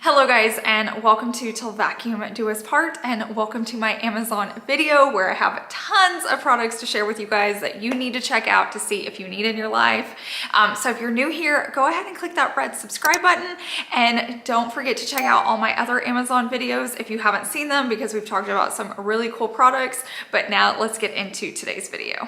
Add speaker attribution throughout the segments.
Speaker 1: Hello guys, and welcome to tilvacuumdouspart, and welcome to my Amazon video where I have tons of products to share with you guys that you need to check out to see if you need in your life. So if you're new here, go ahead and click that red subscribe button, and don't forget to check out all my other Amazon videos if you haven't seen them, because we've talked about some really cool products. But now let's get into today's video.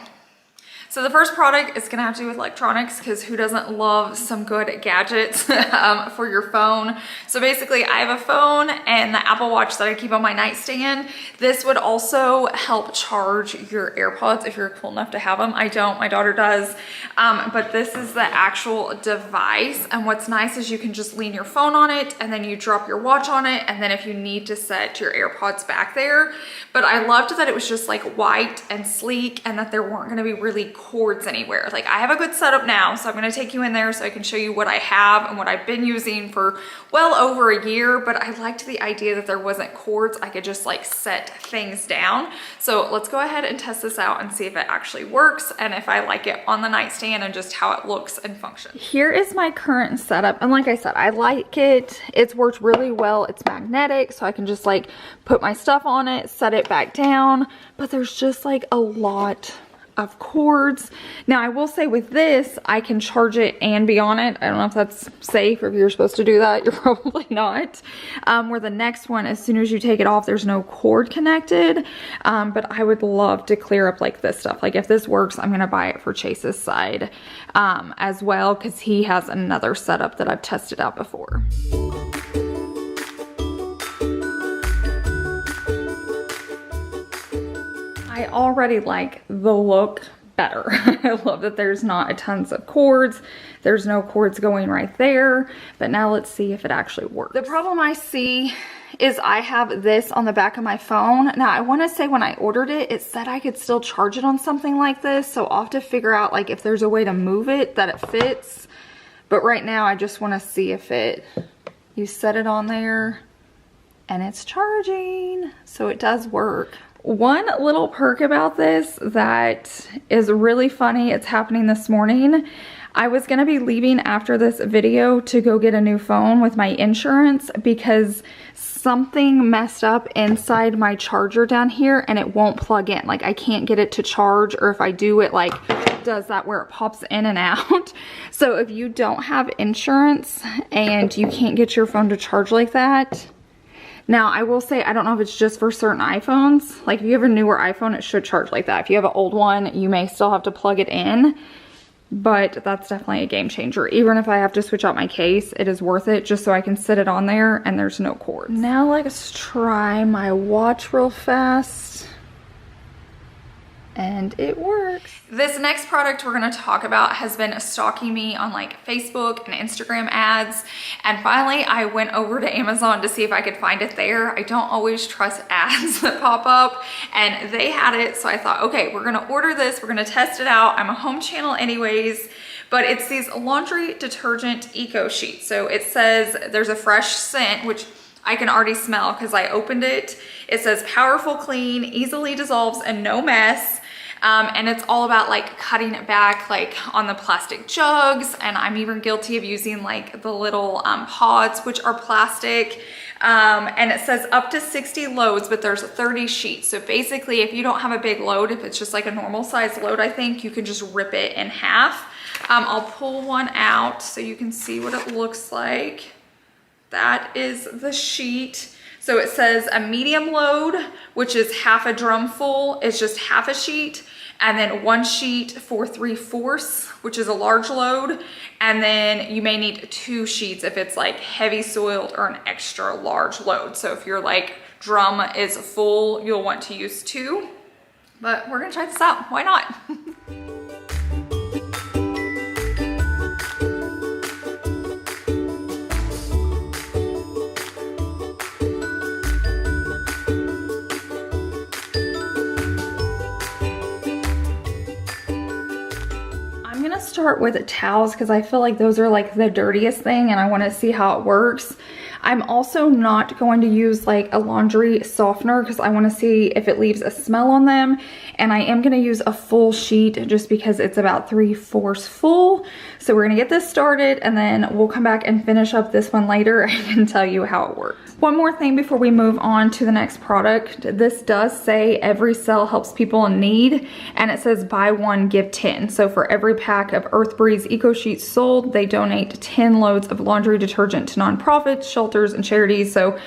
Speaker 1: So the first product is gonna have to do with electronics, because who doesn't love some good gadgets for your phone? So basically I have a phone and the Apple Watch that I keep on my nightstand. This would also help charge your AirPods if you're cool enough to have them. I don't, my daughter does. But this is the actual device. And what's nice is you can just lean your phone on it and then you drop your watch on it. And then if you need to set your AirPods back there. But I loved that it was just like white and sleek, and that there weren't gonna be really cords anywhere. Like, I have a good setup now, so I'm gonna take you in there so I can show you what I have and what I've been using for well over a year. But I liked the idea that there wasn't cords. I could just like set things down. So let's go ahead and test this out and see if it actually works, and if I like it on the nightstand and just how it looks and functions. Here is my current setup, and like I said, I like it. It's worked really well. It's magnetic, so I can just like put my stuff on it, set it back down, but there's just like a lot of cords. Now I will say with this, I can charge it and be on it. I don't know if that's safe or if you're supposed to do that. You're probably not. Where the next one, as soon as you take it off, there's no cord connected. But I would love to clear up like this stuff. Like if this works, I'm gonna buy it for Chase's side as well, because he has another setup that I've tested out before. I already like the look better. I love that there's not a tons of cords. There's no cords going right there. But now let's see if it actually works. The problem I see is I have this on the back of my phone. Now I want to say when I ordered it, it said I could still charge it on something like this. So I'll have to figure out like if there's a way to move it that it fits. But right now I just want to see if you set it on there and it's charging. So it does work. One little perk about this that is really funny, it's happening this morning. I was gonna be leaving after this video to go get a new phone with my insurance, because something messed up inside my charger down here and it won't plug in. Like I can't get it to charge, or if I do, it like does that where it pops in and out. So if you don't have insurance and you can't get your phone to charge like that, now, I will say, I don't know if it's just for certain iPhones. Like, if you have a newer iPhone, it should charge like that. If you have an old one, you may still have to plug it in. But that's definitely a game changer. Even if I have to switch out my case, it is worth it just so I can sit it on there and there's no cord. Now, let's try my watch real fast. And it works. This next product we're gonna talk about has been stalking me on like Facebook and Instagram ads. And finally, I went over to Amazon to see if I could find it there. I don't always trust ads that pop up, and they had it. So I thought, okay, we're gonna order this. We're gonna test it out. I'm a home channel anyways, but it's these laundry detergent eco sheets. So it says there's a fresh scent, which I can already smell because I opened it. It says powerful clean, easily dissolves, and no mess. And it's all about like cutting it back like on the plastic jugs. And I'm even guilty of using like the little pods, which are plastic. And it says up to 60 loads, but there's 30 sheets. So basically, if you don't have a big load, if it's just like a normal size load, I think you can just rip it in half. I'll pull one out so you can see what it looks like. That is the sheet. So it says a medium load, which is half a drum full, is just half a sheet. And then one sheet for 3/4, which is a large load. And then you may need 2 sheets if it's like heavy soiled or an extra large load. So if your like drum is full, you'll want to use 2. But we're gonna try this out, why not? Start with towels because I feel like those are like the dirtiest thing, and I want to see how it works. I'm also not going to use like a laundry softener because I want to see if it leaves a smell on them. And I am going to use a full sheet just because it's about 3/4 full. So we're going to get this started and then we'll come back and finish up this one later and tell you how it works. One more thing before we move on to the next product. This does say every cell helps people in need, and it says buy one, give 10. So for every pack of Earth Breeze Eco Sheets sold, they donate 10 loads of laundry detergent to nonprofits, shelters, and charities. So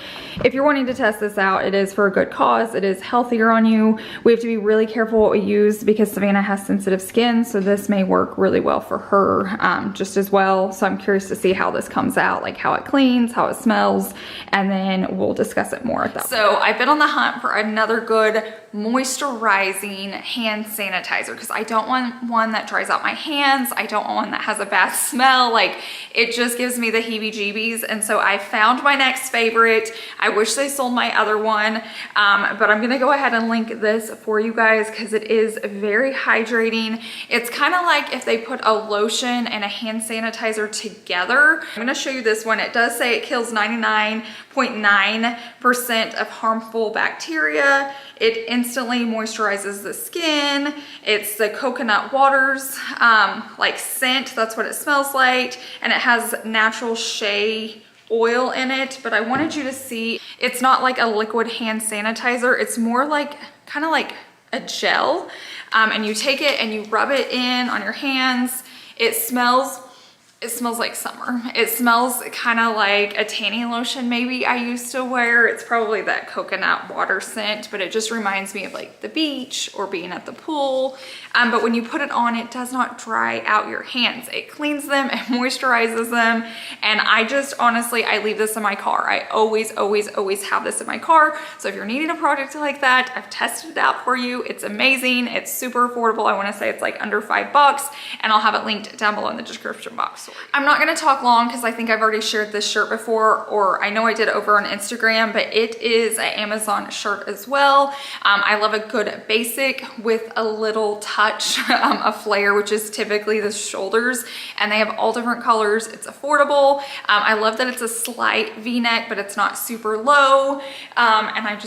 Speaker 1: if you're wanting to test this out, it is for a good cause. It is healthier on you. We have to be really careful what we use because Savannah has sensitive skin, so this may work really well for her just as well. So I'm curious to see how this comes out, like how it cleans, how it smells, and then we'll discuss it more at that point. So I've been on the hunt for another good moisturizing hand sanitizer because I don't want one that dries out my hands. I don't want one that has a bad smell. Like, it just gives me the heebie-jeebies. And so I found my next favorite. I wish they sold my other one, but I'm gonna go ahead and link this for you guys because it is very hydrating. It's kind of like if they put a lotion and a hand sanitizer together. I'm gonna show you this one. It does say it kills 99.9% of harmful bacteria. It instantly moisturizes the skin. It's the coconut waters, like scent, that's what it smells like. And it has natural shea oil in it, but I wanted you to see, it's not like a liquid hand sanitizer. It's more like, kind of like a gel. And you take it and you rub it in on your hands. It smells like summer. It smells kind of like a tanning lotion maybe I used to wear. It's probably that coconut water scent, but it just reminds me of like the beach or being at the pool. But when you put it on, it does not dry out your hands. It cleans them, it moisturizes them. And I just, honestly, I leave this in my car. I always have this in my car. So if you're needing a product like that, I've tested it out for you. It's amazing. It's super affordable. I want to say it's like under $5, and I'll have it linked down below in the description box. I'm not going to talk long because I think I've already shared this shirt before, or I know I did over on Instagram, but it is an Amazon shirt as well. I love a good basic with a little touch of flare, which is typically the shoulders, and they have all different colors. It's affordable. I love that it's a slight V-neck, but it's not super low. And I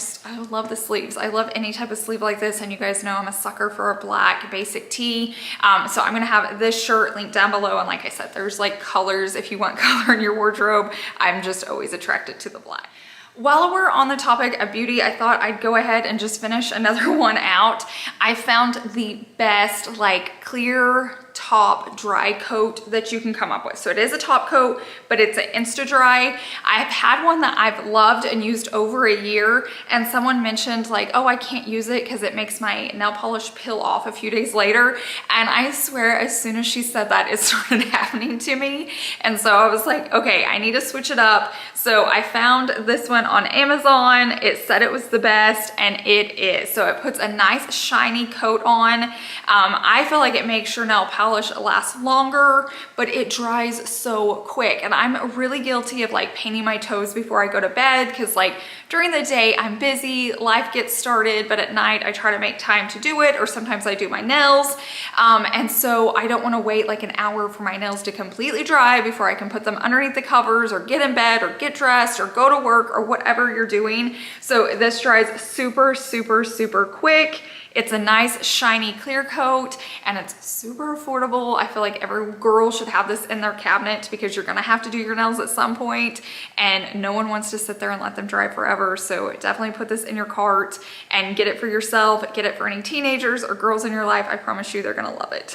Speaker 1: love the sleeves. I love any type of sleeve like this, and you guys know I'm a sucker for a black basic tee. So I'm gonna have this shirt linked down below, and like I said, there's like colors if you want color in your wardrobe. I'm just always attracted to the black. While we're on the topic of beauty, I thought I'd go ahead and just finish another one out. I found the best like clear top dry coat that you can come up with. So it is a top coat, but it's an Insta Dry. I've had one that I've loved and used over a year, and someone mentioned like, oh, I can't use it because it makes my nail polish peel off a few days later. And I swear, as soon as she said that, it started happening to me. And so I was like, okay, I need to switch it up. So I found this one on Amazon. It said it was the best, and it is. So it puts a nice shiny coat on. I feel like it makes your nail polish lasts longer, but it dries so quick. And I'm really guilty of like painting my toes before I go to bed because like during the day I'm busy, life gets started, but at night I try to make time to do it, or sometimes I do my nails. And so I don't want to wait like an hour for my nails to completely dry before I can put them underneath the covers or get in bed or get dressed or go to work or whatever you're doing. So this dries super quick. It's a nice shiny clear coat, and it's super affordable. I feel like every girl should have this in their cabinet because you're gonna have to do your nails at some point, and no one wants to sit there and let them dry forever. So definitely put this in your cart and get it for yourself, get it for any teenagers or girls in your life. I promise you they're gonna love it.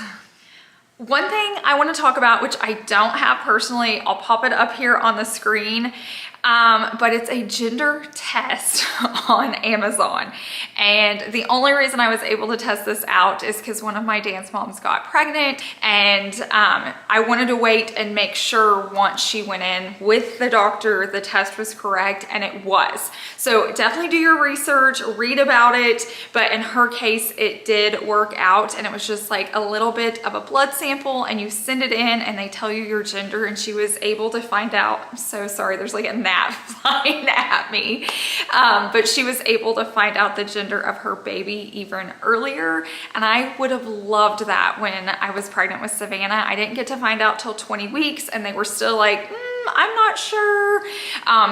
Speaker 1: One thing I want to talk about, which I don't have personally, I'll pop it up here on the screen, but it's a gender test on Amazon. And the only reason I was able to test this out is because one of my dance moms got pregnant, and I wanted to wait and make sure once she went in with the doctor, the test was correct, and it was. So definitely do your research, read about it, but in her case, it did work out, and it was just like a little bit of a blood sample, and you send it in and they tell you your gender, and she was able to find out. I'm so sorry, there's like a gnat flying at me, but she was able to find out the gender of her baby even earlier, and I would have loved that when I was pregnant with Savannah. I didn't get to find out till 20 weeks, and they were still like, I'm not sure.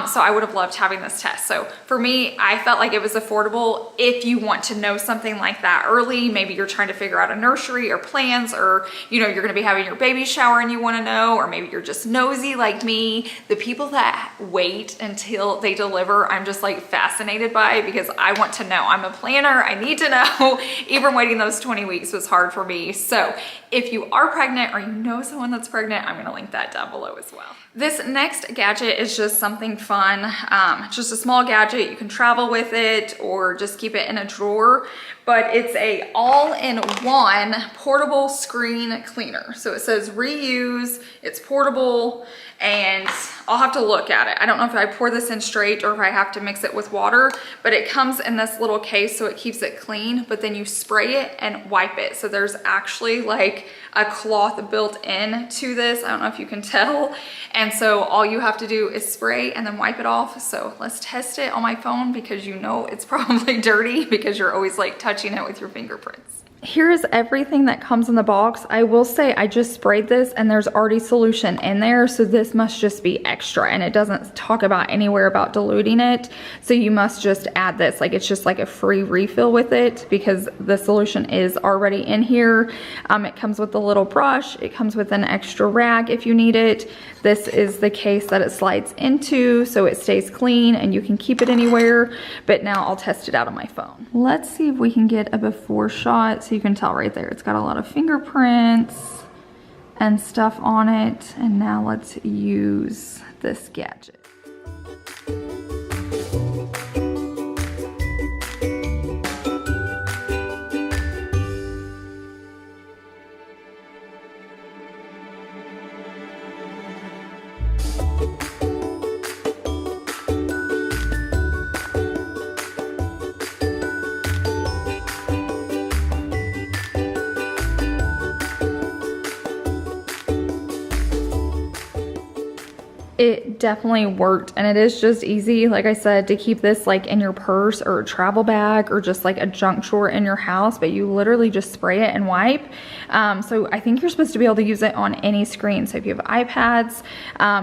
Speaker 1: So I would have loved having this test. So for me, I felt like it was affordable if you want to know something like that early. Maybe you're trying to figure out a nursery or plans, or you know, you're gonna be having your baby shower and you wanna know, or maybe you're just nosy like me. The people that wait until they deliver, I'm just like fascinated by, because I want to know. I'm a planner, I need to know. Even waiting those 20 weeks was hard for me. So if you are pregnant or you know someone that's pregnant, I'm gonna link that down below as well. This next gadget is just something fun. Just a small gadget. You can travel with it or just keep it in a drawer, but it's a all-in-one portable screen cleaner. So it says reuse, it's portable, and I'll have to look at it. I don't know if I pour this in straight or if I have to mix it with water, but it comes in this little case so it keeps it clean, but then you spray it and wipe it. So there's actually like a cloth built in to this. I don't know if you can tell. And so all you have to do is spray and then wipe it off. So let's test it on my phone, because you know it's probably dirty because you're always like touching it with your fingerprints. Here's everything that comes in the box. I will say I just sprayed this and there's already solution in there, so this must just be extra, and it doesn't talk about anywhere about diluting it, so you must just add this. Like, it's just like a free refill with it because the solution is already in here. It comes with a little brush, it comes with an extra rag if you need it. This is the case that it slides into so it stays clean and you can keep it anywhere, but now I'll test it out on my phone. Let's see if we can get a before shot. So you can tell right there, it's got a lot of fingerprints and stuff on it. And now let's use this gadget. It definitely worked, and it is just easy, like I said, to keep this like in your purse or a travel bag or just like a junk drawer in your house, but you literally just spray it and wipe. So I think you're supposed to be able to use it on any screen. So if you have iPads,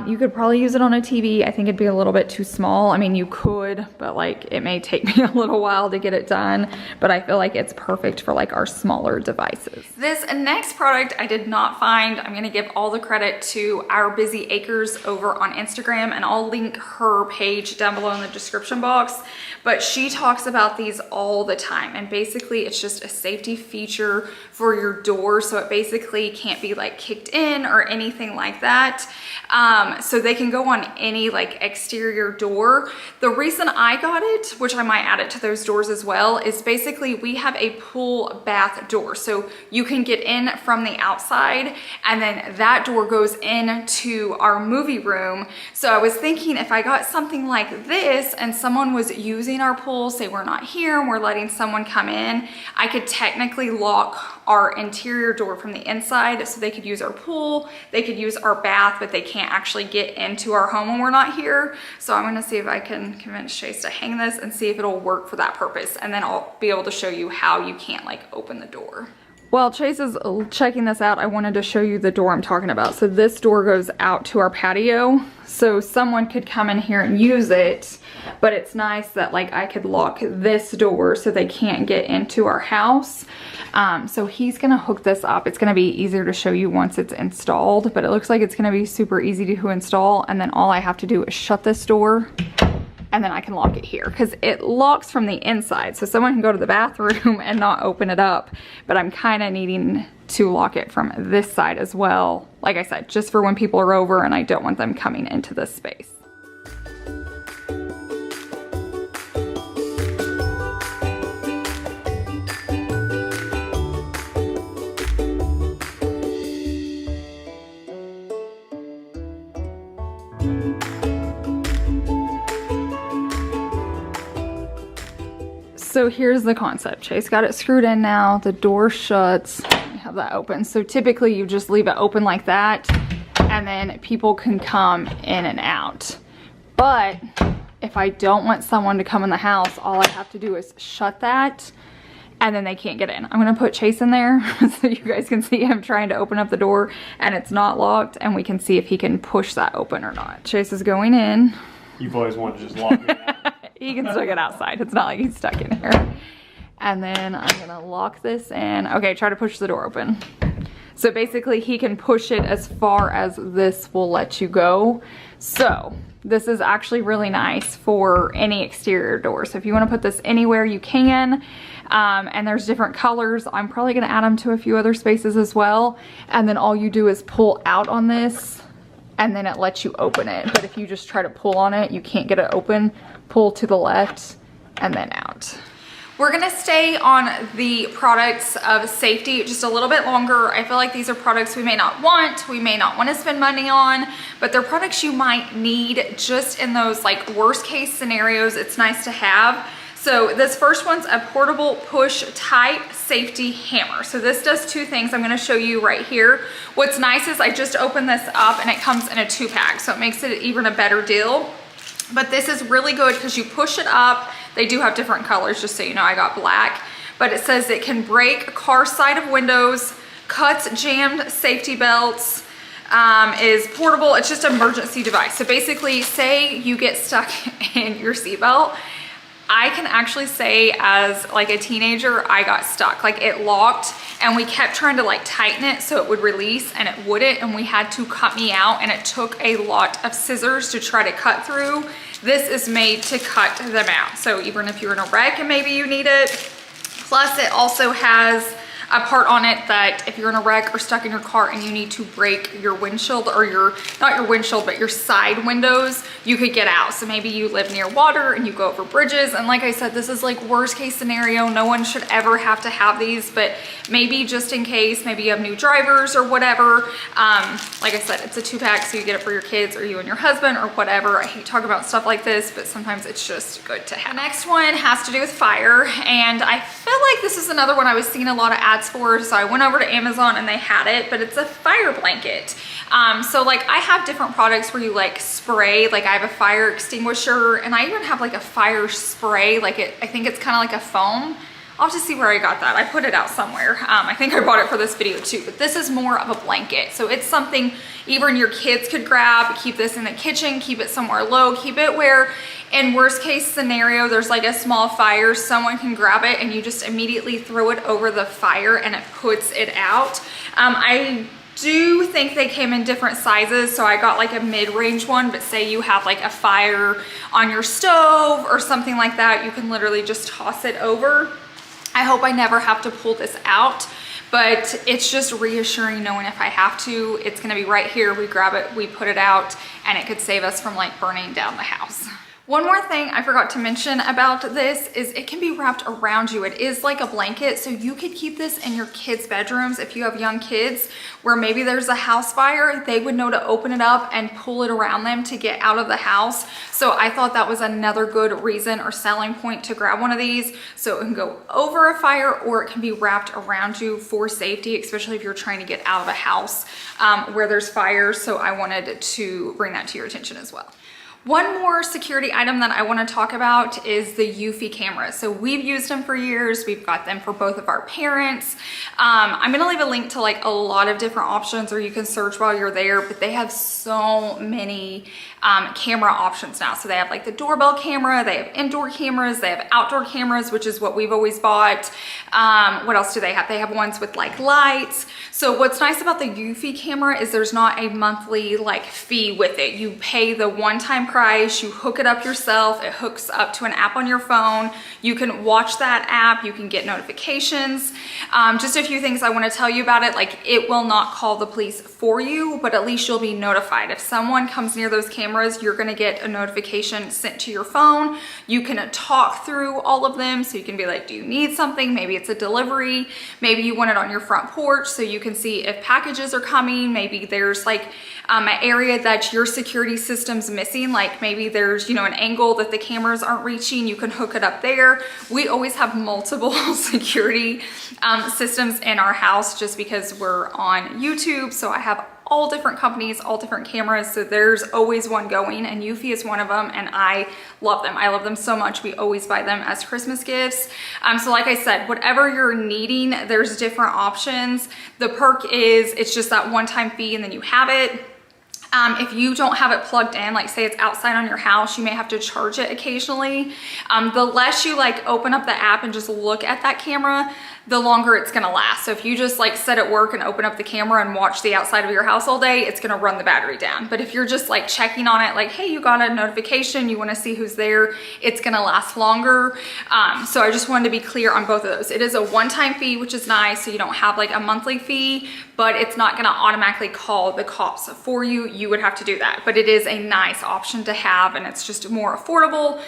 Speaker 1: you could probably use it on a TV. I think it'd be a little bit too small. I mean, you could, but like it may take me a little while to get it done, but I feel like it's perfect for like our smaller devices. This next product I did not find. I'm gonna give all the credit to Our Busy Acres over on Instagram, and I'll link her page down below in the description box, but she talks about these all the time, and basically it's just a safety feature for your door, so it basically can't be like kicked in or anything like that. So they can go on any like exterior door. The reason I got it, which I might add it to those doors as well, is basically we have a pool bath door, so you can get in from the outside, and then that door goes into our movie room. So I was thinking, if I got something like this and someone was using our pool, say we're not here and we're letting someone come in, I could technically lock our interior door from the inside so they could use our pool, they could use our bath, but they can't actually get into our home when we're not here. So I'm gonna see if I can convince Chase to hang this and see if it'll work for that purpose, and then I'll be able to show you how you can't like open the door. While Chase is checking this out, I wanted to show you the door I'm talking about. So this door goes out to our patio, so someone could come in here and use it, but it's nice that like I could lock this door so they can't get into our house. So he's gonna hook this up. It's gonna be easier to show you once it's installed, but it looks like it's gonna be super easy to install, and then all I have to do is shut this door, and then I can lock it here because it locks from the inside. So someone can go to the bathroom and not open it up, but I'm kind of needing to lock it from this side as well. Like I said, just for when people are over and I don't want them coming into this space. So here's the concept. Chase got it screwed in now. The door shuts. Let me have that open. So typically you just leave it open like that, and then people can come in and out. But if I don't want someone to come in the house, all I have to do is shut that, and then they can't get in. I'm gonna put Chase in there so you guys can see him trying to open up the door and it's not locked, and we can see if he can push that open or not. Chase is going in.
Speaker 2: You've always wanted to just lock me out.
Speaker 1: He can still get outside. It's not like he's stuck in here. And then I'm gonna lock this in. Okay, try to push the door open. So basically he can push it as far as this will let you go. So this is actually really nice for any exterior door. So if you want to put this anywhere, you can. And there's different colors. I'm probably going to add them to a few other spaces as well. And then all you do is pull out on this and then it lets you open it. But if you just try to pull on it, you can't get it open. Pull to the left and then out. We're gonna stay on the products of safety just a little bit longer. I feel like these are products we may not want to spend money on, but they're products you might need just in those like worst case scenarios. It's nice to have. So this first one's a portable push type safety hammer. So this does two things I'm gonna show you right here. What's nice is I just opened this up and it comes in a 2-pack, so it makes it even a better deal. But this is really good because you push it up. They do have different colors, just so you know. I got black, but it says it can break car side of windows, cuts jammed safety belts, is portable. It's just an emergency device. So basically, say you get stuck in your seatbelt. I can actually say as like a teenager, I got stuck. Like it locked and we kept trying to like tighten it so it would release and it wouldn't, and we had to cut me out, and it took a lot of scissors to try to cut through. This is made to cut them out. So even if you're in a wreck and maybe you need it, plus it also has a part on it that if you're in a wreck or stuck in your car and you need to break your windshield, or not your windshield, but your side windows, you could get out. So maybe you live near water and you go over bridges. And like I said, this is like worst case scenario. No one should ever have to have these, but maybe just in case, maybe you have new drivers or whatever. Like I said, it's a 2-pack, so you get it for your kids or you and your husband or whatever. I hate talking about stuff like this, but sometimes it's just good to have. The next one has to do with fire. And I feel like this is another one I was seeing a lot of ads for, so I went over to Amazon and they had it, but it's a fire blanket. So like I have different products where you like spray, like I have a fire extinguisher, and I even have like a fire spray, like I think it's kind of like a foam. I'll have to see where I got that. I put it out somewhere. I think I bought it for this video too, but this is more of a blanket. So it's something even your kids could grab, keep this in the kitchen, keep it somewhere low, keep it where in worst case scenario, there's like a small fire, someone can grab it and you just immediately throw it over the fire and it puts it out. I do think they came in different sizes, so I got like a mid-range one, but say you have like a fire on your stove or something like that, you can literally just toss it over. I hope I never have to pull this out, but it's just reassuring knowing if I have to, it's gonna be right here. We grab it, we put it out, and it could save us from like burning down the house. One more thing I forgot to mention about this is it can be wrapped around you. It is like a blanket, so you could keep this in your kids' bedrooms if you have young kids where maybe there's a house fire. They would know to open it up and pull it around them to get out of the house. So I thought that was another good reason or selling point to grab one of these. So it can go over a fire or it can be wrapped around you for safety, especially if you're trying to get out of a house where there's fire. So I wanted to bring that to your attention as well. One more security item that I want to talk about is the Eufy cameras. So we've used them for years. We've got them for both of our parents. I'm going to leave a link to like a lot of different options, or you can search while you're there, but they have so many camera options now. So they have like the doorbell camera, they have indoor cameras, they have outdoor cameras, which is what we've always bought. What else do they have? They have ones with like lights. So what's nice about the Eufy camera is there's not a monthly like fee with it. You pay the one-time price, you hook it up yourself, it hooks up to an app on your phone. You can watch that app, you can get notifications. Just a few things I want to tell you about it. Like it will not call the police for you, but at least you'll be notified. If someone comes near those cameras, you're going to get a notification sent to your phone. You can talk through all of them. So you can be like, do you need something? Maybe it's a delivery. Maybe you want it on your front porch so you can see if packages are coming. Maybe there's like an area that your security system's missing. Like maybe there's, you know, an angle that the cameras aren't reaching. You can hook it up there. We always have multiple security systems in our house just because we're on YouTube. So I have all different companies, all different cameras. So there's always one going, and Eufy is one of them, and I love them. I love them so much. We always buy them as Christmas gifts. So like I said, whatever you're needing, there's different options. The perk is it's just that one-time fee and then you have it. If you don't have it plugged in, like say it's outside on your house, you may have to charge it occasionally. The less you like open up the app and just look at that camera, the longer it's gonna last. So if you just like sit at work and open up the camera and watch the outside of your house all day, it's gonna run the battery down. But if you're just like checking on it, like, hey, you got a notification, you wanna see who's there, it's gonna last longer. So I just wanted to be clear on both of those. It is a one-time fee, which is nice, so you don't have like a monthly fee, but it's not gonna automatically call the cops for you. You would have to do that, but it is a nice option to have, and it's just more affordable.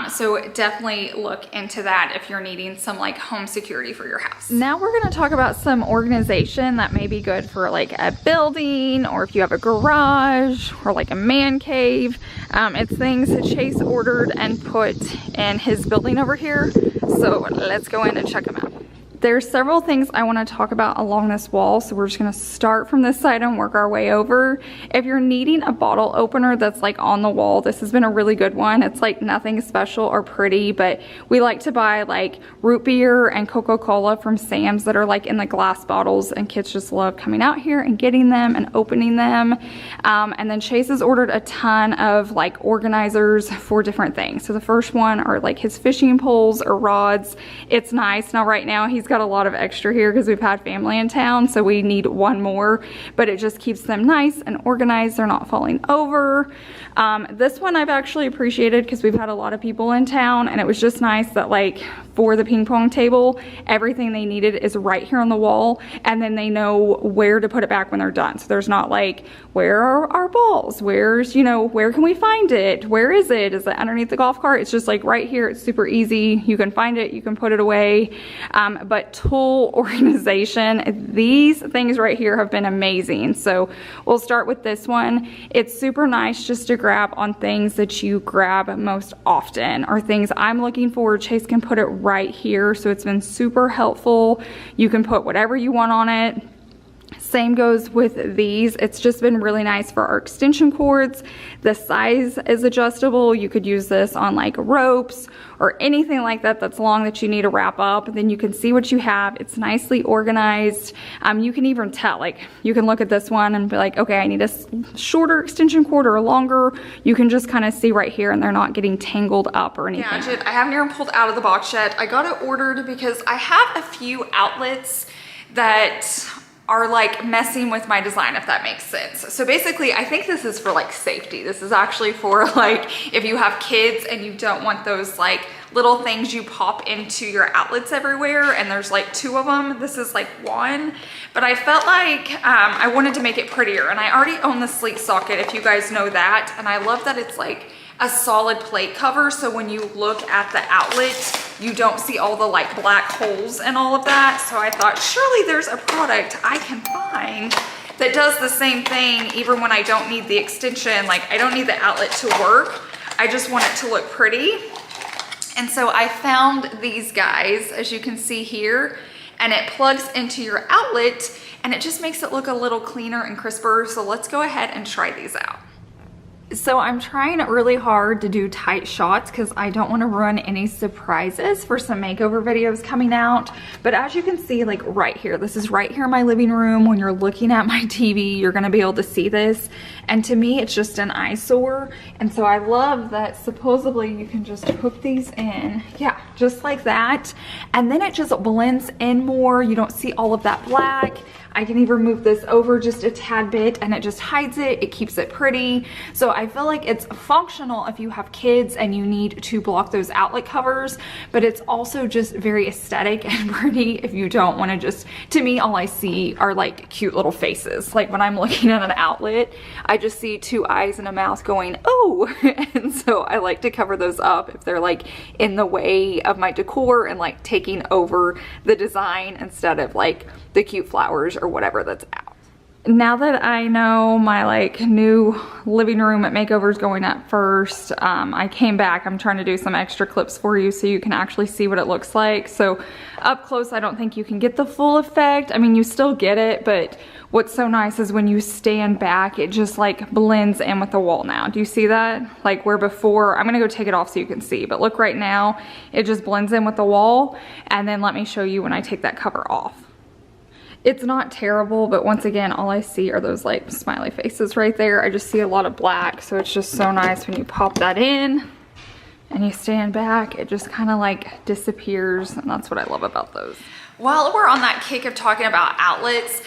Speaker 1: So definitely look into that if you're needing some like home security for your house. Now we're going to talk about some organization that may be good for like a building, or if you have a garage or like a man cave. It's things that Chase ordered and put in his building over here. So let's go in and check them out. There's several things I want to talk about along this wall, so we're just going to start from this side and work our way over. If you're needing a bottle opener that's like on the wall, this has been a really good one. It's like nothing special or pretty, but we like to buy like root beer and Coca-Cola from Sam's that are like in the glass bottles, and kids just love coming out here and getting them and opening them. And then Chase has ordered a ton of like organizers for different things. So the first one are like his fishing poles or rods. It's nice. Now right now he's got a lot of extra here because we've had family in town, so we need one more, but it just keeps them nice and organized. They're not falling over. This one I've actually appreciated because we've had a lot of people in town, and it was just nice that like for the ping pong table, everything they needed is right here on the wall, and then they know where to put it back when they're done. So there's not like, where are our balls? Where's, you know, where can we find it? Where is it? Is it underneath the golf cart? It's just like right here. It's super easy. You can find it, you can put it away. But tool organization, these things right here have been amazing. So we'll start with this one. It's super nice just to grab on things that you grab most often, or things I'm looking for. Chase can put it right here, so it's been super helpful. You can put whatever you want on it. Same goes with these. It's just been really nice for our extension cords. The size is adjustable. You could use this on like ropes or anything like that that's long that you need to wrap up. Then you can see what you have. It's nicely organized. You can even tell, like you can look at this one and be like, okay, I need a shorter extension cord or a longer. You can just kind of see right here, and they're not getting tangled up or anything. Yeah, I haven't even pulled out of the box yet. I got it ordered because I have a few outlets that are like messing with my design, if that makes sense. So basically, I think this is for like safety. This is actually for like, if you have kids and you don't want those like little things you pop into your outlets everywhere, and there's like 2 of them. This is like 1, but I felt like I wanted to make it prettier, and I already own the sleek socket, if you guys know that. And I love that it's like a solid plate cover, so when you look at the outlet, you don't see all the like black holes and all of that. So I thought, surely there's a product I can find that does the same thing, even when I don't need the extension. Like I don't need the outlet to work, I just want it to look pretty. And so I found these guys, as you can see here, and it plugs into your outlet, and it just makes it look a little cleaner and crisper. So let's go ahead and try these out. So I'm trying really hard to do tight shots because I don't want to ruin any surprises for some makeover videos coming out. But as you can see, like right here, this is right here in my living room. When you're looking at my TV, you're going to be able to see this. And to me, it's just an eyesore. And so I love that supposedly you can just hook these in. Yeah, just like that. And then it just blends in more. You don't see all of that black. I can even move this over just a tad bit, and it just hides it. It keeps it pretty. So I feel like it's functional if you have kids and you need to block those outlet covers, but it's also just very aesthetic and pretty if you don't want to just, to me, all I see are like cute little faces. Like when I'm looking at an outlet, I just see 2 eyes and a mouth going, oh, and so I like to cover those up if they're like in the way of my decor and like taking over the design instead of like the cute flowers or whatever that's out. Now that I know my like new living room makeover is going up first, I came back. I'm trying to do some extra clips for you so you can actually see what it looks like. So up close, I don't think you can get the full effect. I mean, you still get it, but what's so nice is when you stand back, it just like blends in with the wall now. Do you see that? Like where before, I'm gonna go take it off so you can see, but look right now, it just blends in with the wall. And then let me show you when I take that cover off. It's not terrible, but once again, all I see are those like smiley faces right there. I just see a lot of black, so it's just so nice when you pop that in and you stand back, it just kind of like disappears, and that's what I love about those. While we're on that kick of talking about outlets,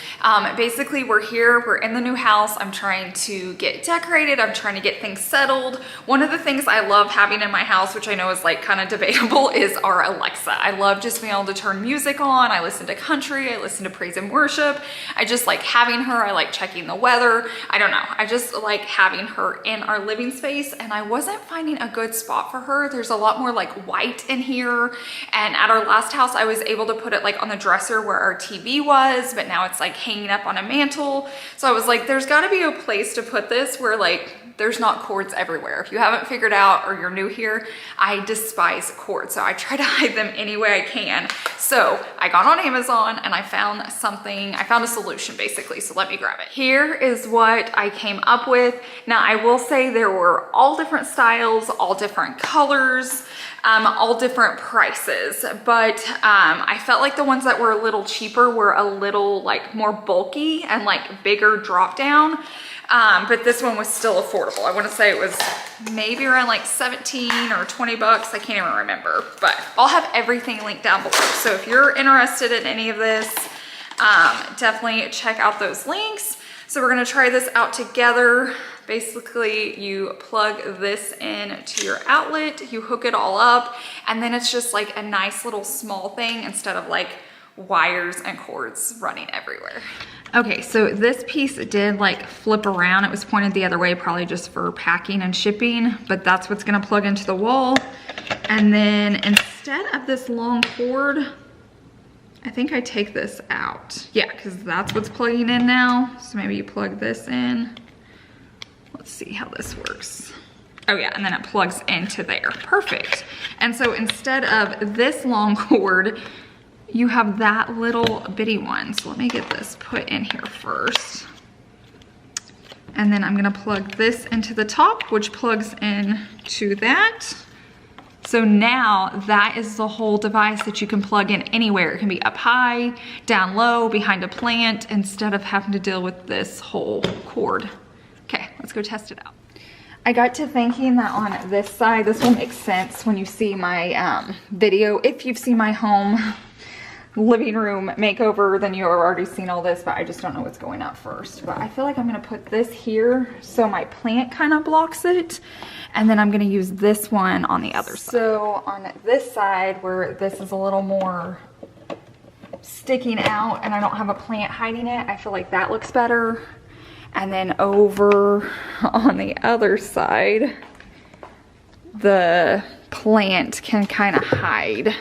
Speaker 1: basically we're here, we're in the new house. I'm trying to get decorated. I'm trying to get things settled. One of the things I love having in my house, which I know is like kind of debatable, is our Alexa. I love just being able to turn music on. I listen to country, I listen to praise and worship. I just like having her. I like checking the weather. I don't know. I just like having her in our living space, and I wasn't finding a good spot for her. There's a lot more like white in here. And at our last house, I was able to put it like on the dresser where our TV was, but now it's like hanging up on a mantle. So I was like, there's gotta be a place to put this where like there's not cords everywhere. If you haven't figured out or you're new here, I despise cords. So I try to hide them any way I can. So I got on Amazon and I found a solution basically. So let me grab it. Here is what I came up with. Now I will say there were all different styles, all different colors, all different prices, but I felt like the ones that were a little cheaper were a little like more bulky and like bigger drop down. But this one was still affordable. I want to say it was maybe around like 17 or 20 bucks. I can't even remember, but I'll have everything linked down below. So if you're interested in any of this, definitely check out those links. So we're going to try this out together. Basically, you plug this in to your outlet, you hook it all up, and then it's just like a nice little small thing instead of like wires and cords running everywhere. Okay, so this piece did like flip around. It was pointed the other way, probably just for packing and shipping, but that's what's gonna plug into the wall. And then instead of this long cord, I think I take this out. Yeah, because that's what's plugging in now. So maybe you plug this in. Let's see how this works. Oh yeah, and then it plugs into there. Perfect. And so instead of this long cord, you have that little bitty one. So let me get this put in here first. And then I'm gonna plug this into the top, which plugs in to that. So now that is the whole device that you can plug in anywhere. It can be up high, down low, behind a plant, instead of having to deal with this whole cord. Okay, let's go test it out. I got to thinking that on this side, this will make sense when you see my video. If you've seen my home living room makeover, then you've already seen all this, but I just don't know what's going up first. But I feel like I'm gonna put this here so my plant kind of blocks it. And then I'm gonna use this one on the other side. So on this side where this is a little more sticking out and I don't have a plant hiding it, I feel like that looks better. And then over on the other side, the plant can kind of hide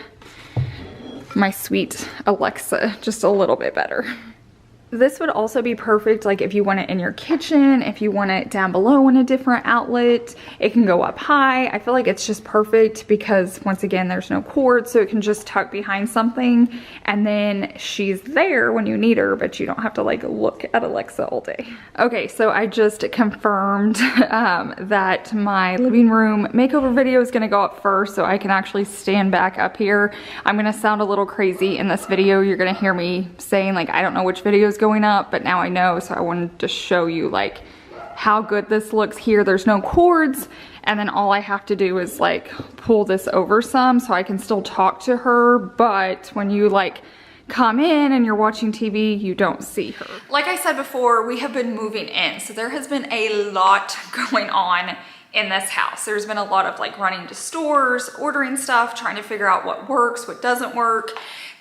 Speaker 1: my sweet Alexa just a little bit better. This would also be perfect like if you want it in your kitchen, if you want it down below in a different outlet. It can go up high. I feel like it's just perfect because once again, there's no cord, so it can just tuck behind something and then she's there when you need her, but you don't have to like look at Alexa all day. Okay, so I just confirmed that my living room makeover video is gonna go up first so I can actually stand back up here. I'm gonna sound a little crazy in this video. You're gonna hear me saying like, I don't know which video is going up, but now I know, so I wanted to show you like how good this looks here. There's no cords, and then all I have to do is like pull this over some so I can still talk to her, but when you like come in and you're watching TV, you don't see her. Like I said before, we have been moving in, so there has been a lot going on in this house. There's been a lot of like running to stores, ordering stuff, trying to figure out what works, what doesn't work.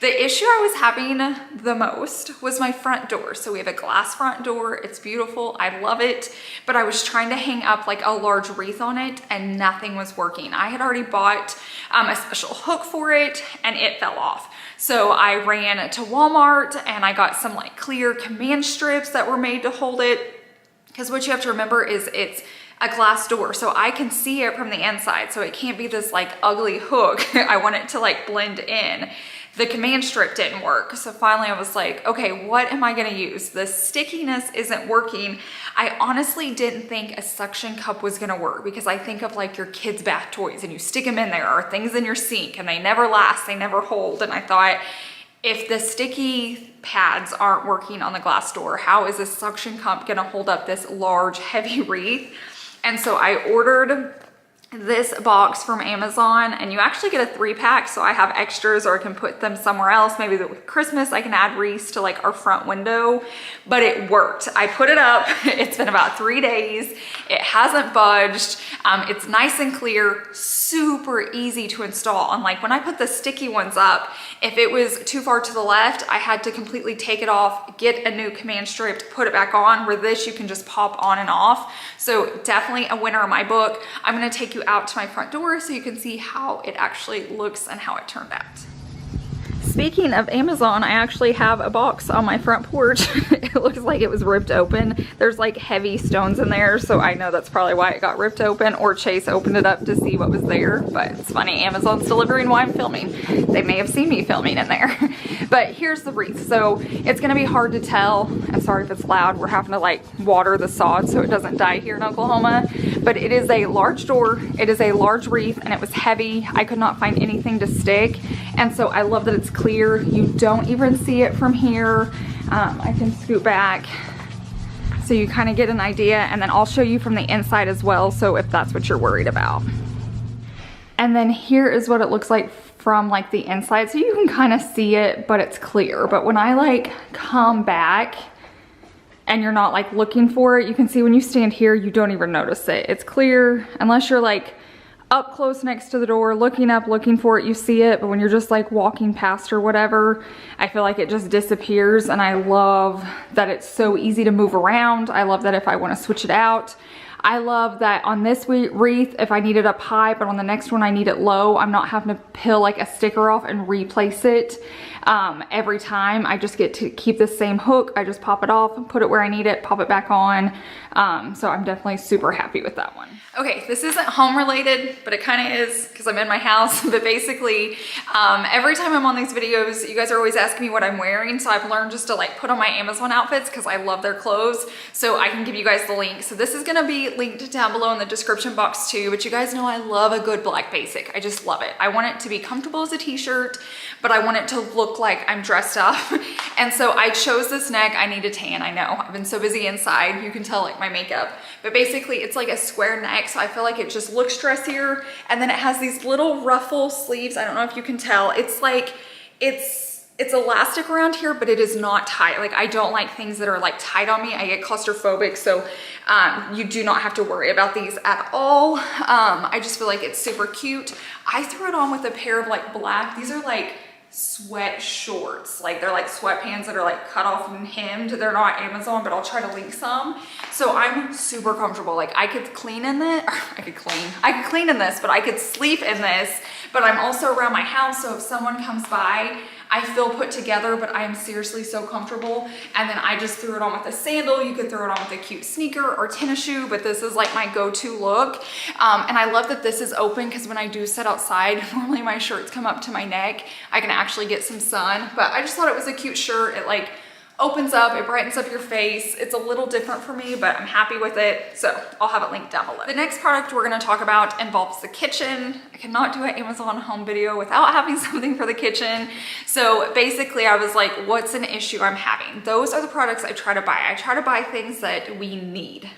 Speaker 1: The issue I was having the most was my front door. So we have a glass front door. It's beautiful. I love it. But I was trying to hang up like a large wreath on it and nothing was working. I had already bought a special hook for it and it fell off. So I ran to Walmart and I got some like clear command strips that were made to hold it. Because what you have to remember is it's a glass door, so I can see it from the inside. So it can't be this like ugly hook. I want it to like blend in. The command strip didn't work. So finally I was like, okay, what am I gonna use? The stickiness isn't working. I honestly didn't think a suction cup was gonna work because I think of like your kids' bath toys and you stick them in there, or things in your sink and they never last, they never hold. And I thought, if the sticky pads aren't working on the glass door, how is a suction cup gonna hold up this large, heavy wreath? And so I ordered this box from Amazon, and you actually get a 3-pack, so I have extras, or I can put them somewhere else. Maybe with Christmas I can add wreaths to like our front window, but it worked. I put it up. It's been about 3 days. It hasn't budged. It's nice and clear, super easy to install. And like when I put the sticky ones up, if it was too far to the left, I had to completely take it off, get a new command strip, put it back on. Where this, you can just pop on and off. So definitely a winner in my book. I'm gonna take you out to my front door so you can see how it actually looks and how it turned out. Speaking of Amazon, I actually have a box on my front porch. It looks like it was ripped open. There's like heavy stones in there, so I know that's probably why it got ripped open, or Chase opened it up to see what was there. But it's funny, Amazon's delivering while I'm filming. They may have seen me filming in there. But here's the wreath. So it's gonna be hard to tell. I'm sorry if it's loud. We're having to like water the sod so it doesn't die here in Oklahoma. But it is a large door, it is a large wreath, and it was heavy. I could not find anything to stick. And so I love that it's clear. You don't even see it from here. I can scoot back so you kind of get an idea, and then I'll show you from the inside as well, so if that's what you're worried about. And then here is what it looks like from like the inside. So you can kind of see it, but it's clear. But when I like come back and you're not like looking for it, you can see when you stand here, you don't even notice it. It's clear unless you're like up close next to the door, looking up, looking for it, you see it. But when you're just like walking past or whatever, I feel like it just disappears. And I love that it's so easy to move around. I love that if I want to switch it out. I love that on this wreath, if I need it up high, but on the next one I need it low, I'm not having to peel like a sticker off and replace it every time. I just get to keep the same hook. I just pop it off and put it where I need it, pop it back on. So I'm definitely super happy with that one. Okay, this isn't home related, but it kind of is because I'm in my house. But basically, every time I'm on these videos, you guys are always asking me what I'm wearing. So I've learned just to like put on my Amazon outfits because I love their clothes. So I can give you guys the link. So this is gonna be linked down below in the description box too. But you guys know I love a good black basic. I just love it. I want it to be comfortable as a t-shirt, but I want it to look like I'm dressed up. And so I chose this neck. I need a tan, I know. I've been so busy inside. You can tell like my makeup. But basically it's like a square neck, so I feel like it just looks dressier. And then it has these little ruffle sleeves. I don't know if you can tell. It's like, it's elastic around here, but it is not tight. Like I don't like things that are like tight on me. I get claustrophobic, so you do not have to worry about these at all. I just feel like it's super cute. I threw it on with a pair of like black, these are like sweat shorts, like they're like sweatpants that are like cut off and hemmed. They're not Amazon, but I'll try to link some. So I'm super comfortable. Like I could clean in this, I could clean in this, but I could sleep in this. But I'm also around my house, so if someone comes by, I feel put together, but I am seriously so comfortable. And then I just threw it on with a sandal. You could throw it on with a cute sneaker or tennis shoe, but this is like my go-to look. And I love that this is open because when I do sit outside, normally my shirts come up to my neck. I can actually get some sun, but I just thought it was a cute shirt. It like opens up, it brightens up your face. It's a little different for me, but I'm happy with it. So I'll have it linked down below. The next product we're gonna talk about involves the kitchen. I cannot do an Amazon home video without having something for the kitchen. So basically I was like, what's an issue I'm having? Those are the products I try to buy. I try to buy things that we need.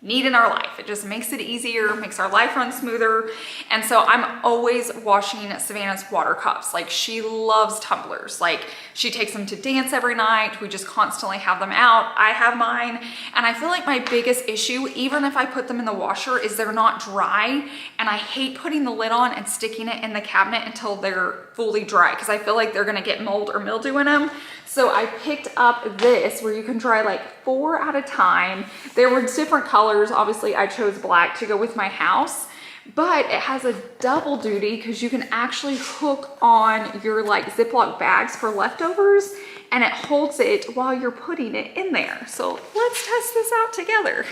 Speaker 1: need in our life. It just makes it easier, makes our life run smoother. And so I'm always washing Savannah's water cups. Like, she loves tumblers. Like, she takes them to dance every night. We just constantly have them out. I have mine. And I feel like my biggest issue, even if I put them in the washer, is they're not dry. And I hate putting the lid on and sticking it in the cabinet until they're fully dry, because I feel like they're gonna get mold or mildew in them. So I picked up this where you can dry like 4 at a time. There were different colors. Obviously I chose black to go with my house, but it has a double duty because you can actually hook on your like Ziploc bags for leftovers, and it holds it while you're putting it in there. So let's test this out together.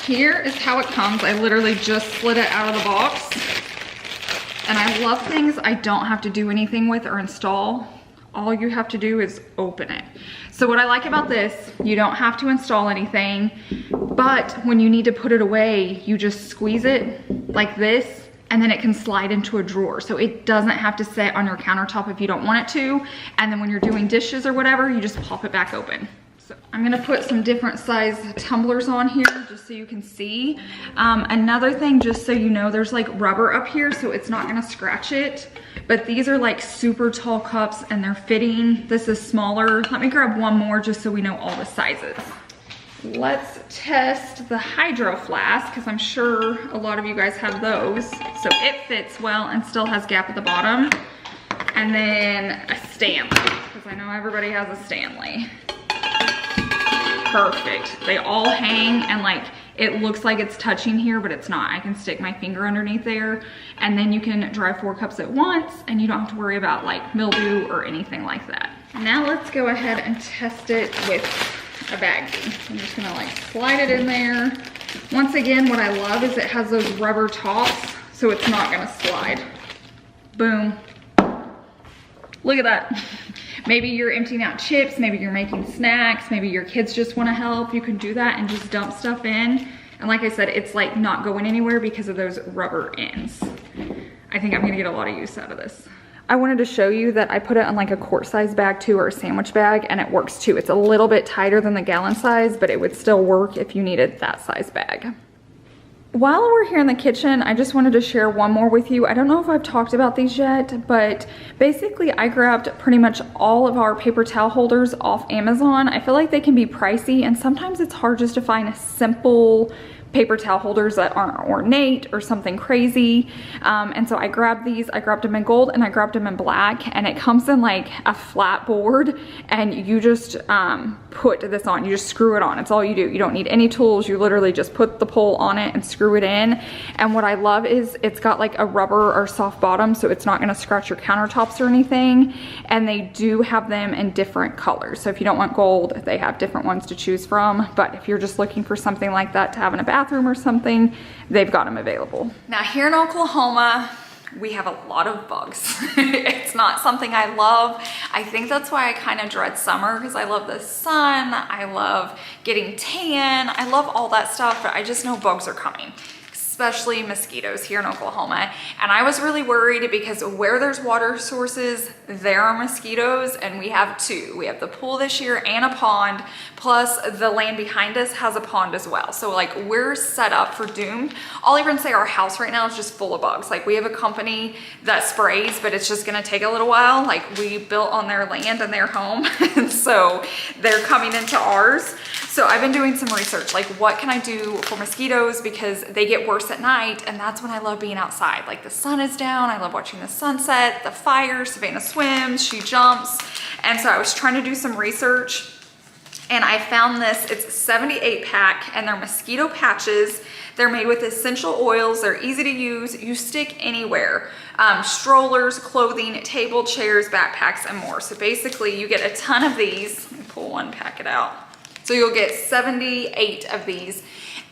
Speaker 1: Here is how it comes. I literally just slid it out of the box. And I love things I don't have to do anything with or install. All you have to do is open it. So what I like about this, you don't have to install anything, but when you need to put it away, you just squeeze it like this, and then it can slide into a drawer. So it doesn't have to sit on your countertop if you don't want it to. And then when you're doing dishes or whatever, you just pop it back open. So I'm gonna put some different size tumblers on here just so you can see. Another thing, just so you know, there's like rubber up here, so it's not gonna scratch it. But these are like super tall cups and they're fitting. This is smaller. Let me grab one more just so we know all the sizes. Let's test the Hydro Flask, because I'm sure a lot of you guys have those. So it fits well and still has gap at the bottom. And then a Stanley, because I know everybody has a Stanley. Perfect. They all hang, and like it looks like it's touching here, but it's not. I can stick my finger underneath there, and then you can dry 4 cups at once, and you don't have to worry about like mildew or anything like that. Now let's go ahead and test it with a baggie. I'm just gonna like slide it in there. Once again, what I love is it has those rubber tops, so it's not gonna slide. Boom. Look at that. Maybe you're emptying out chips, maybe you're making snacks, maybe your kids just wanna help. You can do that and just dump stuff in. And like I said, it's like not going anywhere because of those rubber ends. I think I'm gonna get a lot of use out of this. I wanted to show you that I put it on like a quart size bag too, or a sandwich bag, and it works too. It's a little bit tighter than the gallon size, but it would still work if you needed that size bag. While we're here in the kitchen, I just wanted to share one more with you. I don't know if I've talked about these yet, but basically I grabbed pretty much all of our paper towel holders off Amazon. I feel like they can be pricey, and sometimes it's hard just to find a simple paper towel holders that aren't ornate or something crazy. And so I grabbed these. I grabbed them in gold and I grabbed them in black, and it comes in like a flat board, and you just put this on. You just screw it on. It's all you do. You don't need any tools. You literally just put the pole on it and screw it in. And what I love is it's got like a rubber or soft bottom, so it's not going to scratch your countertops or anything. And they do have them in different colors. So if you don't want gold, they have different ones to choose from. But if you're just looking for something like that to have in a bathroom or something, they've got them available. Now here in Oklahoma, we have a lot of bugs. It's not something I love. I think that's why I kind of dread summer, because I love the sun, I love getting tan, I love all that stuff, but I just know bugs are coming, especially mosquitoes here in Oklahoma. And I was really worried because where there's water sources, there are mosquitoes, and we have 2. We have the pool this year and a pond, plus the land behind us has a pond as well. So like we're set up for doomed. I'll even say our house right now is just full of bugs. Like we have a company that sprays, but it's just gonna take a little while. Like we built on their land and their home, and so they're coming into ours. So I've been doing some research, like what can I do for mosquitoes, because they get worse at night, and that's when I love being outside. Like the sun is down, I love watching the sunset, the fire. Savannah swims, she jumps. And so I was trying to do some research, and I found this. It's a 78 pack, and they're mosquito patches. They're made with essential oils. They're easy to use. You stick anywhere. Strollers, clothing, table, chairs, backpacks, and more. So basically you get a ton of these. Let me pull one packet out. So you'll get 78 of these,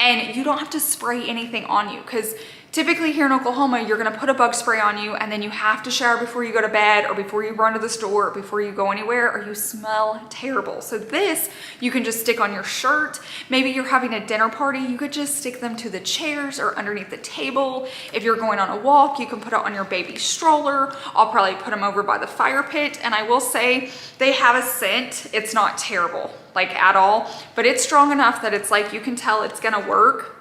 Speaker 1: and you don't have to spray anything on you, because typically here in Oklahoma, you're gonna put a bug spray on you, and then you have to shower before you go to bed, or before you run to the store, or before you go anywhere, or you smell terrible. So this, you can just stick on your shirt. Maybe you're having a dinner party, you could just stick them to the chairs or underneath the table. If you're going on a walk, you can put it on your baby stroller. I'll probably put them over by the fire pit. And I will say, they have a scent. It's not terrible, like at all, but it's strong enough that it's like, you can tell it's gonna work.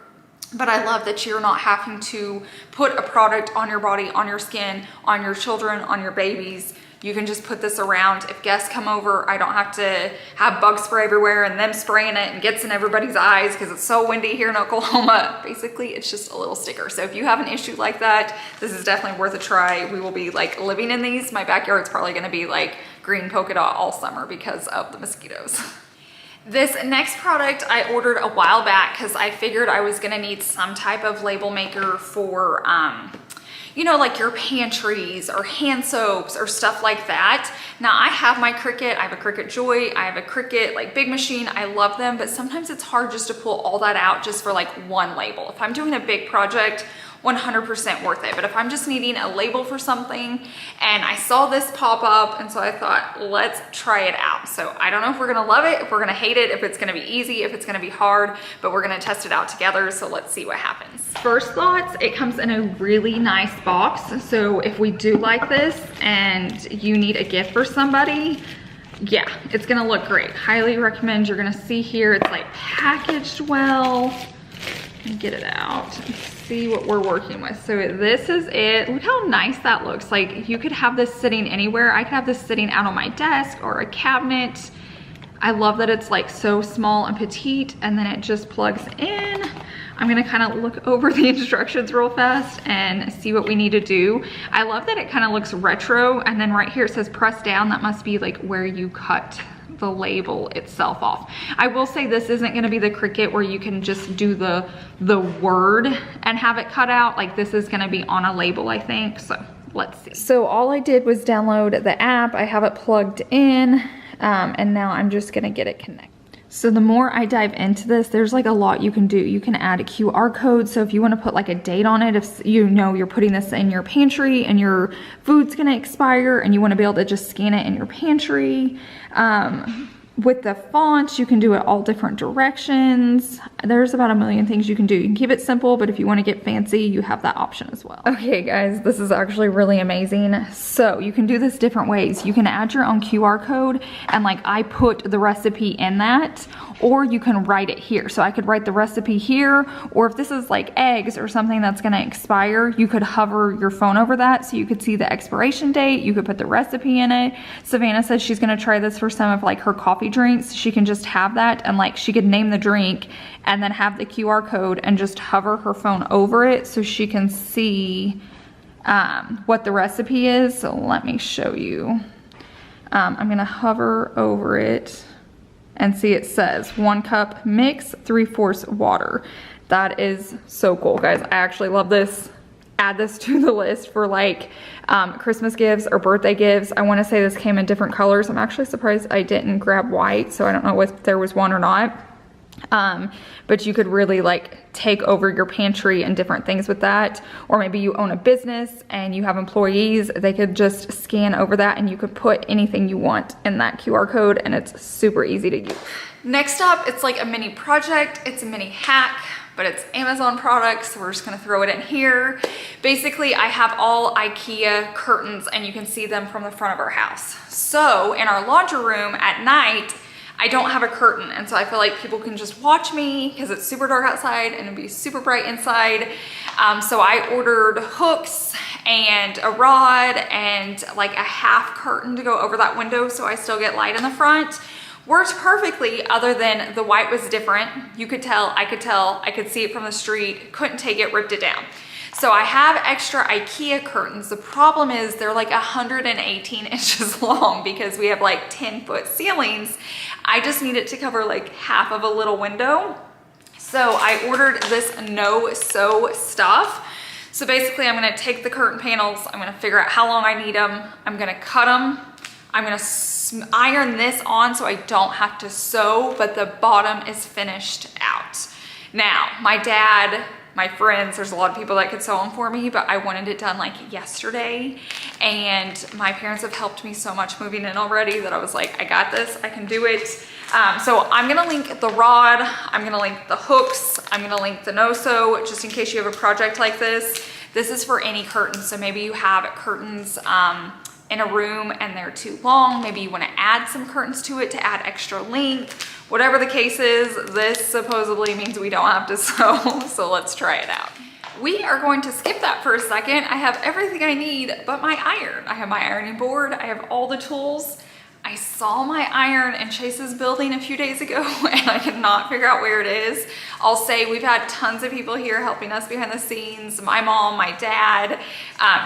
Speaker 1: But I love that you're not having to put a product on your body, on your skin, on your children, on your babies. You can just put this around. If guests come over, I don't have to have bug spray everywhere and them spraying it and gets in everybody's eyes because it's so windy here in Oklahoma. Basically, it's just a little sticker. So if you have an issue like that, this is definitely worth a try. We will be like living in these. My backyard's probably gonna be like green polka dot all summer because of the mosquitoes. This next product I ordered a while back because I figured I was gonna need some type of label maker for you know, like your pantries or hand soaps or stuff like that. Now I have my Cricut, I have a Cricut Joy, I have a Cricut like big machine, I love them, but sometimes it's hard just to pull all that out just for like one label. If I'm doing a big project, 100% worth it. But if I'm just needing a label for something and I saw this pop up and so I thought, let's try it out. So I don't know if we're gonna love it, if we're gonna hate it, if it's gonna be easy, if it's gonna be hard, but we're gonna test it out together. So let's see what happens. First thoughts, it comes in a really nice box. So if we do like this and you need a gift for somebody, yeah, it's gonna look great. Highly recommend. You're gonna see here, it's like packaged well. Let me get it out. See what we're working with. So this is it. Look how nice that looks. Like you could have this sitting anywhere. I could have this sitting out on my desk or a cabinet. I love that it's like so small and petite and then it just plugs in. I'm gonna kind of look over the instructions real fast and see what we need to do. I love that it kind of looks retro and then right here it says press down. That must be like where you cut the label itself off. I will say this isn't going to be the Cricut where you can just do the word and have it cut out. Like this is going to be on a label, I think. So let's see. So all I did was download the app. I have it plugged in and now I'm just going to get it connected. So the more I dive into this, there's like a lot you can do. You can add a QR code. So if you want to put like a date on it, if you know you're putting this in your pantry and your food's going to expire and you want to be able to just scan it in your pantry. With the fonts, you can do it all different directions. There's about a million things you can do. You can keep it simple, but if you want to get fancy, you have that option as well. Okay guys, this is actually really amazing. So you can do this different ways. You can add your own QR code and like I put the recipe in that, or you can write it here. So I could write the recipe here, or if this is like eggs or something that's gonna expire, you could hover your phone over that so you could see the expiration date. You could put the recipe in it. Savannah says she's gonna try this for some of like her coffee drinks. She can just have that and like she could name the drink and then have the QR code and just hover her phone over it so she can see what the recipe is. So let me show you. I'm gonna hover over it and see it says 1 cup mix, 3/4 water. That is so cool, guys. I actually love this. Add this to the list for like Christmas gifts or birthday gifts. I want to say this came in different colors. I'm actually surprised I didn't grab white, so I don't know if there was one or not. But you could really like take over your pantry and different things with that. Or maybe you own a business and you have employees, they could just scan over that and you could put anything you want in that QR code and it's super easy to use. Next up, it's like a mini project. It's a mini hack, but it's Amazon products, so we're just gonna throw it in here. Basically, I have all IKEA curtains and you can see them from the front of our house. So in our laundry room at night, I don't have a curtain, and so I feel like people can just watch me because it's super dark outside and it'll be super bright inside. So I ordered hooks and a rod and like a half curtain to go over that window so I still get light in the front. Worked perfectly, other than the white was different. You could tell, I could see it from the street, couldn't take it, ripped it down. So I have extra IKEA curtains. The problem is they're like 118 inches long because we have like 10-foot ceilings. I just need it to cover like half of a little window. So I ordered this no-sew stuff. So basically I'm gonna take the curtain panels, I'm gonna figure out how long I need them, I'm gonna cut them, I'm gonna iron this on so I don't have to sew, but the bottom is finished out. Now, my dad, my friends, there's a lot of people that could sew them for me, but I wanted it done like yesterday. And my parents have helped me so much moving in already that I was like, I got this, I can do it. So I'm gonna link the rod, I'm gonna link the hooks, I'm gonna link the no-sew, just in case you have a project like this. This is for any curtains, so maybe you have curtains in a room and they're too long, maybe you wanna add some curtains to it to add extra length, whatever the case is, this supposedly means we don't have to sew, so let's try it out. We are going to skip that for a second. I have everything I need but my iron. I have my ironing board, I have all the tools. I saw my iron in Chase's building a few days ago and I could not figure out where it is. I'll say we've had tons of people here helping us behind the scenes. My mom, my dad,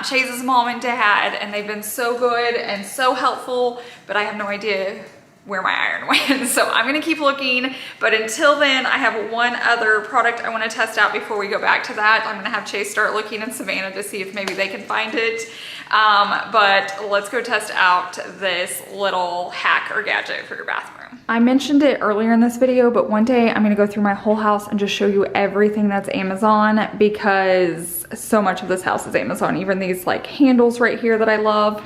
Speaker 1: Chase's mom and dad, and they've been so good and so helpful, but I have no idea where my iron went. So I'm gonna keep looking, but until then, I have one other product I wanna test out before we go back to that. I'm gonna have Chase start looking in Savannah to see if maybe they can find it. But let's go test out this little hack or gadget for your bathroom. I mentioned it earlier in this video, but one day I'm gonna go through my whole house and just show you everything that's Amazon, because so much of this house is Amazon, even these like handles right here that I love.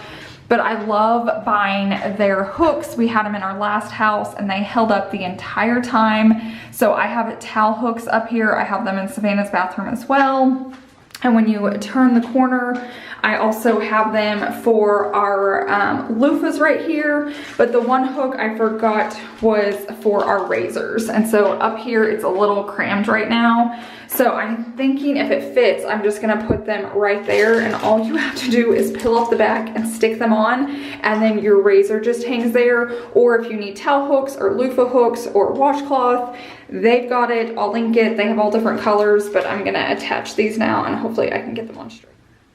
Speaker 1: But I love buying their hooks. We had them in our last house and they held up the entire time. So I have towel hooks up here. I have them in Savannah's bathroom as well. And when you turn the corner, I also have them for our loofahs right here. But the one hook I forgot was for our razors. And so up here, it's a little crammed right now. So I'm thinking if it fits, I'm just gonna put them right there, and all you have to do is peel off the back and stick them on, and then your razor just hangs there. Or if you need towel hooks or loofah hooks or washcloth, they've got it. I'll link it. They have all different colors, but I'm gonna attach these now and hopefully I can get them on straight.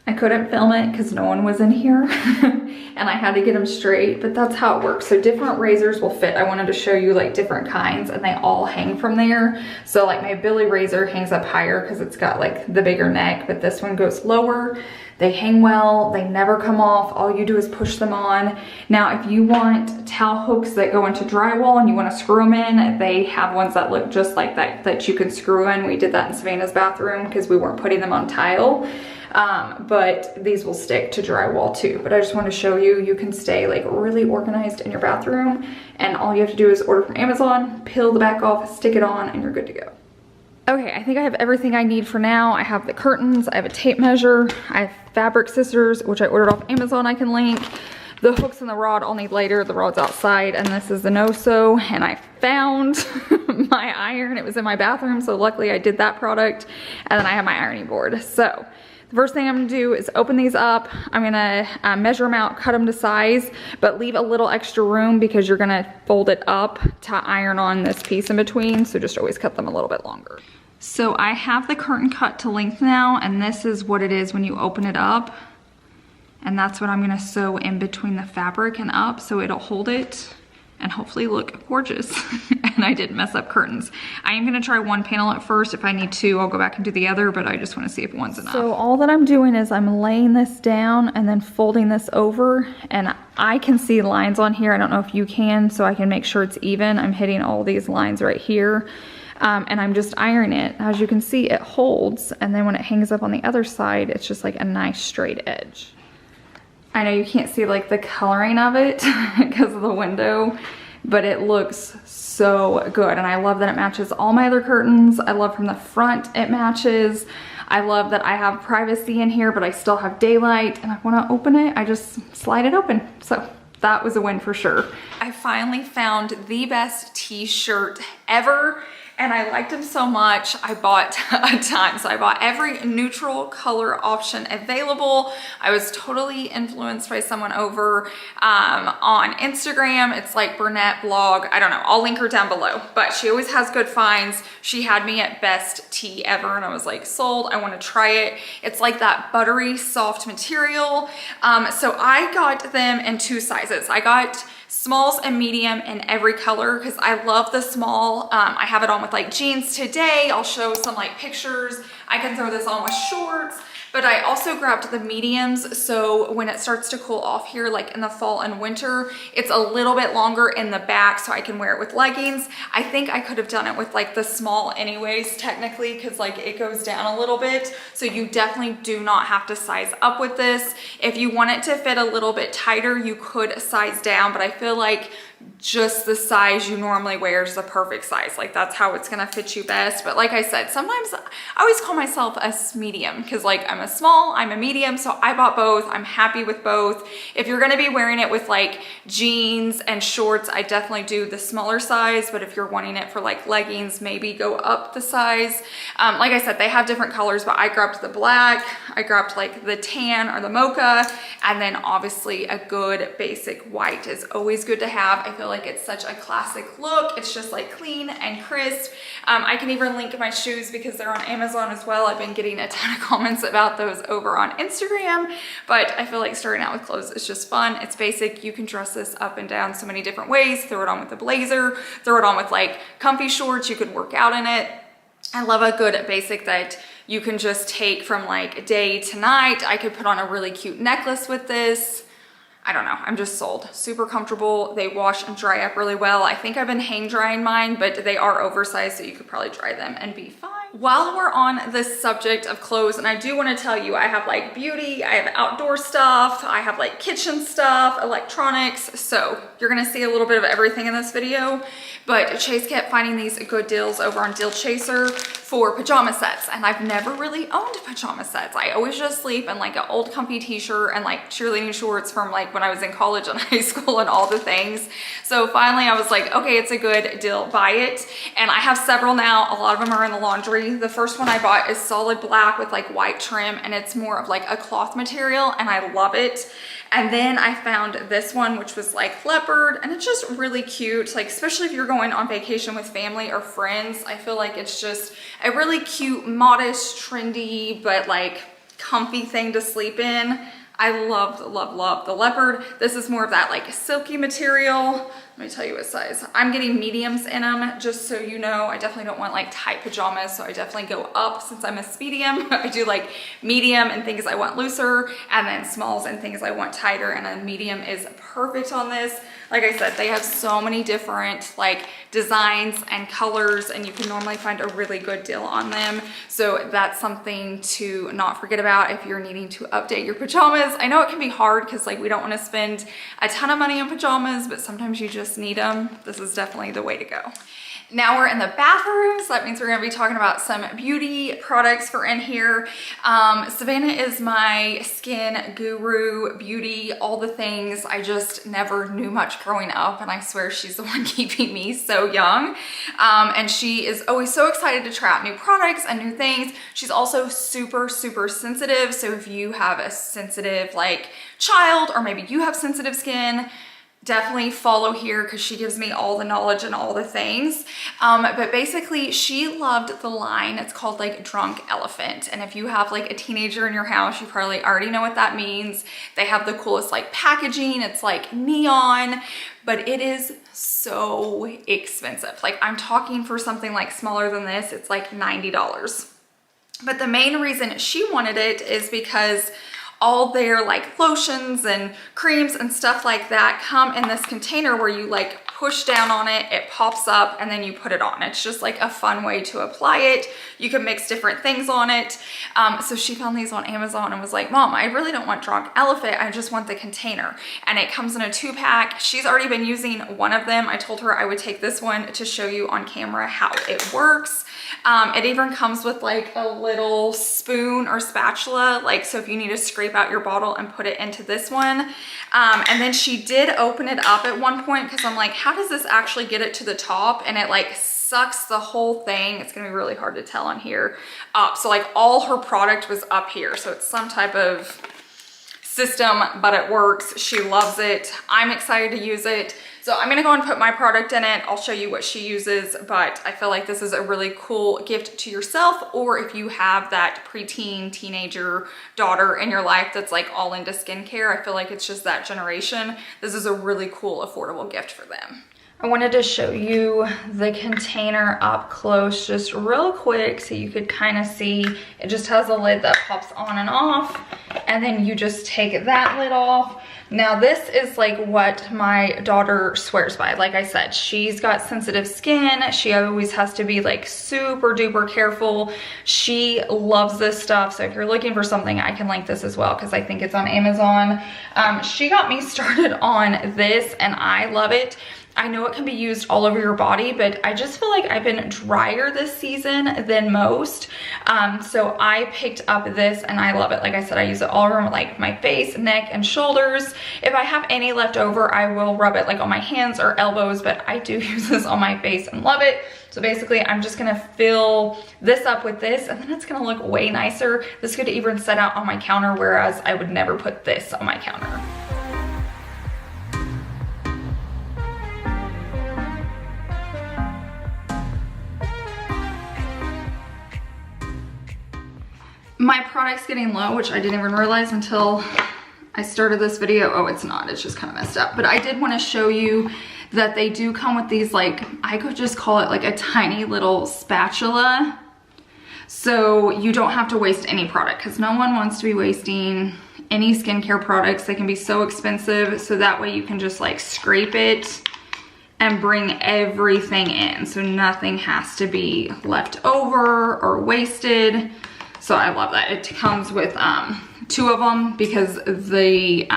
Speaker 1: I couldn't film it because no one was in here and I had to get them straight, but that's how it works. So different razors will fit. I wanted to show you like different kinds and they all hang from there. So like my Billy razor hangs up higher because it's got like the bigger neck, but this one goes lower. They hang well, they never come off. All you do is push them on. Now, if you want towel hooks that go into drywall and you want to screw them in, they have ones that look just like that, that you can screw in. We did that in Savannah's bathroom because we weren't putting them on tile. But these will stick to drywall too. But I just want to show you, you can stay like really organized in your bathroom, and all you have to do is order from Amazon, peel the back off, stick it on, and you're good to go. Okay, I think I have everything I need for now. I have the curtains, I have a tape measure, I have fabric scissors, which I ordered off Amazon, I can link. The hooks and the rod I'll need later. The rod's outside, and this is the no-sew, and I found my iron. It was in my bathroom, so luckily I did that product. And then I have my ironing board. So the first thing I'm gonna do is open these up. I'm gonna measure them out, cut them to size, but leave a little extra room because you're gonna fold it up to iron on this piece in between. So just always cut them a little bit longer. So I have the curtain cut to length now, and this is what it is when you open it up. And that's what I'm gonna sew in between the fabric and up so it'll hold it and hopefully look gorgeous. And I didn't mess up curtains. I am gonna try one panel at first. If I need two, I'll go back and do the other, but I just wanna see if one's enough. So all that I'm doing is I'm laying this down and then folding this over, and I can see lines on here. I don't know if you can, so I can make sure it's even. I'm hitting all these lines right here. And I'm just ironing it. As you can see, it holds, and then when it hangs up on the other side, it's just like a nice straight edge. I know you can't see like the coloring of it because of the window, but it looks so good. And I love that it matches all my other curtains. I love from the front it matches. I love that I have privacy in here, but I still have daylight, and I wanna open it, I just slide it open. So that was a win for sure. I finally found the best t-shirt ever, and I liked them so much, I bought a ton. So I bought every neutral color option available. I was totally influenced by someone over on Instagram. It's like Burnett blog. I don't know, I'll link her down below, but she always has good finds. She had me at best tea ever, and I was like, sold, I wanna try it. It's like that buttery, soft material. So I got them in two sizes. I got smalls and medium in every color because I love the small. I have it on with like jeans today. I'll show some like pictures. I can throw this on with shorts, but I also grabbed the mediums. So when it starts to cool off here, like in the fall and winter, it's a little bit longer in the back so I can wear it with leggings. I think I could have done it with like the small anyways, technically, because like it goes down a little bit. So you definitely do not have to size up with this. If you want it to fit a little bit tighter, you could size down, but I feel like just the size you normally wear is the perfect size. Like that's how it's gonna fit you best. But like I said, sometimes I always call myself a medium because like I'm a small, I'm a medium, so I bought both. I'm happy with both. If you're gonna be wearing it with like jeans and shorts, I definitely do the smaller size, but if you're wanting it for like leggings, maybe go up the size. Like I said, they have different colors, but I grabbed the black, I grabbed like the tan or the mocha, and then obviously a good basic white is always good to have. I feel like it's such a classic look. It's just like clean and crisp. I can even link my shoes because they're on Amazon as well. I've been getting a ton of comments about those over on Instagram, but I feel like starting out with clothes is just fun. It's basic. You can dress this up and down so many different ways. Throw it on with a blazer, throw it on with like comfy shorts. You could work out in it. I love a good basic that you can just take from like day to night. I could put on a really cute necklace with this. I don't know, I'm just sold. Super comfortable. They wash and dry up really well. I think I've been hang drying mine, but they are oversized, so you could probably dry them and be fine. While we're on the subject of clothes, and I do want to tell you, I have like beauty, I have outdoor stuff, I have like kitchen stuff, electronics. So you're gonna see a little bit of everything in this video, but Chase kept finding these good deals over on Deal Chaser for pajama sets, and I've never really owned pajama sets. I always just sleep in like an old comfy t-shirt and like cheerleading shorts from like when I was in college and high school and all the things. So finally I was like, okay, it's a good deal, buy it. And I have several now. A lot of them are in the laundry. The first one I bought is solid black with like white trim, and it's more of like a cloth material, and I love it. And then I found this one, which was like leopard, and it's just really cute. Like, especially if you're going on vacation with family or friends, I feel like it's just a really cute, modest, trendy, but like comfy thing to sleep in. I love the leopard. This is more of that like silky material. Let me tell you what size. I'm getting mediums in them, just so you know. I definitely don't want like tight pajamas, so I definitely go up since I'm a medium. I do like medium and things I want looser, and then smalls and things I want tighter, and a medium is perfect on this. Like I said, they have so many different like designs and colors, and you can normally find a really good deal on them. So that's something to not forget about if you're needing to update your pajamas. I know it can be hard because like we don't want to spend a ton of money on pajamas, but sometimes you just need them. This is definitely the way to go. Now we're in the bathroom, so that means we're gonna be talking about some beauty products for in here. Savannah is my skin guru, beauty, all the things. I just never knew much growing up, and I swear she's the one keeping me so young. And she is always so excited to try out new products and new things. She's also super sensitive, so if you have a sensitive like child, or maybe you have sensitive skin, definitely follow here because she gives me all the knowledge and all the things. But basically she loved the line. It's called like Drunk Elephant. And if you have like a teenager in your house, you probably already know what that means. They have the coolest like packaging. It's like neon, but it is so expensive. Like I'm talking for something like smaller than this, it's like $90. But the main reason she wanted it is because all their like lotions and creams and stuff like that come in this container where you like push down on it, it pops up, and then you put it on. It's just like a fun way to apply it. You can mix different things on it. So she found these on Amazon and was like, Mom, I really don't want Drunk Elephant, I just want the container. And it comes in a 2-pack. She's already been using one of them. I told her I would take this one to show you on camera how it works. It even comes with like a little spoon or spatula, like so if you need to scrape out your bottle and put it into this one. And then she did open it up at one point because I'm like, how does this actually get it to the top? And it like sucks the whole thing. It's gonna be really hard to tell on here up. So like all her product was up here. So it's some type of system, but it works. She loves it. I'm excited to use it. So I'm gonna go and put my product in it. I'll show you what she uses, but I feel like this is a really cool gift to yourself, or if you have that preteen, teenager daughter in your life that's like all into skincare, I feel like it's just that generation. This is a really cool, affordable gift for them. I wanted to show you the container up close just real quick so you could kind of see. It just has a lid that pops on and off, and then you just take that lid off. Now this is like what my daughter swears by. Like I said, she's got sensitive skin. She always has to be like super duper careful. She loves this stuff. So if you're looking for something, I can link this as well because I think it's on Amazon. She got me started on this and I love it. I know it can be used all over your body, but I just feel like I've been drier this season than most. So I picked up this and I love it. Like I said, I use it all over like my face, neck, and shoulders. If I have any left over, I will rub it like on my hands or elbows, but I do use this on my face and love it. So basically I'm just gonna fill this up with this, and then it's gonna look way nicer. This could even set out on my counter, whereas I would never put this on my counter. My product's getting low, which I didn't even realize until I started this video. Oh, it's not, it's just kind of messed up. But I did want to show you that they do come with these, like, I could just call it like a tiny little spatula. So you don't have to waste any product, because no one wants to be wasting any skincare products. They can be so expensive. So that way you can just like scrape it and bring everything in. So nothing has to be left over or wasted. So I love that. It comes with 2 of them, because the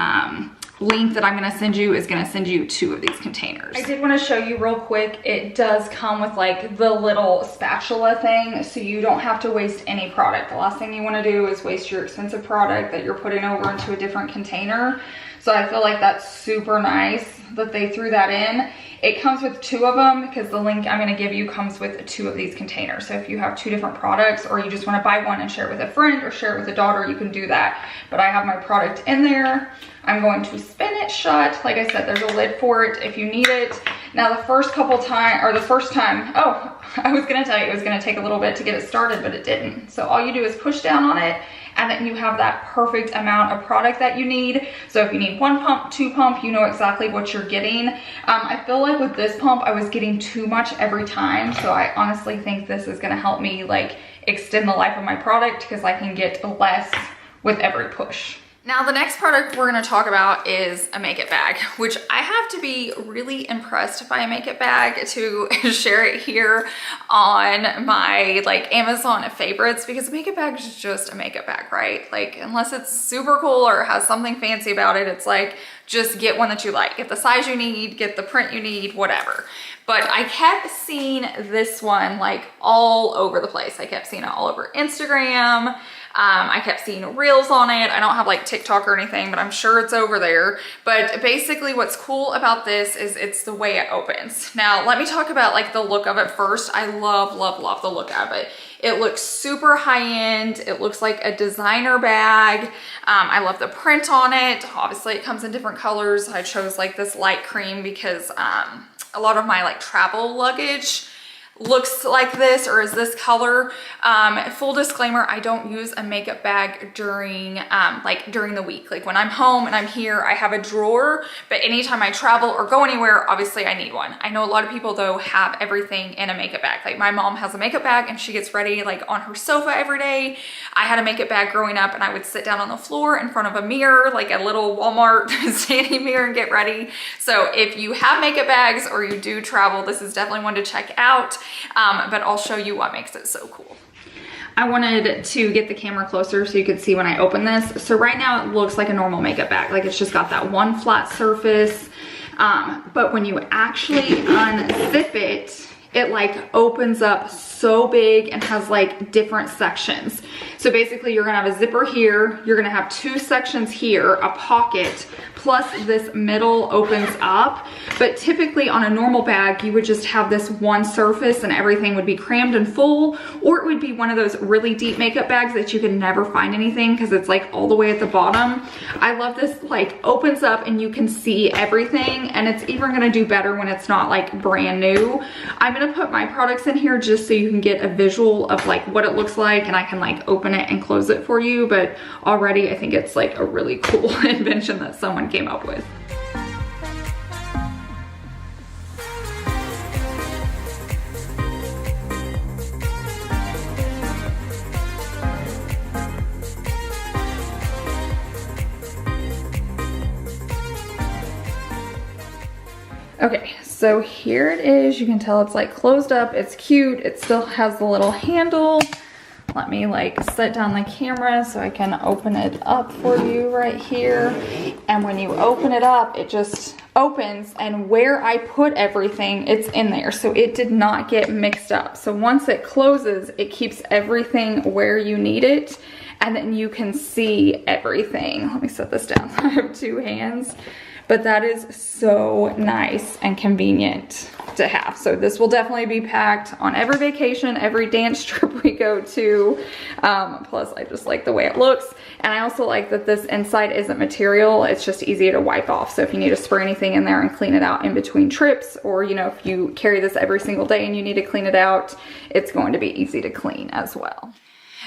Speaker 1: link that I'm gonna send you is gonna send you 2 of these containers. I did wanna show you real quick, it does come with like the little spatula thing, so you don't have to waste any product. The last thing you wanna do is waste your expensive product that you're putting over into a different container. So I feel like that's super nice that they threw that in. It comes with 2 of them, because the link I'm gonna give you comes with 2 of these containers. So if you have 2 different products, or you just wanna buy one and share it with a friend or share it with a daughter, you can do that. But I have my product in there. I'm going to spin it shut. Like I said, there's a lid for it if you need it. Now the first time, oh, I was gonna tell you it was gonna take a little bit to get it started, but it didn't. So all you do is push down on it, and then you have that perfect amount of product that you need. So if you need 1 pump, 2 pump, you know exactly what you're getting. I feel like with this pump, I was getting too much every time. So I honestly think this is gonna help me like extend the life of my product, because I can get less with every push. Now the next product we're gonna talk about is a makeup bag, which I have to be really impressed by a makeup bag to share it here on my like Amazon favorites, because a makeup bag is just a makeup bag, right? Like unless it's super cool or has something fancy about it, it's like just get one that you like, get the size you need, get the print you need, whatever. But I kept seeing this one like all over the place. I kept seeing it all over Instagram. I kept seeing reels on it. I don't have like TikTok or anything, but I'm sure it's over there. But basically what's cool about this is it's the way it opens. Now, let me talk about like the look of it first. I love, love, love the look of it. It looks super high end. It looks like a designer bag. I love the print on it. Obviously it comes in different colors. I chose like this light cream because a lot of my like travel luggage looks like this or is this color. Full disclaimer, I don't use a makeup bag during the week. Like when I'm home and I'm here, I have a drawer, but anytime I travel or go anywhere, obviously I need one. I know a lot of people though have everything in a makeup bag. Like my mom has a makeup bag and she gets ready like on her sofa every day. I had a makeup bag growing up and I would sit down on the floor in front of a mirror, like a little Walmart standing mirror, and get ready. So if you have makeup bags or you do travel, this is definitely one to check out. But I'll show you what makes it so cool. I wanted to get the camera closer so you could see when I open this. So right now it looks like a normal makeup bag. Like it's just got that one flat surface. But when you actually unzip it, it like opens up so big and has like different sections. So basically you're gonna have a zipper here, you're gonna have 2 sections here, a pocket, plus this middle opens up. But typically on a normal bag, you would just have this one surface and everything would be crammed and full, or it would be one of those really deep makeup bags that you can never find anything because it's like all the way at the bottom. I love this, like opens up and you can see everything, and it's even gonna do better when it's not like brand new. I'm gonna put my products in here just so you can get a visual of like what it looks like, and I can like open it and close it for you. But already I think it's like a really cool invention that someone came up with. Okay, so here it is. You can tell it's like closed up. It's cute. It still has the little handle. Let me like set down the camera so I can open it up for you right here. And when you open it up, it just opens, and where I put everything, it's in there. So it did not get mixed up. So once it closes, it keeps everything where you need it, and then you can see everything. Let me set this down. I have two hands. But that is so nice and convenient to have. So this will definitely be packed on every vacation, every dance trip we go to. Plus I just like the way it looks. And I also like that this inside isn't material. It's just easy to wipe off. So if you need to spray anything in there and clean it out in between trips, or you know, if you carry this every single day and you need to clean it out, it's going to be easy to clean as well.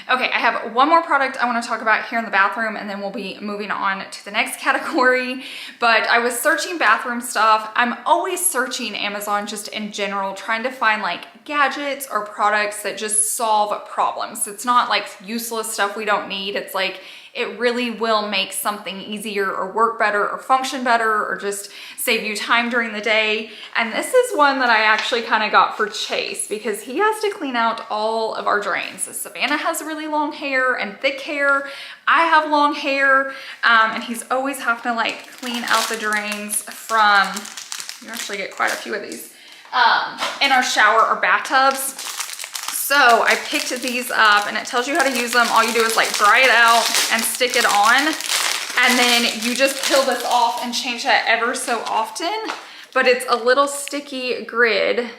Speaker 1: Okay, I have one more product I want to talk about here in the bathroom, and then we'll be moving on to the next category. But I was searching bathroom stuff. I'm always searching Amazon just in general, trying to find like gadgets or products that just solve problems. It's not like useless stuff we don't need. It's like it really will make something easier or work better or function better or just save you time during the day. And this is one that I actually kind of got for Chase because he has to clean out all of our drains. Savannah has really long hair and thick hair. I have long hair, and he's always having to like clean out the drains from, you actually get quite a few of these, in our shower or bathtubs. So I picked these up, and it tells you how to use them. All you do is like dry it out and stick it on, and then you just peel this off and change that ever so often. But it's a little sticky grid,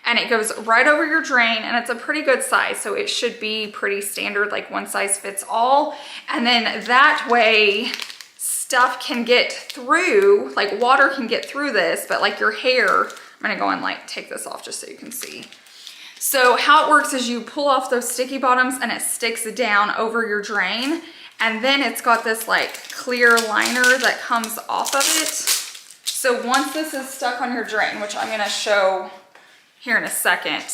Speaker 1: and it goes right over your drain, and it's a pretty good size. So it should be pretty standard, like one size fits all. And then that way stuff can get through, like water can get through this, but like your hair, I'm gonna go and like take this off just so you can see. So how it works is you pull off those sticky bottoms and it sticks down over your drain. And then it's got this like clear liner that comes off of it. So once this is stuck on your drain, which I'm gonna show here in a second,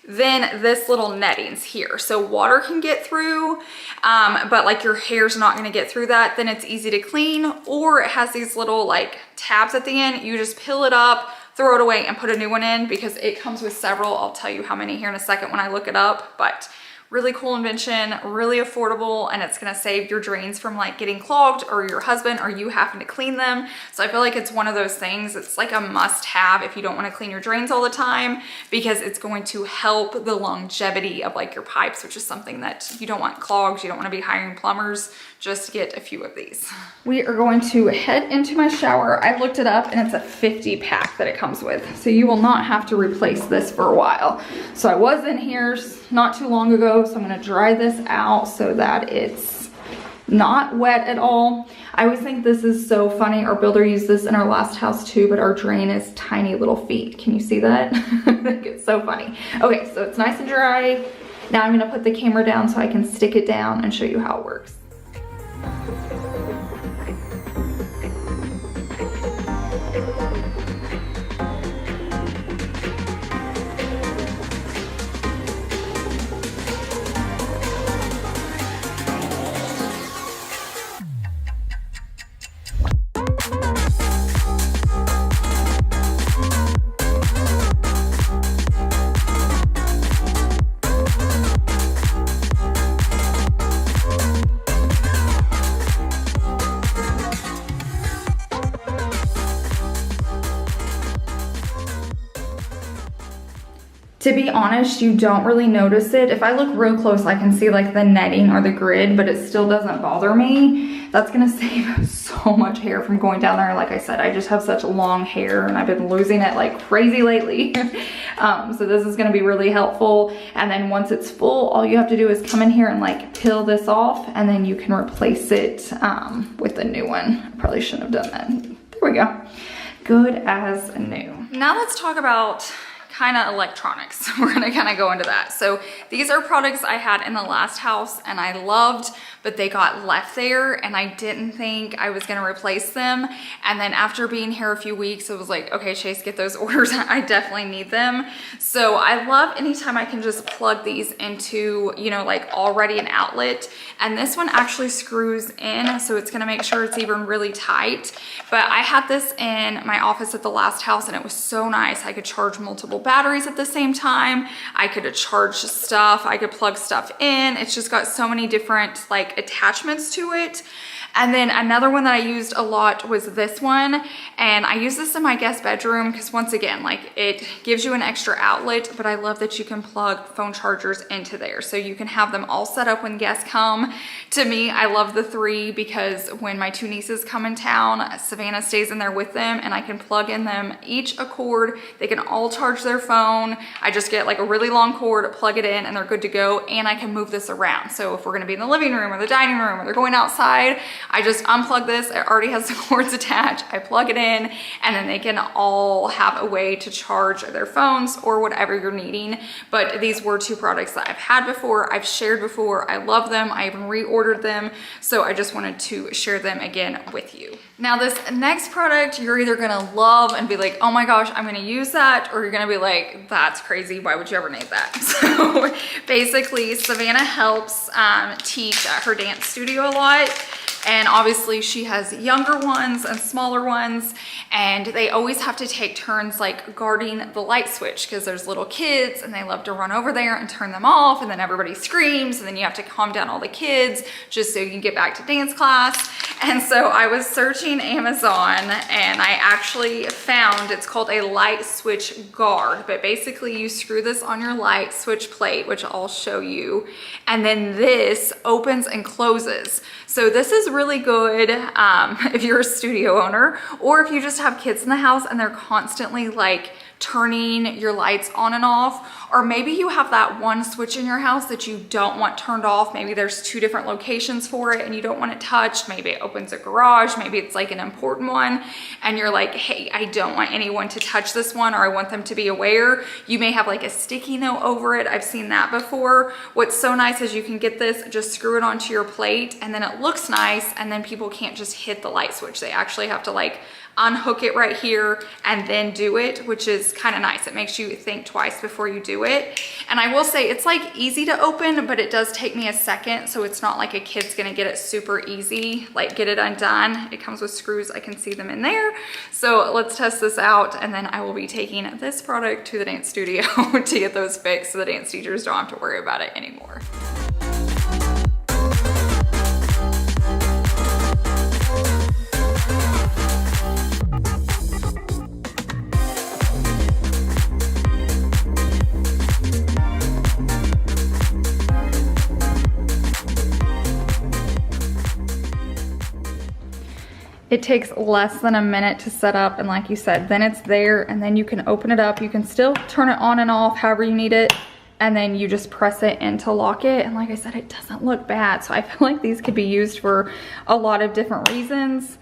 Speaker 1: then this little netting's here. So water can get through, but like your hair's not gonna get through that. Then it's easy to clean, or it has these little like tabs at the end. You just peel it up, throw it away, and put a new one in because it comes with several. I'll tell you how many here in a second when I look it up, but really cool invention, really affordable, and it's gonna save your drains from like getting clogged or your husband or you having to clean them. So I feel like it's one of those things, it's like a must have if you don't wanna clean your drains all the time, because it's going to help the longevity of like your pipes, which is something that you don't want clogged. You don't wanna be hiring plumbers. Just get a few of these. We are going to head into my shower. I looked it up and it's a 50 pack that it comes with. So you will not have to replace this for a while. So I was in here not too long ago, so I'm gonna dry this out so that it's not wet at all. I always think this is so funny. Our builder used this in our last house too, but our drain is tiny little feet. Can you see that? I think it's so funny. Okay, so it's nice and dry. Now I'm gonna put the camera down so I can stick it down and show you how it works. To be honest, you don't really notice it. If I look real close, I can see like the netting or the grid, but it still doesn't bother me. That's gonna save so much hair from going down there. Like I said, I just have such long hair and I've been losing it like crazy lately. So this is gonna be really helpful. And then once it's full, all you have to do is come in here and like peel this off, and then you can replace it with a new one. I probably shouldn't have done that. There we go. Good as new. Now let's talk about kind of electronics. We're gonna kind of go into that. So these are products I had in the last house and I loved, but they got left there and I didn't think I was gonna replace them. And then after being here a few weeks, it was like, okay, Chase, get those orders. I definitely need them. So I love anytime I can just plug these into, you know, like already an outlet. And this one actually screws in, so it's gonna make sure it's even really tight. But I had this in my office at the last house and it was so nice. I could charge multiple batteries at the same time. I could charge stuff, I could plug stuff in. It's just got so many different like attachments to it. And then another one that I used a lot was this one. And I use this in my guest bedroom because once again, like it gives you an extra outlet, but I love that you can plug phone chargers into there. So you can have them all set up when guests come. To me, I love the 3 because when my 2 nieces come in town, Savannah stays in there with them and I can plug in them each a cord. They can all charge their phone. I just get like a really long cord, plug it in and they're good to go. And I can move this around. So if we're gonna be in the living room or the dining room or they're going outside, I just unplug this, it already has the cords attached, I plug it in, and then they can all have a way to charge their phones or whatever you're needing. But these were 2 products that I've had before, I've shared before, I love them, I even reordered them, so I just wanted to share them again with you. Now this next product, you're either gonna love and be like, oh my gosh, I'm gonna use that, or you're gonna be like, that's crazy, why would you ever need that? So basically, Savannah helps teach at her dance studio a lot. And obviously she has younger ones and smaller ones, and they always have to take turns like guarding the light switch because there's little kids and they love to run over there and turn them off, and then everybody screams and then you have to calm down all the kids just so you can get back to dance class. And so I was searching Amazon and I actually found, it's called a light switch guard, but basically you screw this on your light switch plate, which I'll show you, and then this opens and closes. So this is really good if you're a studio owner, or if you just have kids in the house and they're constantly like turning your lights on and off, or maybe you have that one switch in your house that you don't want turned off. Maybe there's 2 different locations for it and you don't want it touched. Maybe it opens a garage, maybe it's like an important one and you're like, hey, I don't want anyone to touch this one, or I want them to be aware. You may have like a sticky note over it. I've seen that before. What's so nice is you can get this, just screw it onto your plate, and then it looks nice, and then people can't just hit the light switch. They actually have to like unhook it right here and then do it, which is kind of nice. It makes you think twice before you do it. And I will say it's like easy to open, but it does take me a second. So it's not like a kid's gonna get it super easy, like get it undone. It comes with screws, I can see them in there. So let's test this out, and then I will be taking this product to the dance studio to get those fixed so the dance teachers don't have to worry about it anymore. It takes less than a minute to set up, and like you said, then it's there, and then you can open it up. You can still turn it on and off however you need it, and then you just press it in to lock it. And like I said, it doesn't look bad. So I feel like these could be used for a lot of different reasons.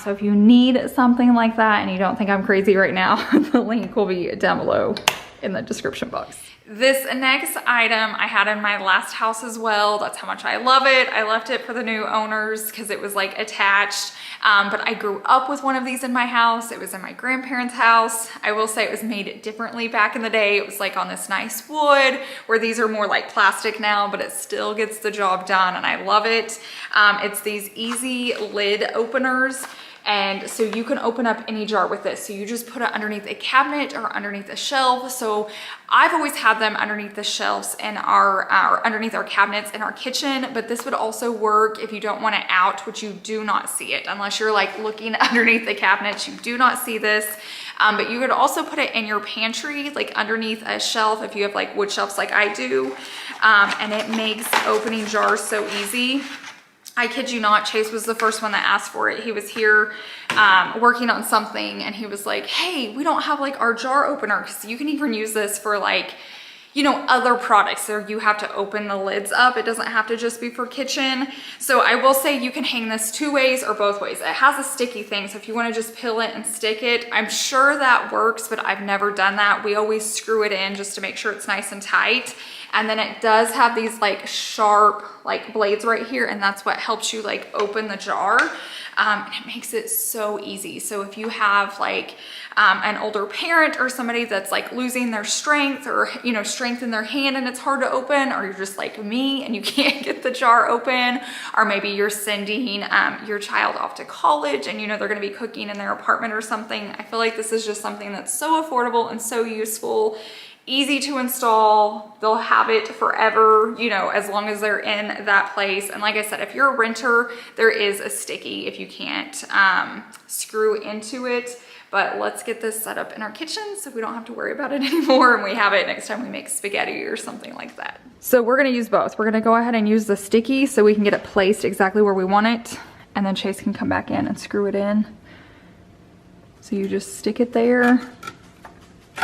Speaker 1: So if you need something like that and you don't think I'm crazy right now, the link will be down below in the description box. This next item I had in my last house as well. That's how much I love it. I left it for the new owners because it was like attached. But I grew up with one of these in my house. It was in my grandparents' house. I will say it was made differently back in the day. It was like on this nice wood, where these are more like plastic now, but it still gets the job done, and I love it. It's these easy lid openers. And so you can open up any jar with this. So you just put it underneath a cabinet or underneath a shelf. So I've always had them underneath the shelves in underneath our cabinets in our kitchen, but this would also work if you don't want it out, which you do not see it unless you're like looking underneath the cabinets. You do not see this. But you could also put it in your pantry, like underneath a shelf if you have like wood shelves like I do. And it makes opening jars so easy. I kid you not, Chase was the first one that asked for it. He was here working on something and he was like, hey, we don't have like our jar opener, because you can even use this for like, you know, other products. So you have to open the lids up. It doesn't have to just be for kitchen. So I will say you can hang this 2 ways or both ways. It has a sticky thing. So if you want to just peel it and stick it, I'm sure that works, but I've never done that. We always screw it in just to make sure it's nice and tight. And then it does have these like sharp like blades right here, and that's what helps you like open the jar. And it makes it so easy. So if you have like an older parent or somebody that's like losing their strength, or you know, strength in their hand and it's hard to open, or you're just like me and you can't get the jar open, or maybe you're sending your child off to college and you know they're going to be cooking in their apartment or something, I feel like this is just something that's so affordable and so useful. Easy to install. They'll have it forever, you know, as long as they're in that place. And like I said, if you're a renter, there is a sticky if you can't screw into it. But let's get this set up in our kitchen so we don't have to worry about it anymore, and we have it next time we make spaghetti or something like that. So we're gonna use both. We're gonna go ahead and use the sticky so we can get it placed exactly where we want it, and then Chase can come back in and screw it in. So you just stick it there,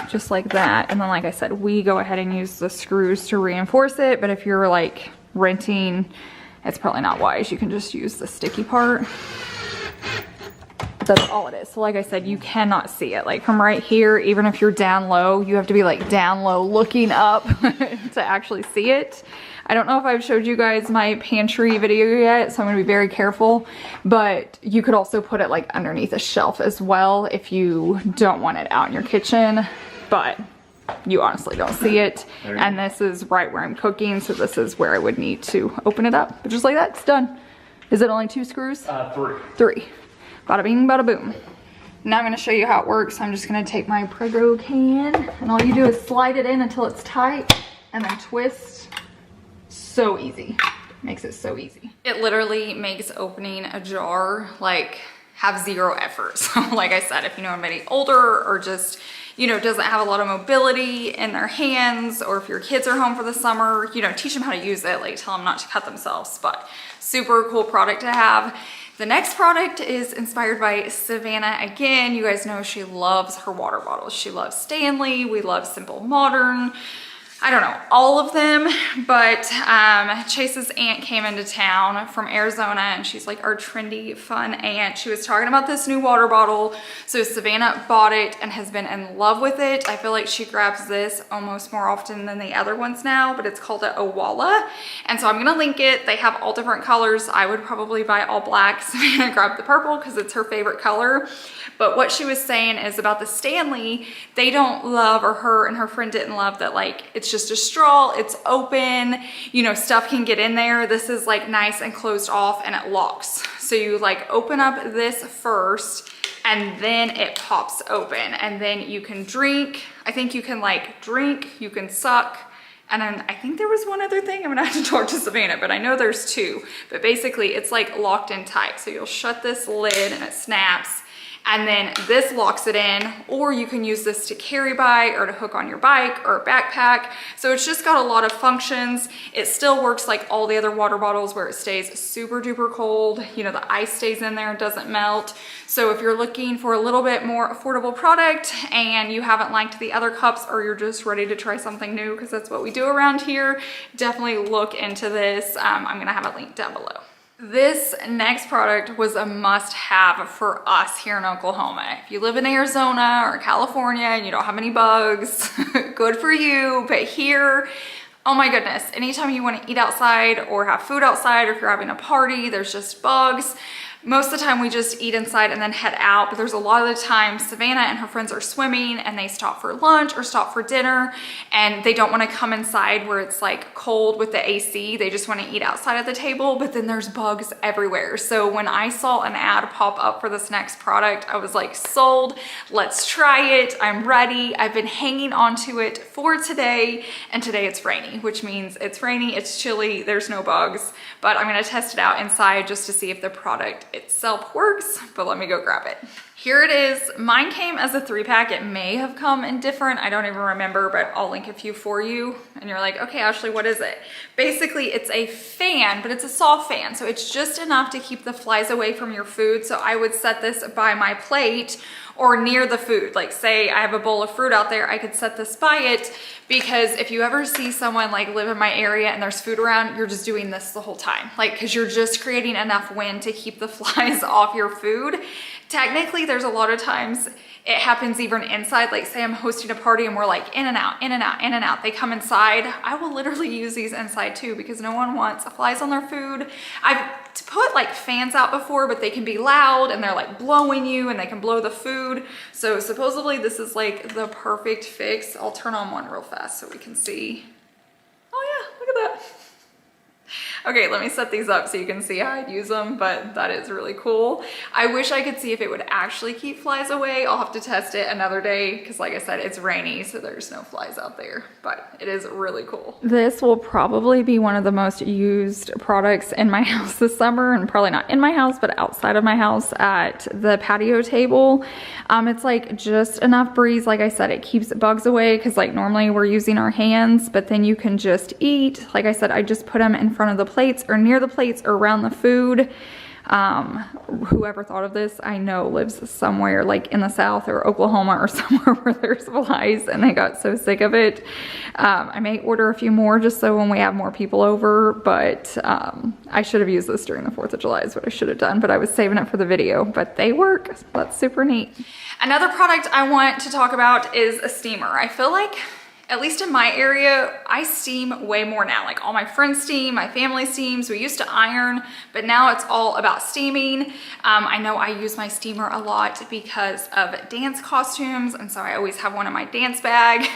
Speaker 1: just like that. And then like I said, we go ahead and use the screws to reinforce it, but if you're like renting, it's probably not wise. You can just use the sticky part. That's all it is. So like I said, you cannot see it. Like from right here, even if you're down low, you have to be like down low looking up to actually see it. I don't know if I've showed you guys my pantry video yet, so I'm gonna be very careful, but you could also put it like underneath a shelf as well if you don't want it out in your kitchen, but you honestly don't see it. And this is right where I'm cooking, so this is where I would need to open it up. But just like that, it's done. Is it only 2 screws?
Speaker 2: 3.
Speaker 1: 3. Bada bing, bada boom. Now I'm gonna show you how it works. I'm just gonna take my Prego can, and all you do is slide it in until it's tight, and then twist. So easy. Makes it so easy. It literally makes opening a jar like have 0 effort. So like I said, if you know anybody older or just, you know, doesn't have a lot of mobility in their hands, or if your kids are home for the summer, you know, teach them how to use it, like tell them not to cut themselves. But super cool product to have. The next product is inspired by Savannah. Again, you guys know she loves her water bottles. She loves Stanley. We love Simple Modern. I don't know, all of them, but Chase's aunt came into town from Arizona, and she's like our trendy, fun aunt. She was talking about this new water bottle. So Savannah bought it and has been in love with it. I feel like she grabs this almost more often than the other ones now, but it's called a Owala. And so I'm gonna link it. They have all different colors. I would probably buy all black. Savannah grabbed the purple because it's her favorite color. But what she was saying is about the Stanley, they don't love, or her and her friend didn't love that, like, it's just a straw, it's open, you know, stuff can get in there. This is like nice and closed off, and it locks. So you like open up this first, and then it pops open, and then you can drink. I think you can like drink, you can suck, and then I think there was one other thing. I'm gonna have to talk to Savannah, but I know there's 2. But basically it's like locked in tight. So you'll shut this lid and it snaps, and then this locks it in, or you can use this to carry by or to hook on your bike or a backpack. So it's just got a lot of functions. It still works like all the other water bottles where it stays super duper cold. You know, the ice stays in there, doesn't melt. So if you're looking for a little bit more affordable product and you haven't liked the other cups, or you're just ready to try something new, because that's what we do around here, definitely look into this. I'm gonna have a link down below. This next product was a must-have for us here in Oklahoma. If you live in Arizona or California and you don't have any bugs, good for you. But here, oh my goodness, anytime you want to eat outside or have food outside, or if you're having a party, there's just bugs. Most of the time we just eat inside and then head out, but there's a lot of the time Savannah and her friends are swimming and they stop for lunch or stop for dinner, and they don't want to come inside where it's like cold with the AC. They just want to eat outside at the table, but then there's bugs everywhere. So when I saw an ad pop up for this next product, I was like, sold, let's try it. I'm ready. I've been hanging on to it for today, and today it's rainy, which means it's rainy, it's chilly, there's no bugs, but I'm going to test it out inside just to see if the product itself works. But let me go grab it. Here it is. Mine came as a 3-pack. It may have come in different, I don't even remember, but I'll link a few for you. And you're like, okay, Ashley, what is it? Basically, it's a fan, but it's a soft fan. So it's just enough to keep the flies away from your food. So I would set this by my plate or near the food. Like say I have a bowl of fruit out there, I could set this by it, because if you ever see someone like live in my area and there's food around, you're just doing this the whole time. Like, cause you're just creating enough wind to keep the flies off your food. Technically, there's a lot of times it happens even inside. Like say I'm hosting a party and we're like in and out, in and out, in and out. They come inside. I will literally use these inside too because no one wants flies on their food. I've put like fans out before, but they can be loud and they're like blowing you and they can blow the food. So supposedly this is like the perfect fix. I'll turn on one real fast so we can see. Oh yeah, look at that. Okay, let me set these up so you can see how I'd use them, but that is really cool. I wish I could see if it would actually keep flies away. I'll have to test it another day because like I said, it's rainy, so there's no flies out there, but it is really cool. This will probably be one of the most used products in my house this summer, and probably not in my house, but outside of my house at the patio table. It's like just enough breeze. Like I said, it keeps bugs away because like normally we're using our hands, but then you can just eat. Like I said, I just put them in front of the plates or near the plates or around the food. Whoever thought of this, I know lives somewhere like in the South or Oklahoma or somewhere where there's flies and they got so sick of it. I may order a few more just so when we have more people over, but I should have used this during the 4th of July is what I should have done, but I was saving it for the video, but they work. So that's super neat. Another product I want to talk about is a steamer. I feel like at least in my area, I steam way more now. Like all my friends steam, my family steams. We used to iron, but now it's all about steaming. I know I use my steamer a lot because of dance costumes, and so I always have one in my dance bag.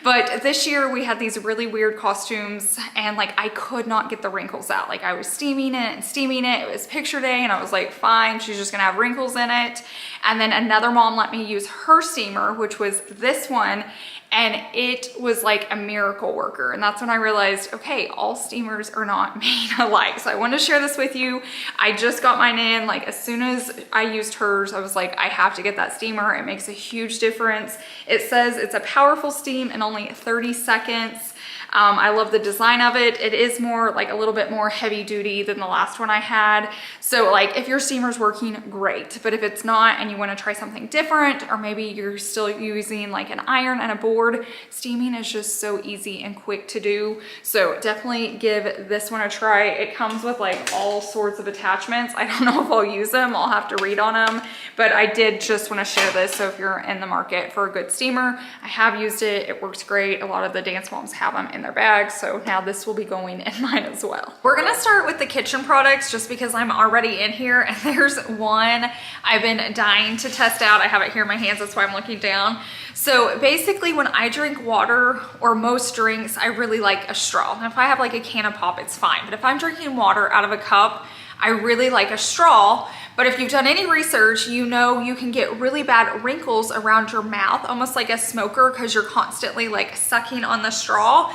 Speaker 1: But this year we had these really weird costumes and like I could not get the wrinkles out. Like I was steaming it and steaming it. It was picture day and I was like, fine, she's just gonna have wrinkles in it. And then another mom let me use her steamer, which was this one, and it was like a miracle worker. And that's when I realized, okay, all steamers are not made alike. So I wanted to share this with you. I just got mine in. Like as soon as I used hers, I was like, I have to get that steamer. It makes a huge difference. It says it's a powerful steam in only 30 seconds. I love the design of it. It is more like a little bit more heavy duty than the last one I had. So like if your steamer's working, great. But if it's not and you want to try something different, or maybe you're still using like an iron and a board, steaming is just so easy and quick to do. So definitely give this one a try. It comes with like all sorts of attachments. I don't know if I'll use them. I'll have to read on them, but I did just want to share this. So if you're in the market for a good steamer, I have used it. It works great. A lot of the dance moms have them in their bags, so now this will be going in mine as well. We're gonna start with the kitchen products just because I'm already in here, and there's one I've been dying to test out. I have it here in my hands, that's why I'm looking down. So basically when I drink water or most drinks, I really like a straw. And if I have like a can of pop, it's fine. But if I'm drinking water out of a cup, I really like a straw. But if you've done any research, you know you can get really bad wrinkles around your mouth, almost like a smoker, because you're constantly like sucking on the straw.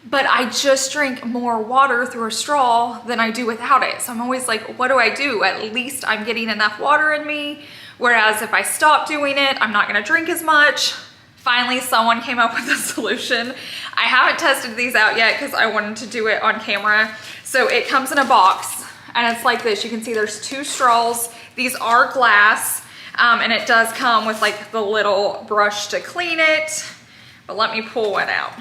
Speaker 1: But I just drink more water through a straw than I do without it. So I'm always like, what do I do? At least I'm getting enough water in me. Whereas if I stop doing it, I'm not gonna drink as much. Finally, someone came up with a solution. I haven't tested these out yet because I wanted to do it on camera. So it comes in a box and it's like this. You can see there's 2 straws. These are glass, and it does come with like the little brush to clean it. But let me pull one out.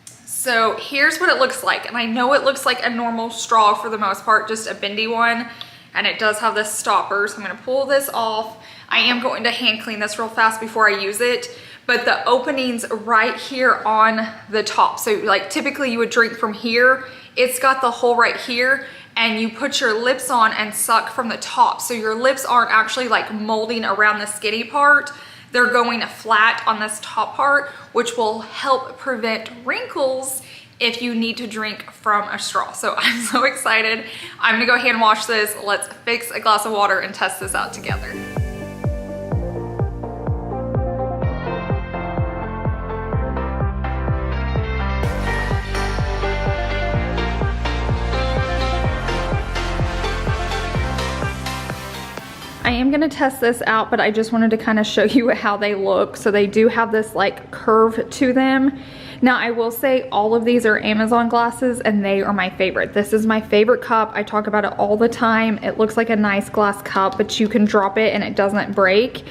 Speaker 1: So here's what it looks like. And I know it looks like a normal straw for the most part, just a bendy one. And it does have this stopper. So I'm gonna pull this off. I am going to hand clean this real fast before I use it. But the opening's right here on the top. So like typically you would drink from here. It's got the hole right here. And you put your lips on and suck from the top. So your lips aren't actually like molding around the skinny part. They're going flat on this top part, which will help prevent wrinkles if you need to drink from a straw. So I'm so excited. I'm gonna go ahead and wash this. Let's fix a glass of water and test this out together. I am gonna test this out, but I just wanted to kind of show you how they look. So they do have this like curve to them. Now I will say all of these are Amazon glasses and they are my favorite. This is my favorite cup. I talk about it all the time. It looks like a nice glass cup, but you can drop it and it doesn't break.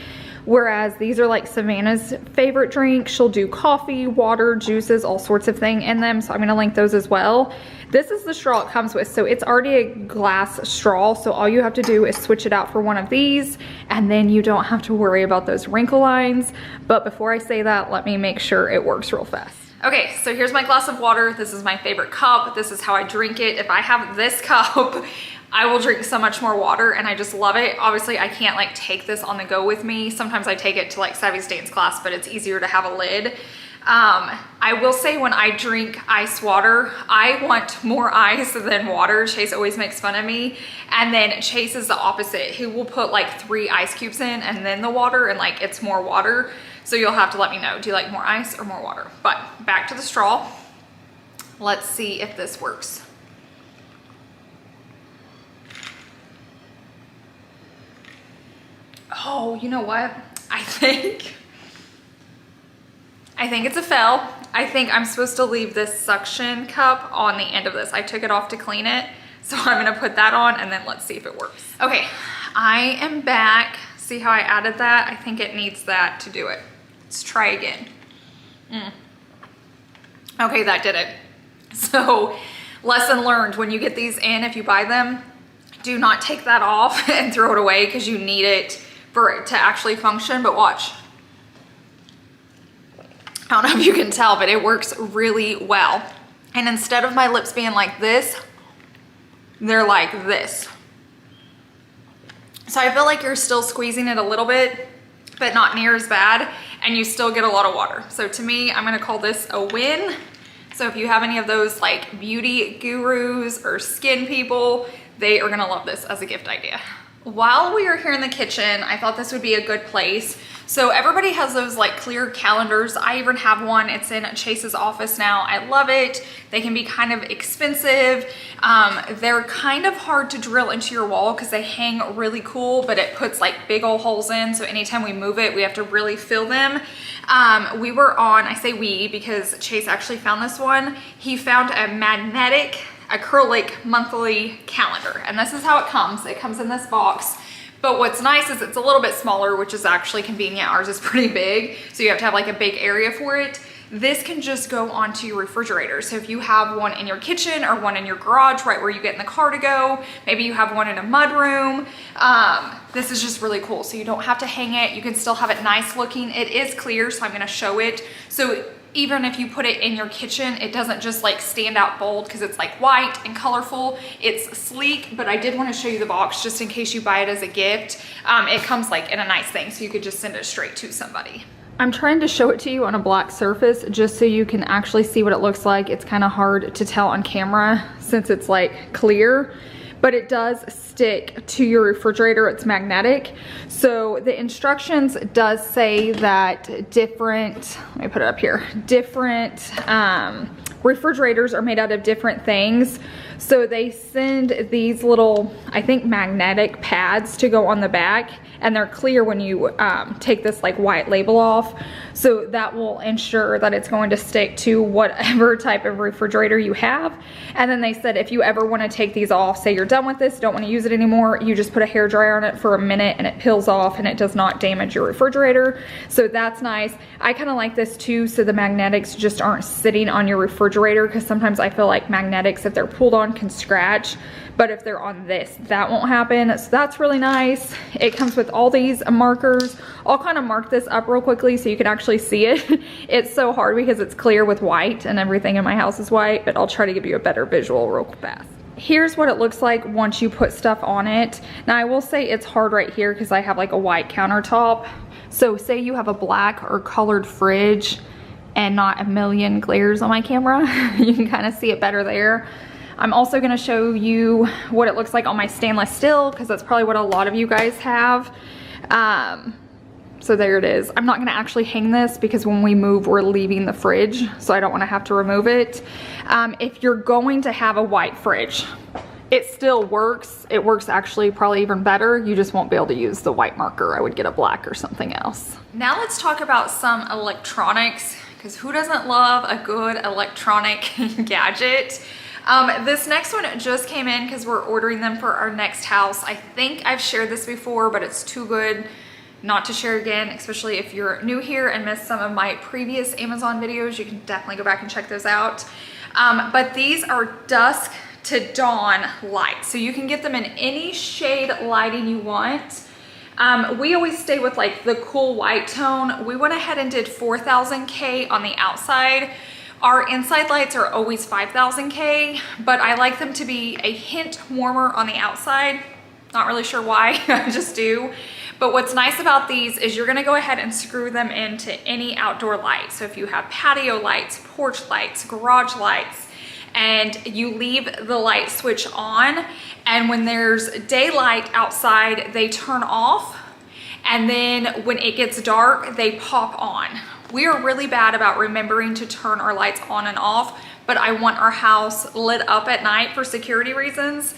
Speaker 1: Whereas these are like Savannah's favorite drink. She'll do coffee, water, juices, all sorts of things in them. So I'm gonna link those as well. This is the straw it comes with. So it's already a glass straw. So all you have to do is switch it out for one of these, and then you don't have to worry about those wrinkle lines. But before I say that, let me make sure it works real fast. Okay, so here's my glass of water. This is my favorite cup. This is how I drink it. If I have this cup, I will drink so much more water, and I just love it. Obviously, I can't like take this on the go with me. Sometimes I take it to like Savvy's dance class, but it's easier to have a lid. I will say when I drink ice water, I want more ice than water. Chase always makes fun of me. And then Chase is the opposite. He will put like 3 ice cubes in and then the water, and like it's more water. So you'll have to let me know. Do you like more ice or more water? But back to the straw. Let's see if this works. Oh, you know what? I think it's a fail. I think I'm supposed to leave this suction cup on the end of this. I took it off to clean it. So I'm gonna put that on, and then let's see if it works. Okay, I am back. See how I added that? I think it needs that to do it. Let's try again. Okay, that did it. So lesson learned, when you get these in, if you buy them, do not take that off and throw it away, because you need it for it to actually function. But watch. I don't know if you can tell, but it works really well. And instead of my lips being like this, they're like this. So I feel like you're still squeezing it a little bit, but not near as bad, and you still get a lot of water. So to me, I'm gonna call this a win. So if you have any of those like beauty gurus or skin people, they are gonna love this as a gift idea. While we are here in the kitchen, I thought this would be a good place. So everybody has those like clear calendars. I even have one. It's in Chase's office now. I love it. They can be kind of expensive. They're kind of hard to drill into your wall because they hang really cool, but it puts like big old holes in. So anytime we move it, we have to really fill them. We were on, I say we because Chase actually found this one. He found a magnetic acrylic monthly calendar, and this is how it comes. It comes in this box. But what's nice is it's a little bit smaller, which is actually convenient. Ours is pretty big, so you have to have like a big area for it. This can just go onto your refrigerator. So if you have one in your kitchen or one in your garage, right where you get in the car to go, maybe you have one in a mud room, this is just really cool. So you don't have to hang it. You can still have it nice looking. It is clear, so I'm gonna show it. So even if you put it in your kitchen, it doesn't just like stand out bold because it's like white and colorful. It's sleek, but I did want to show you the box just in case you buy it as a gift. It comes like in a nice thing, so you could just send it straight to somebody. I'm trying to show it to you on a black surface just so you can actually see what it looks like. It's kind of hard to tell on camera since it's like clear, but it does stick to your refrigerator. It's magnetic. So the instructions does say that different, let me put it up here, different refrigerators are made out of different things. So they send these little, I think, magnetic pads to go on the back, and they're clear when you take this like white label off. So that will ensure that it's going to stick to whatever type of refrigerator you have. And then they said if you ever want to take these off, say you're done with this, don't want to use it anymore, you just put a hairdryer on it for a minute and it peels off and it does not damage your refrigerator. So that's nice. I kind of like this too, so the magnetics just aren't sitting on your refrigerator, because sometimes I feel like magnetics, if they're pulled on, can scratch. But if they're on this, that won't happen. So that's really nice. It comes with all these markers. I'll kind of mark this up real quickly so you can actually see it. It's so hard because it's clear with white and everything in my house is white, but I'll try to give you a better visual real fast. Here's what it looks like once you put stuff on it. Now I will say it's hard right here because I have like a white countertop. So say you have a black or colored fridge and not a million glares on my camera, you can kind of see it better there. I'm also gonna show you what it looks like on my stainless steel, because that's probably what a lot of you guys have. So there it is. I'm not gonna actually hang this because when we move, we're leaving the fridge, so I don't wanna have to remove it. If you're going to have a white fridge, it still works. It works actually probably even better. You just won't be able to use the white marker. I would get a black or something else. Now let's talk about some electronics, because who doesn't love a good electronic gadget? This next one just came in because we're ordering them for our next house. I think I've shared this before, but it's too good not to share again, especially if you're new here and missed some of my previous Amazon videos. You can definitely go back and check those out. But these are dusk to dawn lights. So you can get them in any shade lighting you want. We always stay with like the cool white tone. We went ahead and did 4,000 K on the outside. Our inside lights are always 5,000 K, but I like them to be a hint warmer on the outside. Not really sure why, I just do. But what's nice about these is you're gonna go ahead and screw them into any outdoor light. So if you have patio lights, porch lights, garage lights, and you leave the light switch on, and when there's daylight outside, they turn off, and then when it gets dark, they pop on. We are really bad about remembering to turn our lights on and off, but I want our house lit up at night for security reasons.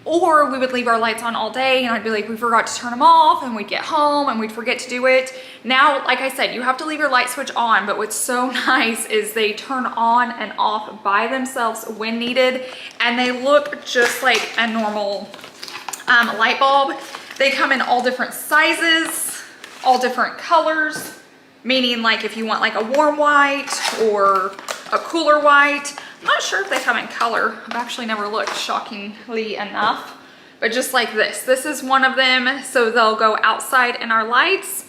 Speaker 1: Or we would leave our lights on all day and I'd be like, we forgot to turn them off, and we'd get home and we'd forget to do it. Now, like I said, you have to leave your light switch on, but what's so nice is they turn on and off by themselves when needed, and they look just like a normal light bulb. They come in all different sizes, all different colors, meaning like if you want like a warm white or a cooler white. I'm not sure if they come in color. I've actually never looked, shockingly enough. But just like this is one of them. So they'll go outside in our lights,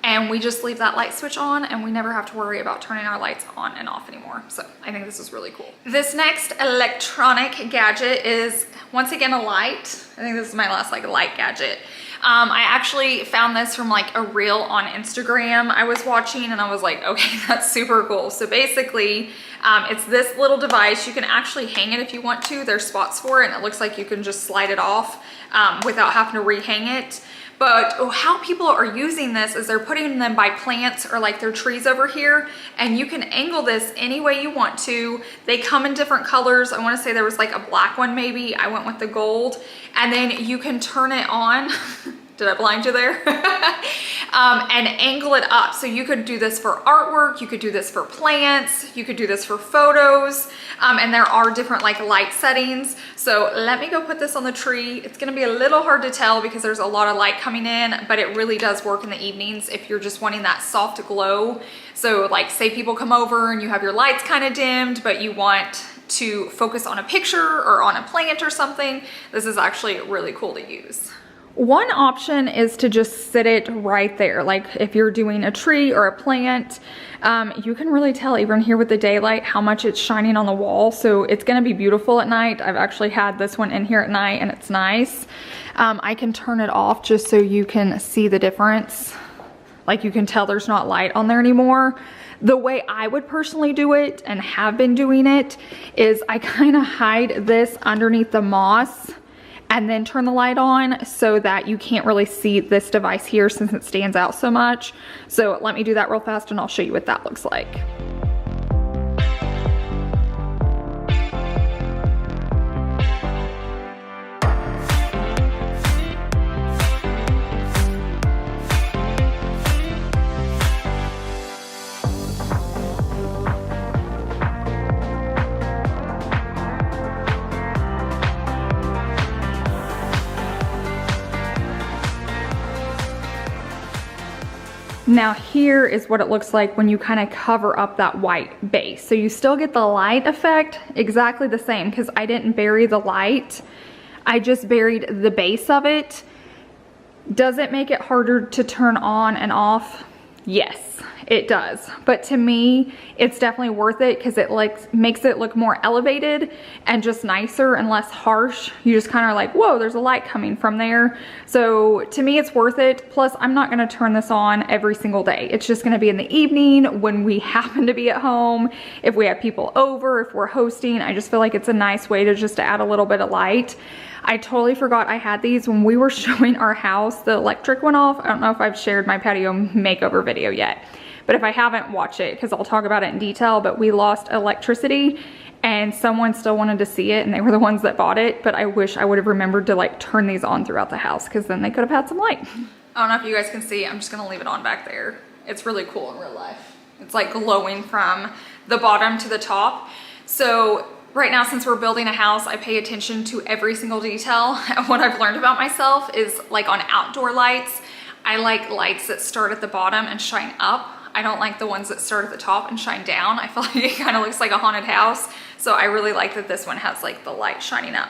Speaker 1: and we just leave that light switch on, and we never have to worry about turning our lights on and off anymore. So I think this is really cool. This next electronic gadget is once again a light. I think this is my last like light gadget. I actually found this from like a reel on Instagram I was watching, and I was like, okay, that's super cool. So basically, it's this little device. You can actually hang it if you want to. There's spots for it, and it looks like you can just slide it off without having to rehang it. But how people are using this is they're putting them by plants or like their trees over here, and you can angle this any way you want to. They come in different colors. I want to say there was like a black one maybe. I went with the gold, and then you can turn it on. Did I blind you there? And angle it up. So you could do this for artwork, you could do this for plants, you could do this for photos, and there are different like light settings. So let me go put this on the tree. It's gonna be a little hard to tell because there's a lot of light coming in, but it really does work in the evenings if you're just wanting that soft glow. So like say people come over and you have your lights kind of dimmed, but you want to focus on a picture or on a plant or something, this is actually really cool to use. One option is to just sit it right there. Like if you're doing a tree or a plant, you can really tell even here with the daylight how much it's shining on the wall. So it's gonna be beautiful at night. I've actually had this one in here at night and it's nice. I can turn it off just so you can see the difference. Like you can tell there's not light on there anymore. The way I would personally do it and have been doing it is I kind of hide this underneath the moss and then turn the light on so that you can't really see this device here since it stands out so much. So let me do that real fast and I'll show you what that looks like. Now here is what it looks like when you kind of cover up that white base. So you still get the light effect exactly the same because I didn't bury the light. I just buried the base of it. Does it make it harder to turn on and off? Yes, it does. But to me, it's definitely worth it because it like makes it look more elevated and just nicer and less harsh. You just kind of like, whoa, there's a light coming from there. So to me, it's worth it. Plus, I'm not gonna turn this on every single day. It's just gonna be in the evening when we happen to be at home. If we have people over, if we're hosting, I just feel like it's a nice way to just add a little bit of light. I totally forgot I had these when we were showing our house. The electric went off. I don't know if I've shared my patio makeover video yet, but if I haven't, watch it because I'll talk about it in detail. But we lost electricity and someone still wanted to see it and they were the ones that bought it. But I wish I would have remembered to like turn these on throughout the house because then they could have had some light. I don't know if you guys can see, I'm just gonna leave it on back there. It's really cool in real life. It's like glowing from the bottom to the top. So right now, since we're building a house, I pay attention to every single detail. And what I've learned about myself is like on outdoor lights, I like lights that start at the bottom and shine up. I don't like the ones that start at the top and shine down. I feel like it kind of looks like a haunted house. So I really like that this one has like the light shining up.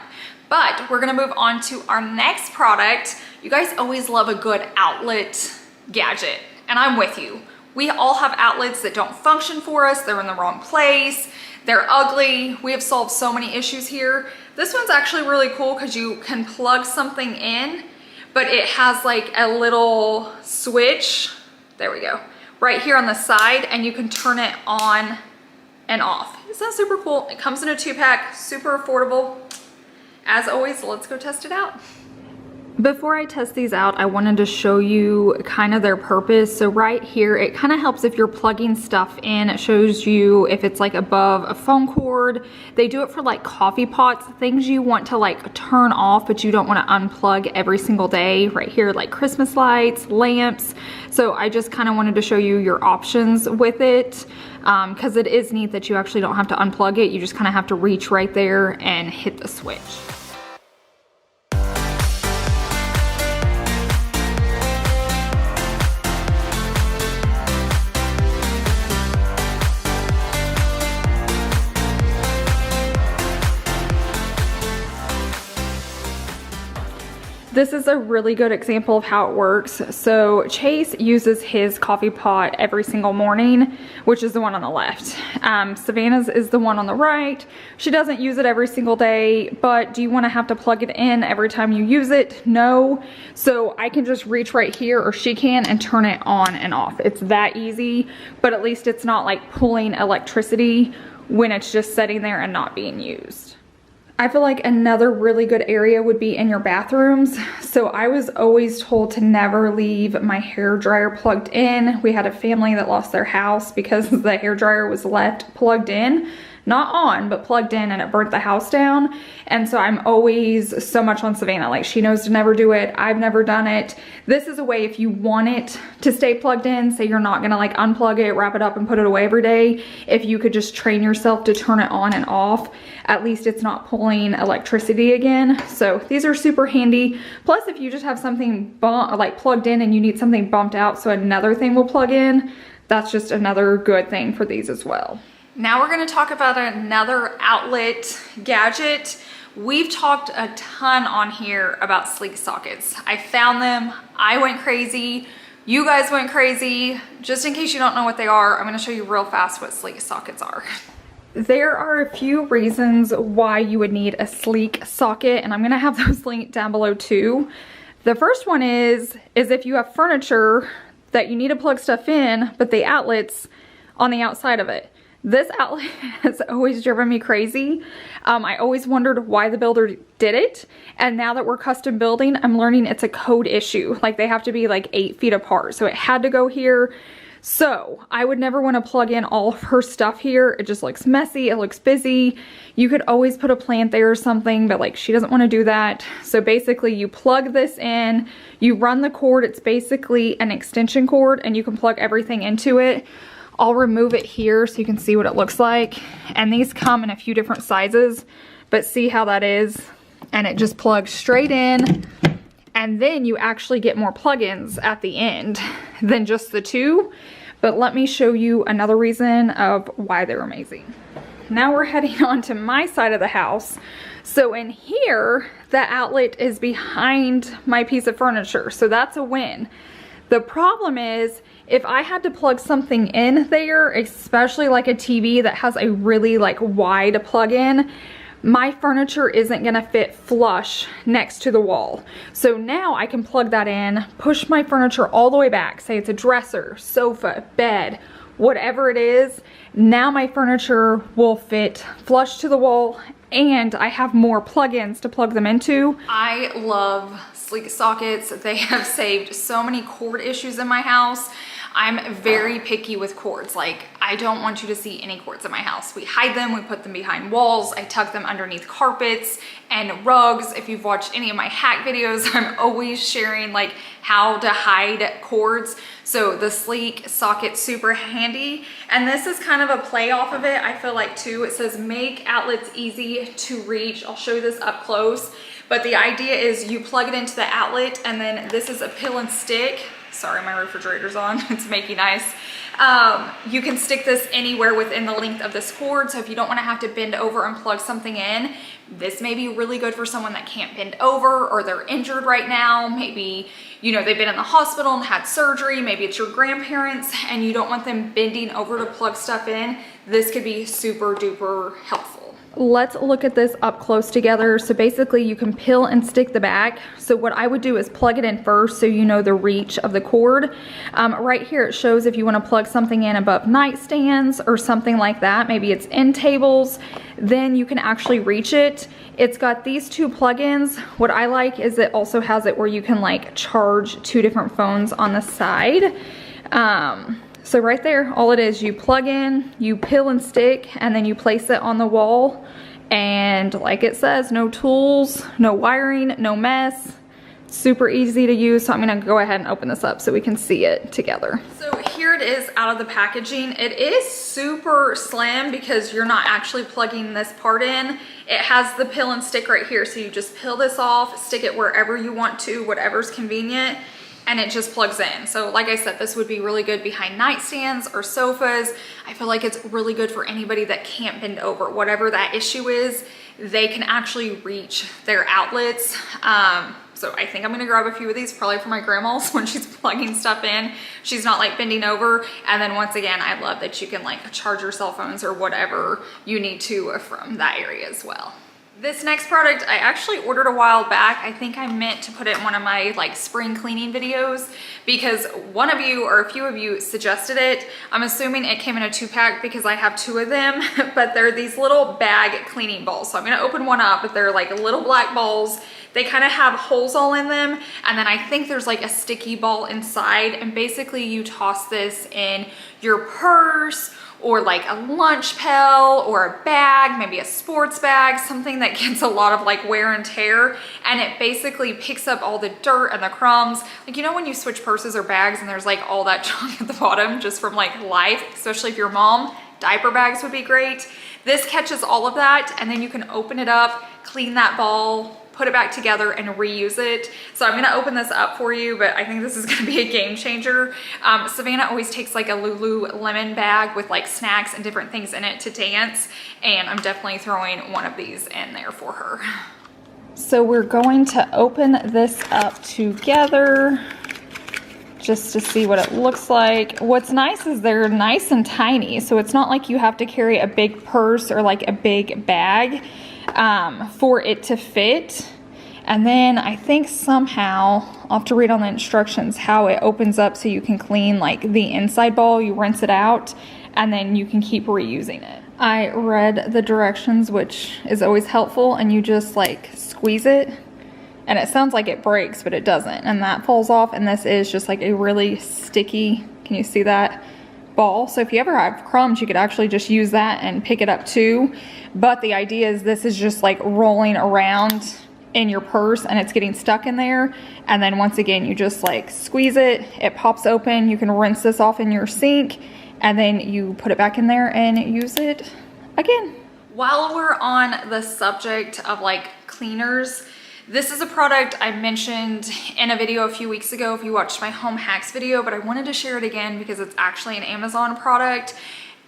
Speaker 1: But we're gonna move on to our next product. You guys always love a good outlet gadget, and I'm with you. We all have outlets that don't function for us. They're in the wrong place. They're ugly. We have solved so many issues here. This one's actually really cool because you can plug something in, but it has like a little switch. There we go. Right here on the side, and you can turn it on and off. Isn't that super cool? It comes in a 2-pack, super affordable. As always, let's go test it out. Before I test these out, I wanted to show you kind of their purpose. So right here, it kind of helps if you're plugging stuff in. It shows you if it's like above a phone cord. They do it for like coffee pots, things you want to like turn off, but you don't want to unplug every single day. Right here, like Christmas lights, lamps. So I just kind of wanted to show you your options with it, because it is neat that you actually don't have to unplug it. You just kind of have to reach right there and hit the switch. This is a really good example of how it works. So Chase uses his coffee pot every single morning, which is the one on the left. Savannah's is the one on the right. She doesn't use it every single day, but do you want to have to plug it in every time you use it? No. So I can just reach right here, or she can, and turn it on and off. It's that easy, but at least it's not like pulling electricity when it's just sitting there and not being used. I feel like another really good area would be in your bathrooms. So I was always told to never leave my hair dryer plugged in. We had a family that lost their house because the hair dryer was left plugged in. Not on, but plugged in, and it burnt the house down. And so I'm always so much on Savannah. Like, she knows to never do it. I've never done it. This is a way, if you want it to stay plugged in, say you're not gonna like unplug it, wrap it up and put it away every day. If you could just train yourself to turn it on and off, at least it's not pulling electricity again. So these are super handy. Plus, if you just have something like plugged in and you need something bumped out so another thing will plug in, that's just another good thing for these as well. Now we're going to talk about another outlet gadget. We've talked a ton on here about sleek sockets. I found them, I went crazy, you guys went crazy. Just in case you don't know what they are, I'm going to show you real fast what sleek sockets are. There are a few reasons why you would need a sleek socket, and I'm going to have those linked down below too. The first one is if you have furniture that you need to plug stuff in, but the outlet's on the outside of it. This outlet has always driven me crazy. I always wondered why the builder did it. And now that we're custom building, I'm learning it's a code issue. Like, they have to be like 8 feet apart. So it had to go here. So I would never want to plug in all of her stuff here. It just looks messy. It looks busy. You could always put a plant there or something, but like, she doesn't want to do that. So basically you plug this in, you run the cord. It's basically an extension cord, and you can plug everything into it. I'll remove it here so you can see what it looks like. And these come in a few different sizes, but see how that is? And it just plugs straight in. And then you actually get more plugins at the end than just the two. But let me show you another reason of why they're amazing. Now we're heading on to my side of the house. So in here, the outlet is behind my piece of furniture. So that's a win. The problem is, if I had to plug something in there, especially like a TV that has a really like wide plug in, my furniture isn't gonna fit flush next to the wall. So now I can plug that in, push my furniture all the way back, say it's a dresser, sofa, bed, whatever it is. Now my furniture will fit flush to the wall, and I have more plugins to plug them into. I love sleek sockets. They have saved so many cord issues in my house. I'm very picky with cords. Like, I don't want you to see any cords in my house. We hide them, we put them behind walls, I tuck them underneath carpets and rugs. If you've watched any of my hack videos, I'm always sharing like how to hide cords. So the sleek socket's super handy. And this is kind of a play off of it, I feel like too. It says make outlets easy to reach. I'll show you this up close. But the idea is you plug it into the outlet, and then this is a pill and stick Sorry, my refrigerator's on. It's making ice. You can stick this anywhere within the length of this cord. So if you don't want to have to bend over and plug something in, this may be really good for someone that can't bend over or they're injured right now. Maybe, you know, they've been in the hospital and had surgery. Maybe it's your grandparents and you don't want them bending over to plug stuff in. This could be super duper helpful. Let's look at this up close together. So basically you can peel and stick the back. So what I would do is plug it in first so you know the reach of the cord. Right here it shows if you want to plug something in above nightstands or something like that, maybe it's end tables, then you can actually reach it. It's got these two plugins. What I like is it also has it where you can like charge two different phones on the side. So right there, all it is, you plug in, you peel and stick, and then you place it on the wall. And like it says, no tools, no wiring, no mess. Super easy to use. So I'm gonna go ahead and open this up so we can see it together. So here it is out of the packaging. It is super slim because you're not actually plugging this part in. It has the peel and stick right here. So you just peel this off, stick it wherever you want to, whatever's convenient, and it just plugs in. So like I said, this would be really good behind nightstands or sofas. I feel like it's really good for anybody that can't bend over. Whatever that issue is, they can actually reach their outlets. So I think I'm gonna grab a few of these probably for my grandma's when she's plugging stuff in. She's not like bending over. And then once again, I love that you can like charge your cell phones or whatever you need to from that area as well. This next product I actually ordered a while back. I think I meant to put it in one of my like spring cleaning videos because one of you or a few of you suggested it. I'm assuming it came in a 2-pack because I have 2 of them, but they're these little bag cleaning balls. So I'm gonna open one up, but they're like little black balls. They kind of have holes all in them. And then I think there's like a sticky ball inside. And basically you toss this in your purse or like a lunch pail or a bag, maybe a sports bag, something that gets a lot of like wear and tear. And it basically picks up all the dirt and the crumbs. Like, you know, when you switch purses or bags and there's like all that junk at the bottom just from like life, especially if you're a mom, diaper bags would be great. This catches all of that and then you can open it up, clean that ball, put it back together and reuse it. So I'm gonna open this up for you, but I think this is gonna be a game changer. Savannah always takes like a Lululemon bag with like snacks and different things in it to dance. And I'm definitely throwing one of these in there for her. So we're going to open this up together just to see what it looks like. What's nice is they're nice and tiny. So it's not like you have to carry a big purse or like a big bag for it to fit. And then I think somehow, I'll have to read on the instructions how it opens up so you can clean like the inside ball, you rinse it out, and then you can keep reusing it. I read the directions, which is always helpful, and you just like squeeze it, and it sounds like it breaks, but it doesn't, and that falls off, and this is just like a really sticky, can you see that? Ball. So if you ever have crumbs, you could actually just use that and pick it up too. But the idea is this is just like rolling around in your purse and it's getting stuck in there. And then once again, you just like squeeze it, it pops open. You can rinse this off in your sink and then you put it back in there and use it again. While we're on the subject of like cleaners, this is a product I mentioned in a video a few weeks ago if you watched my home hacks video, but I wanted to share it again because it's actually an Amazon product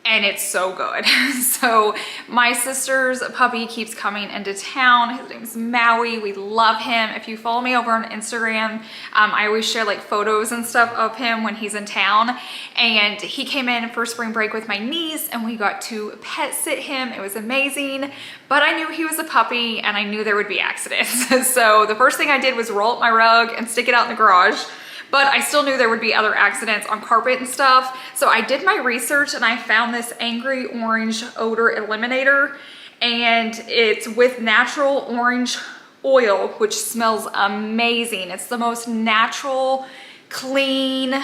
Speaker 1: and it's so good. So my sister's puppy keeps coming into town. His name's Maui. We love him. If you follow me over on Instagram, I always share like photos and stuff of him when he's in town. And he came in for spring break with my niece and we got to pet sit him. It was amazing. But I knew he was a puppy and I knew there would be accidents. So the first thing I did was roll up my rug and stick it out in the garage. But I still knew there would be other accidents on carpet and stuff. So I did my research and I found this Angry Orange Odor Eliminator. And it's with natural orange oil, which smells amazing. It's the most natural, clean,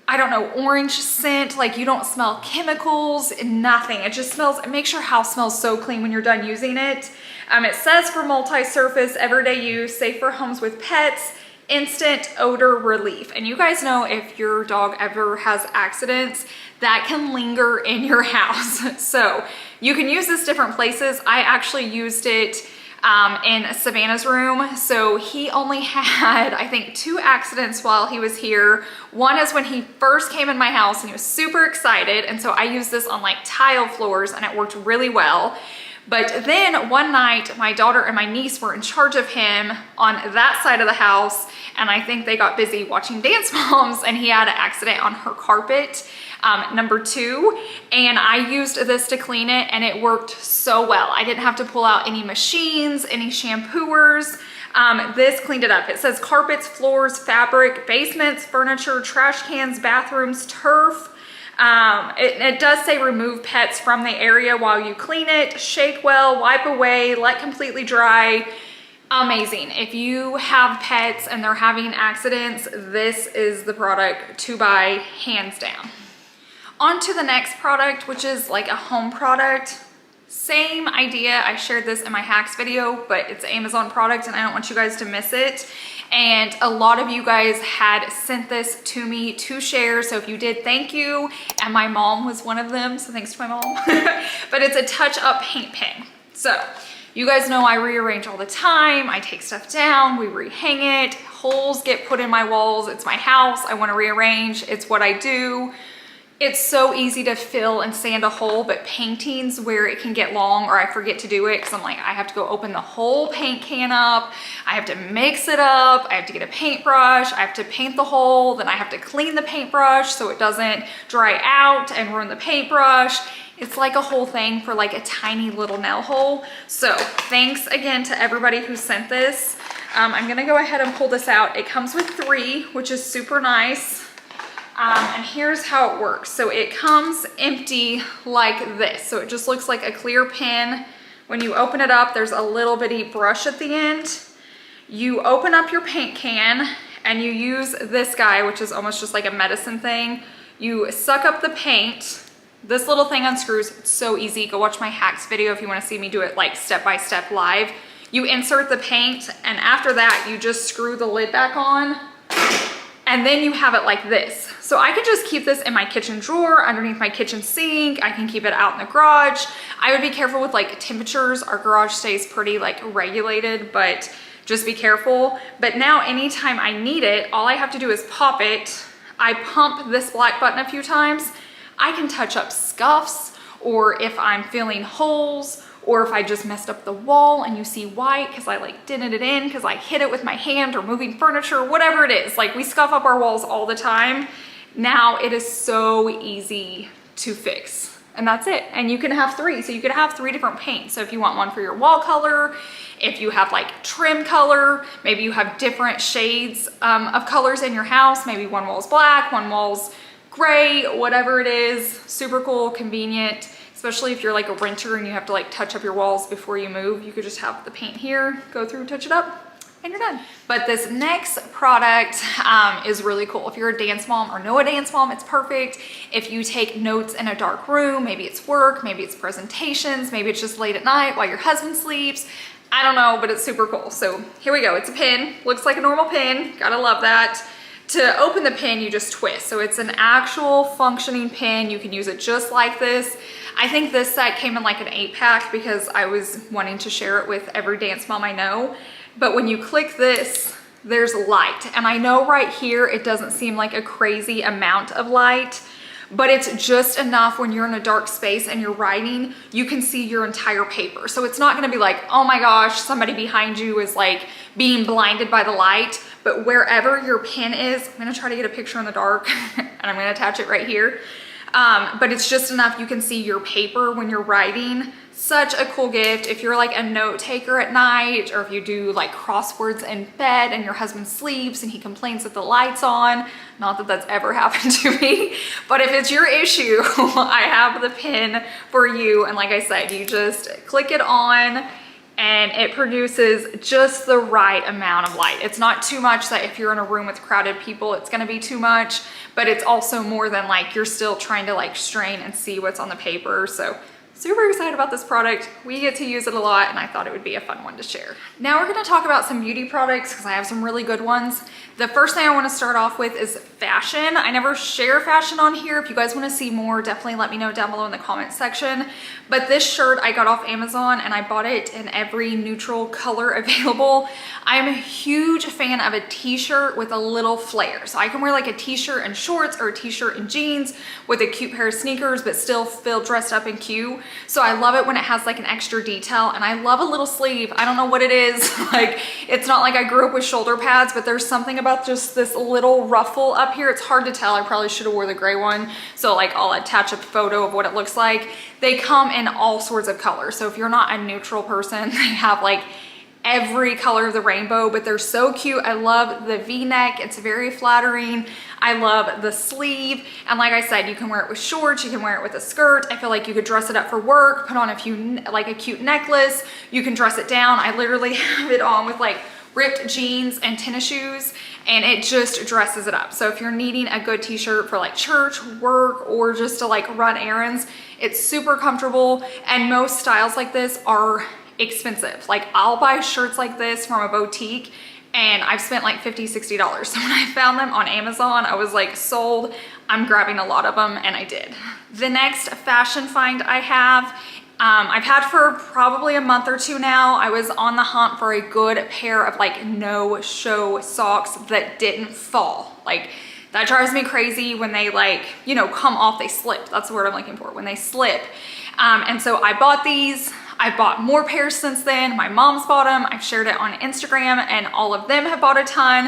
Speaker 1: I don't know, orange scent. Like you don't smell chemicals, nothing. It just smells, it makes your house smell so clean when you're done using it. It says for multi-surface, everyday use, safe for homes with pets, instant odor relief. And you guys know if your dog ever has accidents, that can linger in your house. So you can use this different places. I actually used it in Savannah's room. So he only had, I think, 2 accidents while he was here. One is when he first came in my house and he was super excited. And so I used this on like tile floors and it worked really well. But then one night, my daughter and my niece were in charge of him on that side of the house. And I think they got busy watching Dance Moms and he had an accident on her carpet, number 2. And I used this to clean it and it worked so well. I didn't have to pull out any machines, any shampooers. This cleaned it up. It says carpets, floors, fabric, basements, furniture, trash cans, bathrooms, turf. It does say remove pets from the area while you clean it, shake well, wipe away, let completely dry. Amazing. If you have pets and they're having accidents, this is the product to buy, hands down. On to the next product, which is like a home product. Same idea. I shared this in my hacks video, but it's an Amazon product and I don't want you guys to miss it. And a lot of you guys had sent this to me to share. So if you did, thank you. And my mom was one of them. So thanks to my mom. But it's a touch-up paint pen. So you guys know I rearrange all the time. I take stuff down, we rehang it. Holes get put in my walls. It's my house. I want to rearrange. It's what I do. It's so easy to fill and sand a hole, but paintings where it can get long or I forget to do it because I'm like, I have to go open the whole paint can up. I have to mix it up. I have to get a paintbrush. I have to paint the hole. Then I have to clean the paintbrush so it doesn't dry out and ruin the paintbrush. It's like a whole thing for like a tiny little nail hole. So thanks again to everybody who sent this. I'm gonna go ahead and pull this out. It comes with 3, which is super nice. And here's how it works. So it comes empty like this. So it just looks like a clear pen. When you open it up, there's a little bitty brush at the end. You open up your paint can and you use this guy, which is almost just like a medicine thing. You suck up the paint. This little thing unscrews. It's so easy. Go watch my hacks video if you want to see me do it like step-by-step live. You insert the paint and after that, you just screw the lid back on. And then you have it like this. So I could just keep this in my kitchen drawer underneath my kitchen sink. I can keep it out in the garage. I would be careful with like temperatures. Our garage stays pretty like regulated, but just be careful. But now anytime I need it, all I have to do is pop it. I pump this black button a few times. I can touch up scuffs, or if I'm filling holes, or if I just messed up the wall and you see white because I like dented it in because I hit it with my hand or moving furniture, whatever it is. Like we scuff up our walls all the time. Now it is so easy to fix. And that's it. And you can have 3. So you could have 3 different paints. So if you want one for your wall color, if you have like trim color, maybe you have different shades of colors in your house. Maybe one wall's black, one wall's gray, whatever it is. Super cool, convenient. Especially if you're like a renter and you have to like touch up your walls before you move. You could just have the paint here, go through, touch it up, and you're done. But this next product is really cool. If you're a dance mom or know a dance mom, it's perfect. If you take notes in a dark room, maybe it's work, maybe it's presentations, maybe it's just late at night while your husband sleeps. I don't know, but it's super cool. So here we go. It's a pen, looks like a normal pen. Gotta love that. To open the pen, you just twist. So it's an actual functioning pen. You can use it just like this. I think this set came in like an 8-pack because I was wanting to share it with every dance mom I know. But when you click this, there's light. And I know right here, it doesn't seem like a crazy amount of light, but it's just enough when you're in a dark space and you're writing, you can see your entire paper. So it's not gonna be like, oh my gosh, somebody behind you is like being blinded by the light. But wherever your pen is, I'm gonna try to get a picture in the dark and I'm gonna attach it right here. But it's just enough you can see your paper when you're writing. Such a cool gift if you're like a note taker at night, or if you do like crosswords in bed and your husband sleeps and he complains that the light's on. Not that that's ever happened to me, but if it's your issue, I have the pen for you. And like I said, you just click it on and it produces just the right amount of light. It's not too much that if you're in a room with crowded people, it's gonna be too much, but it's also more than like you're still trying to like strain and see what's on the paper. So super excited about this product. We get to use it a lot and I thought it would be a fun one to share. Now we're gonna talk about some beauty products because I have some really good ones. The first thing I wanna start off with is fashion. I never share fashion on here. If you guys want to see more, definitely let me know down below in the comment section. But this shirt I got off Amazon and I bought it in every neutral color available. I'm a huge fan of a t-shirt with a little flare. So I can wear like a t-shirt and shorts or a t-shirt and jeans with a cute pair of sneakers, but still feel dressed up and cute. So I love it when it has like an extra detail, and I love a little sleeve. I don't know what it is. Like, it's not like I grew up with shoulder pads, but there's something about just this little ruffle up here. It's hard to tell. I probably should have wore the gray one. So like, I'll attach a photo of what it looks like. They come in all sorts of colors. So if you're not a neutral person, they have like every color of the rainbow, but they're so cute. I love the V-neck. It's very flattering. I love the sleeve. And like I said, you can wear it with shorts, you can wear it with a skirt. I feel like you could dress it up for work, put on a cute necklace. You can dress it down. I literally have it on with like ripped jeans and tennis shoes, and it just dresses it up. So if you're needing a good t-shirt for like church, work, or just to like run errands, it's super comfortable. And most styles like this are expensive. Like, I'll buy shirts like this from a boutique and I've spent like $50, $60. So when I found them on Amazon, I was like, sold. I'm grabbing a lot of them, and I did. The next fashion find I have, I've had for probably a month or two now. I was on the hunt for a good pair of like no-show socks that didn't fall. Like, that drives me crazy when they like, you know, come off, they slip. That's the word I'm looking for, when they slip. And so I bought these. I've bought more pairs since then. My mom's bought them. I've shared it on Instagram, and all of them have bought a ton.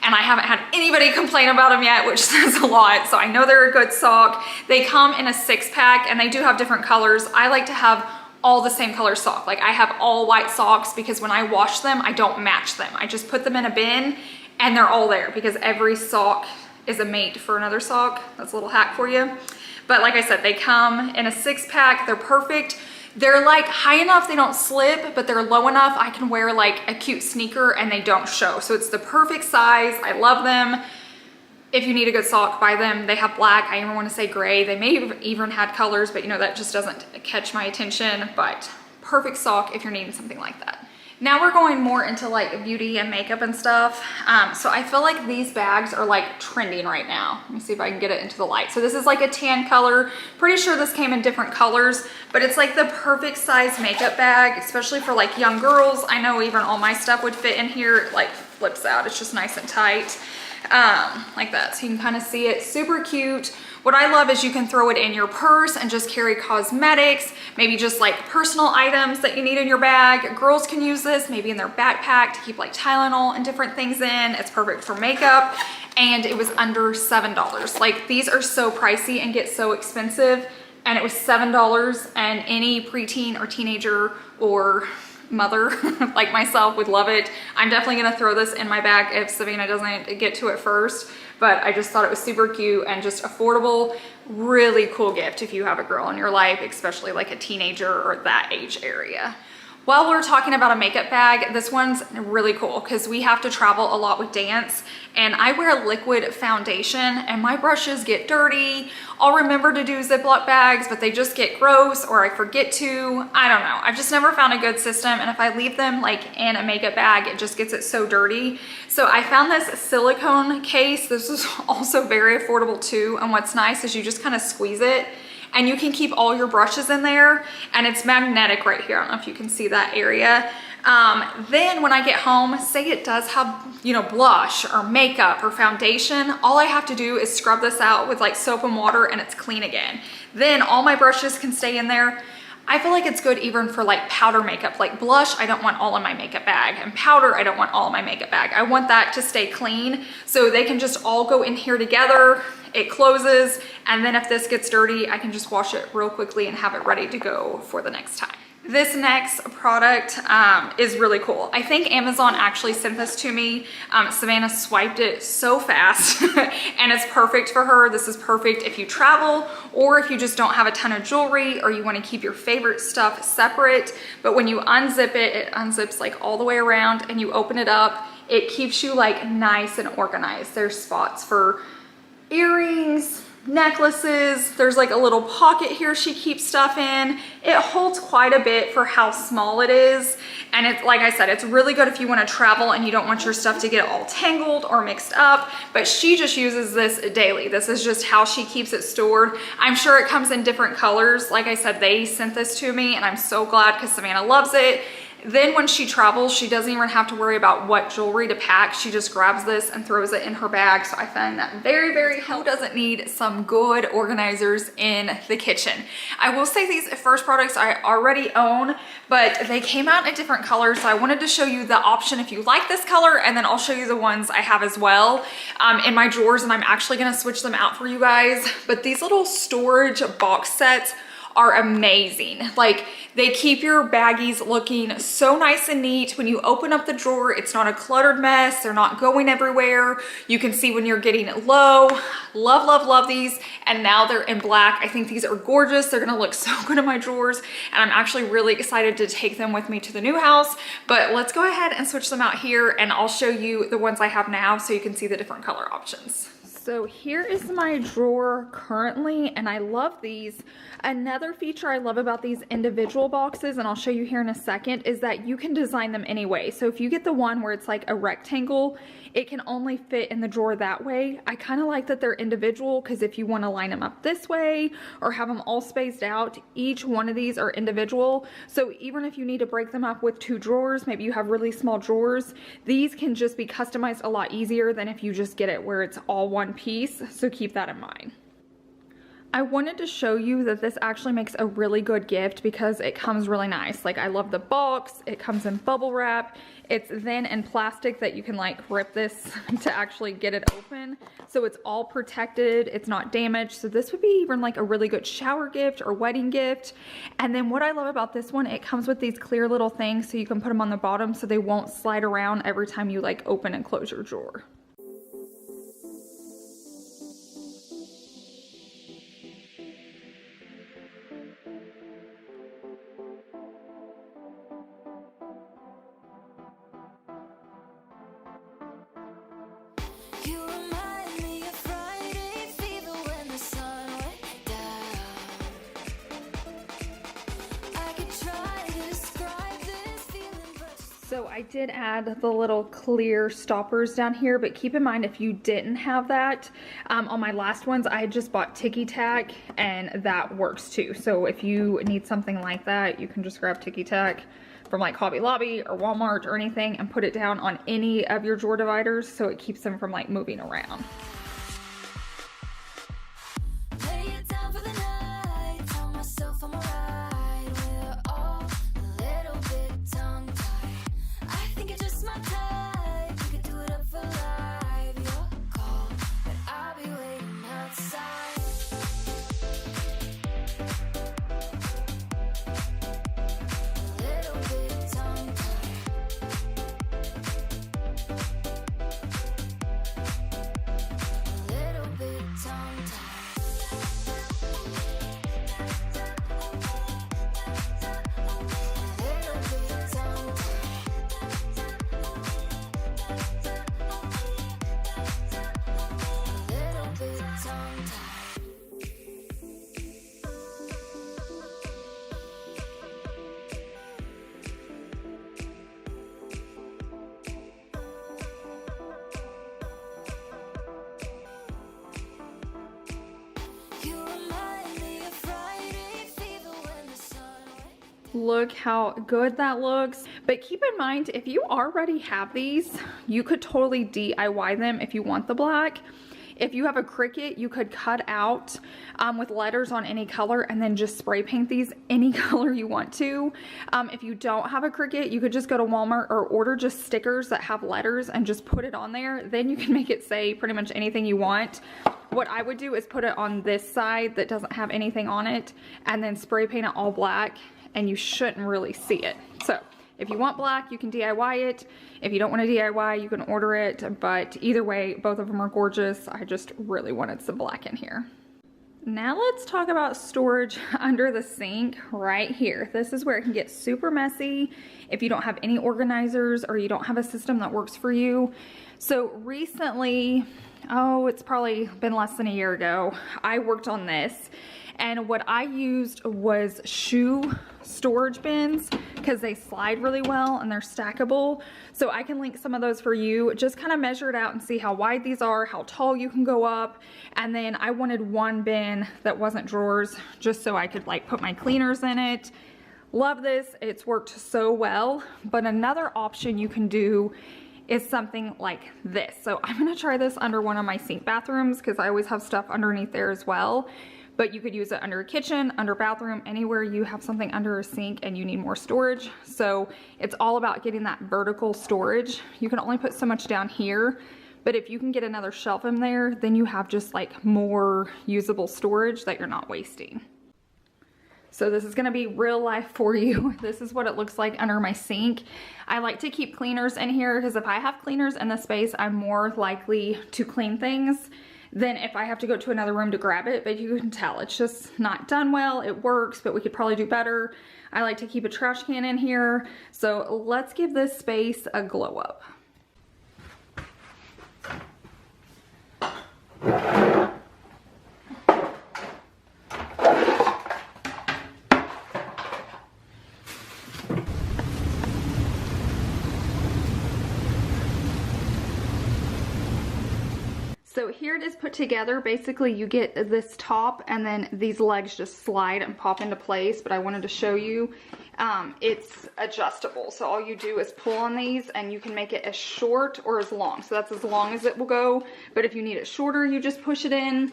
Speaker 1: And I haven't had anybody complain about them yet, which says a lot. So I know they're a good sock. They come in a 6-pack, and they do have different colors. I like to have all the same color sock. Like, I have all white socks because when I wash them, I don't match them. I just put them in a bin and they're all there because every sock is a mate for another sock. That's a little hack for you. But like I said, they come in a 6-pack. They're perfect. They're like high enough they don't slip, but they're low enough I can wear like a cute sneaker and they don't show. So it's the perfect size. I love them. If you need a good sock, buy them. They have black. I even want to say gray. They may have even had colors, but you know, that just doesn't catch my attention. But perfect sock if you're needing something like that. Now we're going more into like beauty and makeup and stuff. So I feel like these bags are like trending right now. Let me see if I can get it into the light. So this is like a tan color. Pretty sure this came in different colors, but it's like the perfect size makeup bag, especially for like young girls. I know even all my stuff would fit in here. It like flips out. It's just nice and tight. Like that. So you can kind of see it. Super cute. What I love is you can throw it in your purse and just carry cosmetics, maybe just like personal items that you need in your bag. Girls can use this maybe in their backpack to keep like Tylenol and different things in. It's perfect for makeup, and it was under $7. Like, these are so pricey and get so expensive, and it was $7, and any preteen or teenager or mother like myself would love it. I'm definitely gonna throw this in my bag if Savannah doesn't get to it first, but I just thought it was super cute and just affordable. Really cool gift if you have a girl in your life, especially like a teenager or that age area. While we're talking about a makeup bag, this one's really cool because we have to travel a lot with dance, and I wear liquid foundation and my brushes get dirty. I'll remember to do Ziploc bags, but they just get gross, or I forget to. I don't know. I've just never found a good system, and if I leave them like in a makeup bag, it just gets it so dirty. So I found this silicone case. This is also very affordable too, and what's nice is you just kind of squeeze it and you can keep all your brushes in there, and it's magnetic right here. I don't know if you can see that area. Then when I get home, say it does have, you know, blush or makeup or foundation, all I have to do is scrub this out with like soap and water and it's clean again. Then all my brushes can stay in there. I feel like it's good even for like powder makeup. Like blush, I don't want all in my makeup bag, and powder, I don't want all in my makeup bag. I want that to stay clean, so they can just all go in here together. It closes, and then if this gets dirty, I can just wash it real quickly and have it ready to go for the next time. This next product is really cool. I think Amazon actually sent this to me. Savannah swiped it so fast and it's perfect for her. This is perfect if you travel, or if you just don't have a ton of jewelry, or you want to keep your favorite stuff separate. But when you unzip it, it unzips like all the way around, and you open it up, it keeps you like nice and organized. There's spots for earrings, necklaces. There's like a little pocket here she keeps stuff in. It holds quite a bit for how small it is. And it's, like I said, it's really good if you want to travel and you don't want your stuff to get all tangled or mixed up, but she just uses this daily. This is just how she keeps it stored. I'm sure it comes in different colors. Like I said, they sent this to me and I'm so glad because Savannah loves it. Then when she travels, she doesn't even have to worry about what jewelry to pack. She just grabs this and throws it in her bag. So I find that very, very helpful. Who doesn't need some good organizers in the kitchen? I will say these first products I already own, but they came out in a different color. So I wanted to show you the option if you like this color, and then I'll show you the ones I have as well in my drawers, and I'm actually gonna switch them out for you guys. But these little storage box sets are amazing. Like, they keep your baggies looking so nice and neat. When you open up the drawer, it's not a cluttered mess. They're not going everywhere. You can see when you're getting low. Love, love, love these. And now they're in black. I think these are gorgeous. They're gonna look so good in my drawers. And I'm actually really excited to take them with me to the new house. But let's go ahead and switch them out here, and I'll show you the ones I have now so you can see the different color options. So here is my drawer currently, and I love these. Another feature I love about these individual boxes, and I'll show you here in a second, is that you can design them anyway. So if you get the one where it's like a rectangle, it can only fit in the drawer that way. I kind of like that they're individual, because if you want to line them up this way or have them all spaced out, each one of these are individual. So even if you need to break them up with two drawers, maybe you have really small drawers, these can just be customized a lot easier than if you just get it where it's all one piece. So keep that in mind. I wanted to show you that this actually makes a really good gift because it comes really nice. Like, I love the box. It comes in bubble wrap. It's then in plastic that you can like rip this to actually get it open. So it's all protected. It's not damaged. So this would be even like a really good shower gift or wedding gift. And then what I love about this one, it comes with these clear little things so you can put them on the bottom so they won't slide around every time you like open and close your drawer. So I did add the little clear stoppers down here, but keep in mind if you didn't have that, on my last ones, I just bought Ticky Tack and that works too. So if you need something like that, you can just grab Ticky Tack from like Hobby Lobby or Walmart or anything and put it down on any of your drawer dividers so it keeps them from like moving around. Look how good that looks. But keep in mind, if you already have these, you could totally DIY them if you want the black. If you have a Cricut, you could cut out with letters on any color and then just spray paint these any color you want to. If you don't have a Cricut, you could just go to Walmart or order just stickers that have letters and just put it on there. Then you can make it say pretty much anything you want. What I would do is put it on this side that doesn't have anything on it and then spray paint it all black, and you shouldn't really see it. So if you want black, you can DIY it. If you don't want to DIY, you can order it. But either way, both of them are gorgeous. I just really wanted some black in here. Now let's talk about storage under the sink right here. This is where it can get super messy if you don't have any organizers or you don't have a system that works for you. So recently, oh, it's probably been less than a year ago, I worked on this. And what I used was shoe storage bins because they slide really well and they're stackable. So I can link some of those for you. Just kind of measure it out and see how wide these are, how tall you can go up. And then I wanted one bin that wasn't drawers just so I could like put my cleaners in it. Love this, it's worked so well. But another option you can do is something like this. So I'm gonna try this under one of my sink bathrooms because I always have stuff underneath there as well. But you could use it under a kitchen, under bathroom, anywhere you have something under a sink and you need more storage. So it's all about getting that vertical storage. You can only put so much down here, but if you can get another shelf in there, then you have just like more usable storage that you're not wasting. So this is gonna be real life for you. This is what it looks like under my sink. I like to keep cleaners in here because if I have cleaners in the space, I'm more likely to clean things than if I have to go to another room to grab it. But you can tell it's just not done well. It works, but we could probably do better. I like to keep a trash can in here. So let's give this space a glow up. So here it is put together. Basically you get this top and then these legs just slide and pop into place, but I wanted to show you it's adjustable. So all you do is pull on these and you can make it as short or as long. So that's as long as it will go, but if you need it shorter, you just push it in.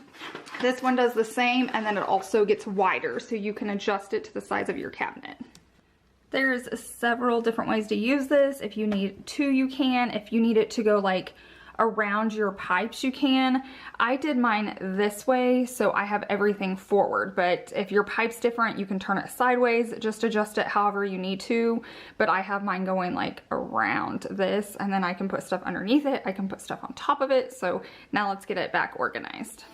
Speaker 1: This one does the same, and then it also gets wider so you can adjust it to the size of your cabinet. There's several different ways to use this. If you need to, you can. If you need it to go like around your pipes, you can. I did mine this way, so I have everything forward, but if your pipe's different, you can turn it sideways, just adjust it however you need to. But I have mine going like around this, and then I can put stuff underneath it, I can put stuff on top of it. So now let's get it back organized.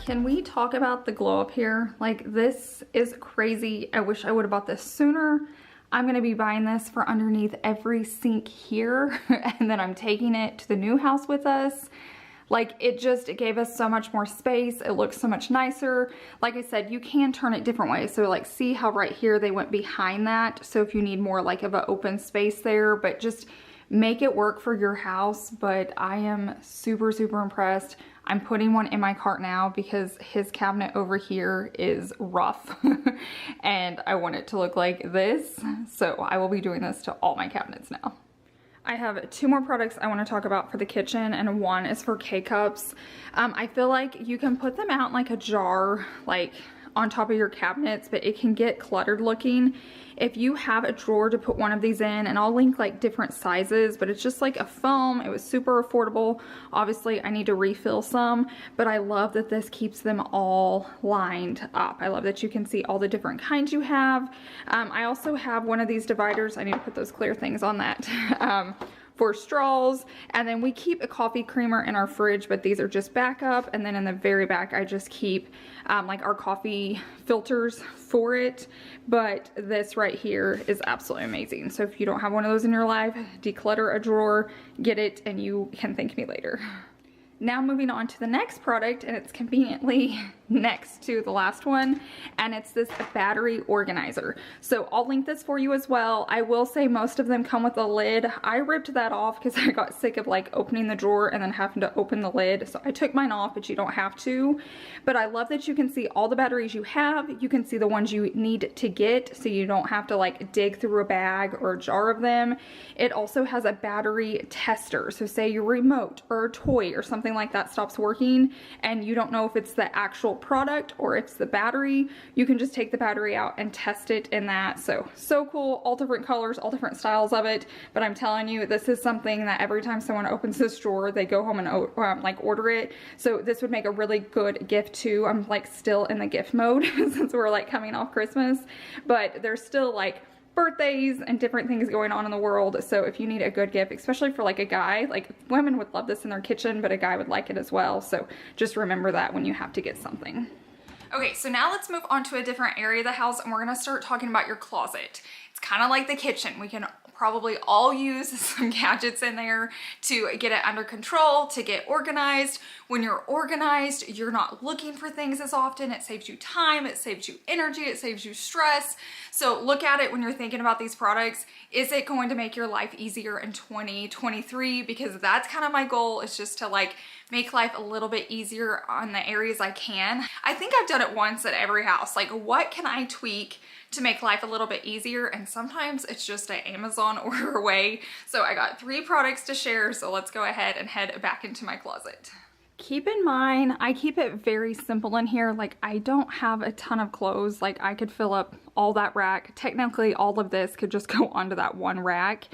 Speaker 1: Can we talk about the glow up here? Like, this is crazy. I wish I would have bought this sooner. I'm gonna be buying this for underneath every sink here, and then I'm taking it to the new house with us. Like, it gave us so much more space. It looks so much nicer. Like I said, you can turn it different ways. So like, see how right here they went behind that. So if you need more like of an open space there, but just make it work for your house. But I am super, super impressed. I'm putting one in my cart now because his cabinet over here is rough and I want it to look like this. So I will be doing this to all my cabinets now. I have two more products I want to talk about for the kitchen, and one is for K-cups. I feel like you can put them out in like a jar, like on top of your cabinets, but it can get cluttered looking. If you have a drawer to put one of these in, and I'll link like different sizes, but it's just like a foam. It was super affordable. Obviously I need to refill some, but I love that this keeps them all lined up. I love that you can see all the different kinds you have. I also have one of these dividers. I need to put those clear things on that. For straws, and then we keep a coffee creamer in our fridge, but these are just backup. And then in the very back I just keep like our coffee filters for it. But this right here is absolutely amazing. So if you don't have one of those in your life, declutter a drawer, get it, and you can thank me later. Now moving on to the next product, and it's conveniently next to the last one, and it's this battery organizer. So I'll link this for you as well. I will say most of them come with a lid. I ripped that off because I got sick of like opening the drawer and then having to open the lid. So I took mine off, but you don't have to. But I love that you can see all the batteries you have. You can see the ones you need to get, so you don't have to like dig through a bag or a jar of them. It also has a battery tester. So say your remote or a toy or something like that stops working and you don't know if it's the actual product or it's the battery, you can just take the battery out and test it in that. So cool, all different colors, all different styles of it. But I'm telling you, this is something that every time someone opens this drawer, they go home and like order it. So this would make a really good gift too. I'm like still in the gift mode since we're like coming off Christmas, but there's still like birthdays and different things going on in the world. So if you need a good gift, especially for like a guy, like women would love this in their kitchen, but a guy would like it as well. So just remember that when you have to get something. Okay, so now let's move on to a different area of the house, and we're gonna start talking about your closet. It's kind of like the kitchen. We can probably all use some gadgets in there to get it under control, to get organized. When you're organized, you're not looking for things as often. It saves you time, it saves you energy, it saves you stress. So look at it when you're thinking about these products. Is it going to make your life easier in 2023? Because that's kind of my goal, is just to like make life a little bit easier on the areas I can. I think I've done it once at every house. Like, what can I tweak to make life a little bit easier? And sometimes it's just an Amazon order away. So I got 3 products to share. So let's go ahead and head back into my closet. Keep in mind, I keep it very simple in here. Like, I don't have a ton of clothes. Like, I could fill up all that rack. Technically, all of this could just go onto that one rack.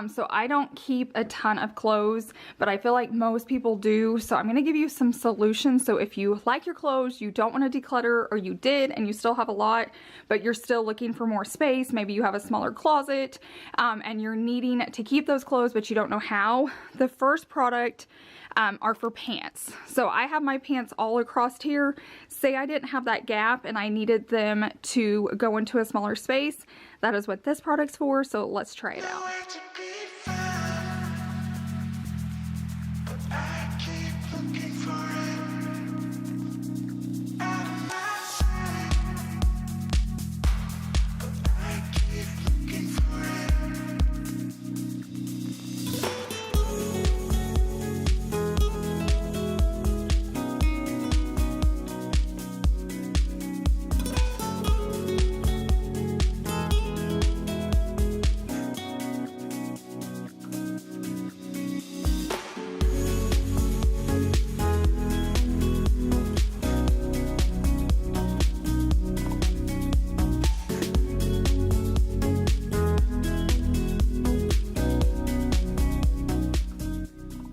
Speaker 1: So I don't keep a ton of clothes, but I feel like most people do. So I'm going to give you some solutions. So if you like your clothes, you don't want to declutter, or you did and you still have a lot, but you're still looking for more space. Maybe you have a smaller closet and you're needing to keep those clothes, but you don't know how. The first product are for pants. So I have my pants all across here. Say I didn't have that gap and I needed them to go into a smaller space. That is what this product's for. So let's try it out.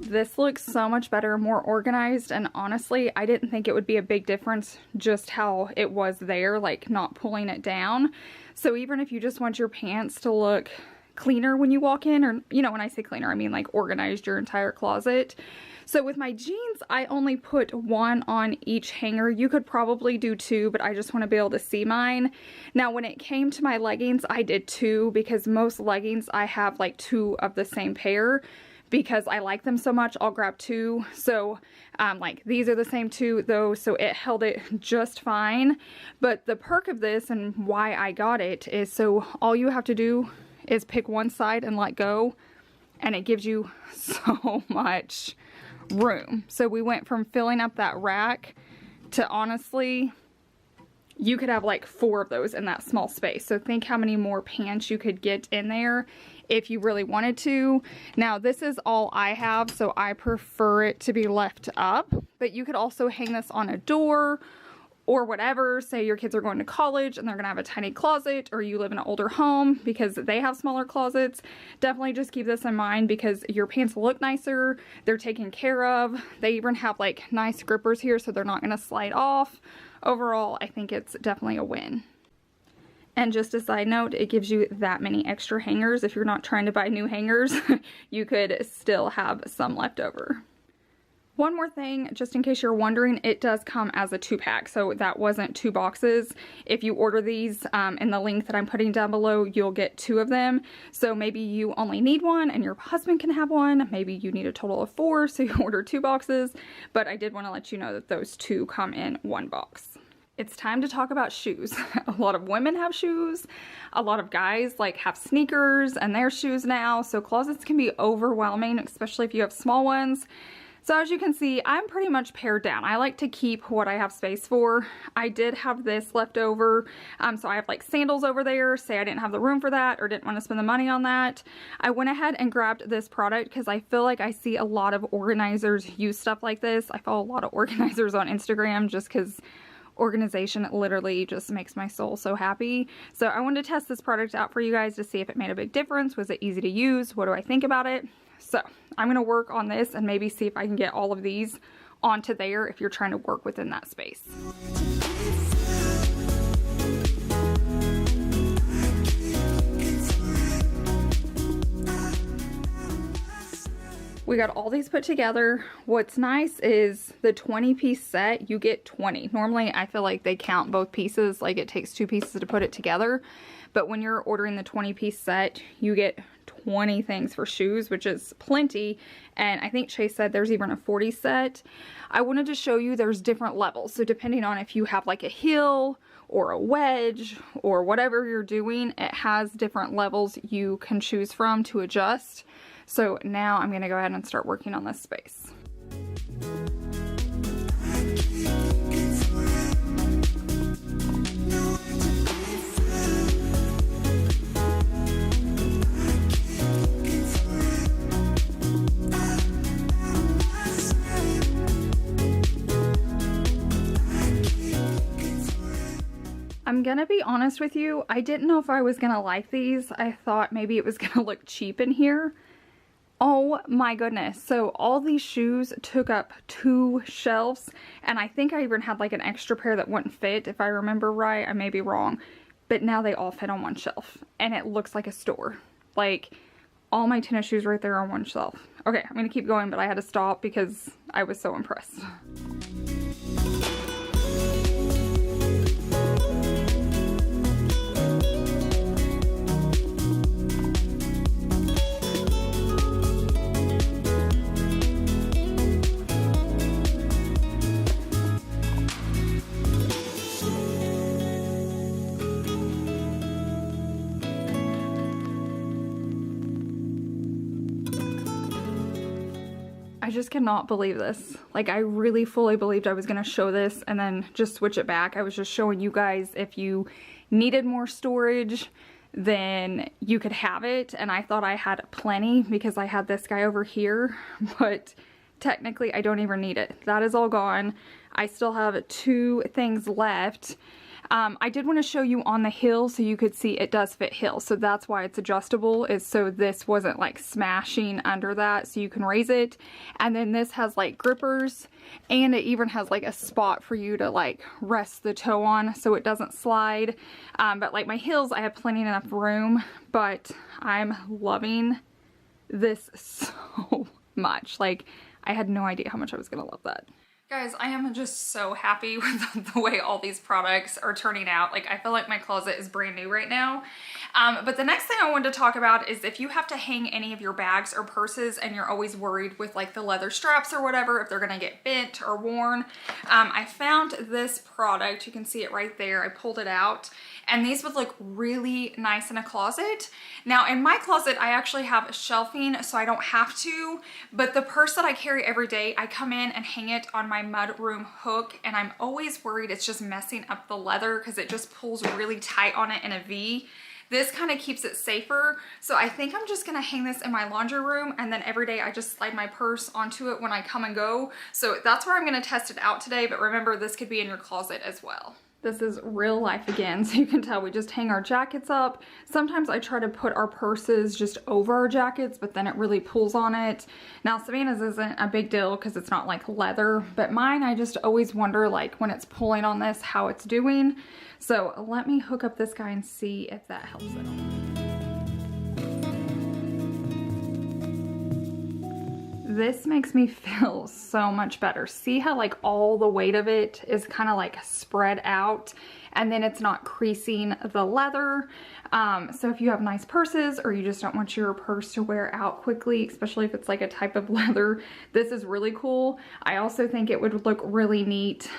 Speaker 1: This looks so much better, more organized, and honestly, I didn't think it would be a big difference just how it was there, like not pulling it down. So even if you just want your pants to look cleaner when you walk in, or, you know, when I say cleaner, I mean like organized your entire closet. So with my jeans, I only put 1 on each hanger. You could probably do 2, but I just want to be able to see mine. Now, when it came to my leggings, I did 2 because most leggings I have like 2 of the same pair. Because I like them so much, I'll grab 2. So like these are the same 2 though, so it held it just fine. But the perk of this and why I got it is so all you have to do is pick one side and let go, and it gives you so much room. So we went from filling up that rack to, honestly, you could have like 4 of those in that small space. So think how many more pants you could get in there if you really wanted to. Now this is all I have, so I prefer it to be left up, but you could also hang this on a door or whatever. Say your kids are going to college and they're gonna have a tiny closet, or you live in an older home because they have smaller closets. Definitely just keep this in mind because your pants look nicer, they're taken care of. They even have like nice grippers here so they're not gonna slide off. Overall, I think it's definitely a win. And just a side note, it gives you that many extra hangers. If you're not trying to buy new hangers, you could still have some left over. One more thing, just in case you're wondering, it does come as a 2-pack, so that wasn't 2 boxes. If you order these in the link that I'm putting down below, you'll get 2 of them. So maybe you only need one and your husband can have one. Maybe you need a total of 4, so you order 2 boxes. But I did want to let you know that those 2 come in 1 box. It's time to talk about shoes. A lot of women have shoes. A lot of guys like have sneakers and their shoes now. So closets can be overwhelming, especially if you have small ones. So as you can see, I'm pretty much pared down. I like to keep what I have space for. I did have this left over. So I have like sandals over there. Say I didn't have the room for that or didn't want to spend the money on that. I went ahead and grabbed this product because I feel like I see a lot of organizers use stuff like this. I follow a lot of organizers on Instagram just because organization literally just makes my soul so happy. So I wanted to test this product out for you guys to see if it made a big difference. Was it easy to use? What do I think about it? So I'm going to work on this and maybe see if I can get all of these onto there if you're trying to work within that space. We got all these put together. What's nice is the 20-piece set, you get 20. Normally I feel like they count both pieces, like it takes 2 pieces to put it together. But when you're ordering the 20-piece set, you get 20 things for shoes, which is plenty. And I think Chase said there's even a 40 set. I wanted to show you there's different levels. So depending on if you have like a heel or a wedge or whatever you're doing, it has different levels you can choose from to adjust. So now I'm going to go ahead and start working on this space. I'm gonna be honest with you, I didn't know if I was gonna like these. I thought maybe it was gonna look cheap in here. Oh my goodness. So all these shoes took up 2 shelves, and I think I even had like an extra pair that wouldn't fit if I remember right. I may be wrong, but now they all fit on 1 shelf and it looks like a store. Like all my tennis shoes right there on 1 shelf. Okay, I'm gonna keep going, but I had to stop because I was so impressed. I just cannot believe this. Like, I really fully believed I was going to show this and then just switch it back. I was just showing you guys if you needed more storage, then you could have it. And I thought I had plenty because I had this guy over here, but technically I don't even need it. That is all gone. I still have 2 things left. I did want to show you on the heel so you could see it does fit heel. So that's why it's adjustable, is so this wasn't like smashing under that, so you can raise it. And then this has like grippers, and it even has like a spot for you to like rest the toe on so it doesn't slide. But like my heels, I have plenty enough room, but I'm loving this so much. Like, I had no idea how much I was gonna love that. Guys, I am just so happy with the way all these products are turning out. Like, I feel like my closet is brand new right now. But the next thing I wanted to talk about is if you have to hang any of your bags or purses and you're always worried with like the leather straps or whatever, if they're gonna get bent or worn. I found this product, you can see it right there. I pulled it out, and these would look really nice in a closet. Now in my closet, I actually have shelving, so I don't have to, but the purse that I carry every day, I come in and hang it on my mudroom hook, and I'm always worried it's just messing up the leather because it just pulls really tight on it in a V. This kind of keeps it safer. So I think I'm just gonna hang this in my laundry room, and then every day I just slide my purse onto it when I come and go. So that's where I'm gonna test it out today, but remember, this could be in your closet as well. This is real life again, so you can tell we just hang our jackets up. Sometimes I try to put our purses just over our jackets, but then it really pulls on it. Now Savannah's isn't a big deal because it's not like leather, but mine, I just always wonder like when it's pulling on this, how it's doing. So let me hook up this guy and see if that helps at all. This makes me feel so much better. See how like all the weight of it is kind of like spread out, and then it's not creasing the leather. So if you have nice purses, or you just don't want your purse to wear out quickly, especially if it's like a type of leather, this is really cool. I also think it would look really neat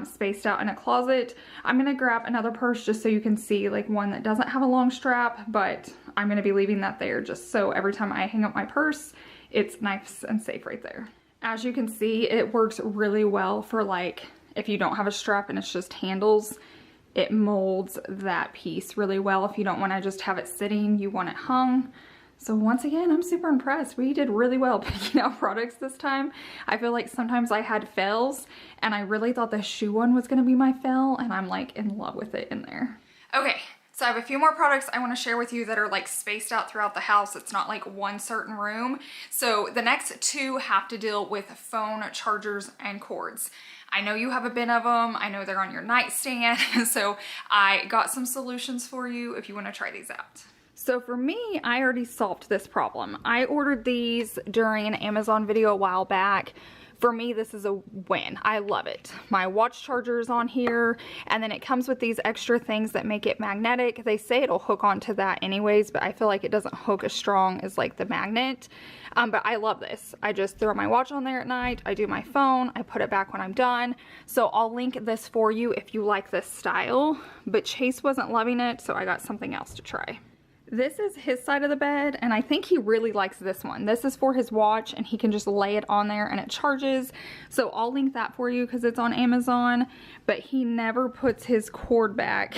Speaker 1: spaced out in a closet. I'm gonna grab another purse just so you can see like one that doesn't have a long strap, but I'm gonna be leaving that there just so every time I hang up my purse, it's nice and safe right there. As you can see, it works really well for like if you don't have a strap and it's just handles. It molds that piece really well. If you don't want to just have it sitting, you want it hung. So once again, I'm super impressed. We did really well picking out products this time. I feel like sometimes I had fails, and I really thought the shoe one was going to be my fail, and I'm like in love with it in there. Okay. So I have a few more products I want to share with you that are like spaced out throughout the house. It's not like one certain room. So the next two have to deal with phone chargers and cords. I know you have a bin of them. I know they're on your nightstand. So I got some solutions for you if you want to try these out. So for me, I already solved this problem. I ordered these during an Amazon video a while back. For me, this is a win. I love it. My watch charger is on here, and then it comes with these extra things that make it magnetic. They say it'll hook onto that anyways, but I feel like it doesn't hook as strong as like the magnet. But I love this. I just throw my watch on there at night. I do my phone. I put it back when I'm done. So I'll link this for you if you like this style, but Chase wasn't loving it, so I got something else to try. This is his side of the bed, and I think he really likes this one. This is for his watch, and he can just lay it on there and it charges. So I'll link that for you because it's on Amazon, but he never puts his cord back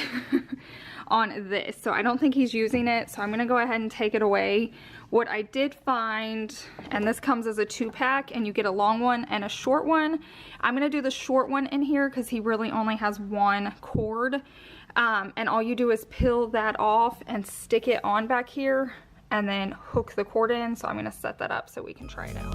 Speaker 1: on this. So I don't think he's using it, so I'm gonna go ahead and take it away. What I did find, and this comes as a 2-pack, and you get a long one and a short one. I'm gonna do the short one in here because he really only has one cord. And all you do is peel that off and stick it on back here and then hook the cord in. So I'm gonna set that up so we can try it out.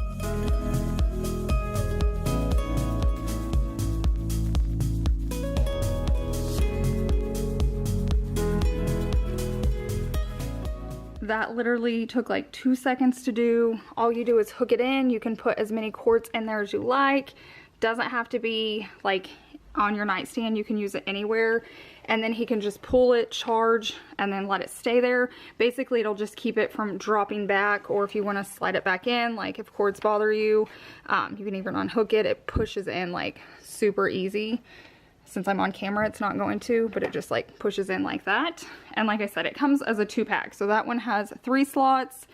Speaker 1: That literally took like 2 seconds to do. All you do is hook it in. You can put as many cords in there as you like. Doesn't have to be like on your nightstand. You can use it anywhere, and then he can just pull it, charge, and then let it stay there. Basically, it'll just keep it from dropping back, or if you want to slide it back in, like if cords bother you, you can even unhook it. It pushes in like super easy. Since I'm on camera, it's not going to, but it just like pushes in like that. And like I said, it comes as a 2-pack. So that one has 3 slots,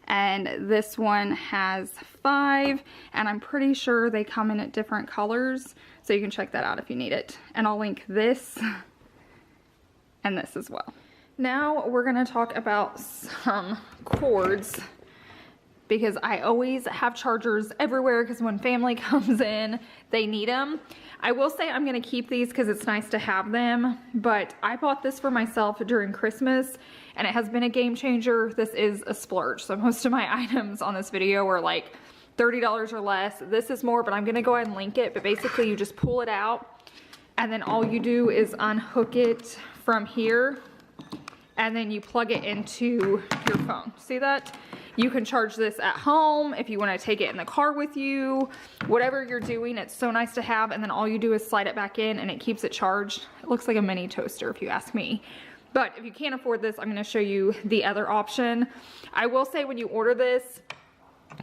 Speaker 1: and this one has 5, and I'm pretty sure they come in at different colors, so you can check that out if you need it. And I'll link this and this as well. Now we're gonna talk about some cords, because I always have chargers everywhere because when family comes in, they need them. I will say I'm gonna keep these because it's nice to have them, but I bought this for myself during Christmas, and it has been a game changer. This is a splurge. So most of my items on this video are like $30 or less. This is more, but I'm gonna go ahead and link it. But basically you just pull it out, and then all you do is unhook it from here, and then you plug it into your phone. See that? You can charge this at home if you want to take it in the car with you. Whatever you're doing, it's so nice to have, and then all you do is slide it back in and it keeps it charged. It looks like a mini toaster if you ask me. But if you can't afford this, I'm going to show you the other option. I will say when you order this,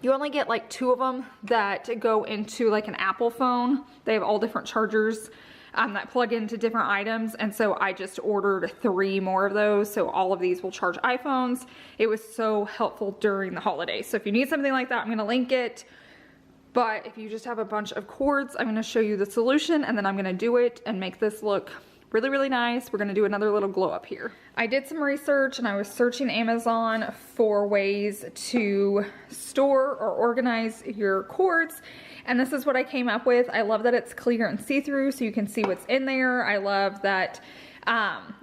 Speaker 1: you only get like 2 of them that go into like an Apple phone. They have all different chargers that plug into different items, and so I just ordered 3 more of those, so all of these will charge iPhones. It was so helpful during the holidays. So if you need something like that, I'm gonna link it. But if you just have a bunch of cords, I'm gonna show you the solution, and then I'm gonna do it and make this look really, really nice. We're gonna do another little glow up here. I did some research, and I was searching Amazon for ways to store or organize your cords, and this is what I came up with. I love that it's clear and see-through so you can see what's in there. I love that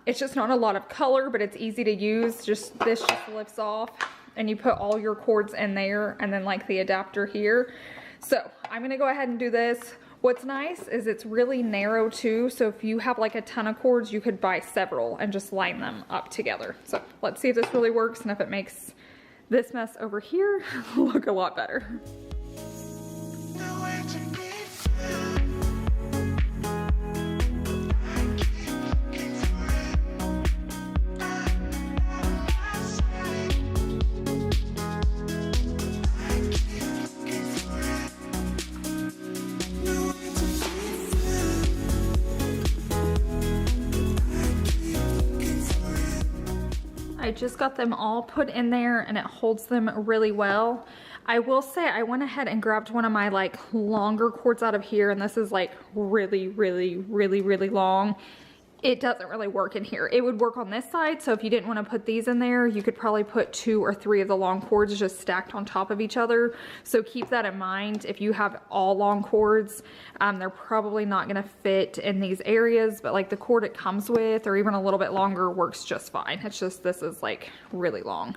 Speaker 1: it's just not a lot of color, but it's easy to use. This just lifts off, and you put all your cords in there, and then like the adapter here. So I'm gonna go ahead and do this. What's nice is it's really narrow too, so if you have like a ton of cords, you could buy several and just line them up together. So let's see if this really works and if it makes this mess over here look a lot better. I just got them all put in there and it holds them really well. I will say I went ahead and grabbed one of my like longer cords out of here, and this is like really long. It doesn't really work in here. It would work on this side, so if you didn't want to put these in there, you could probably put 2 or 3 of the long cords just stacked on top of each other. So keep that in mind. If you have all long cords, they're probably not going to fit in these areas, but like the cord it comes with, or even a little bit longer, works just fine. It's just this is like really long.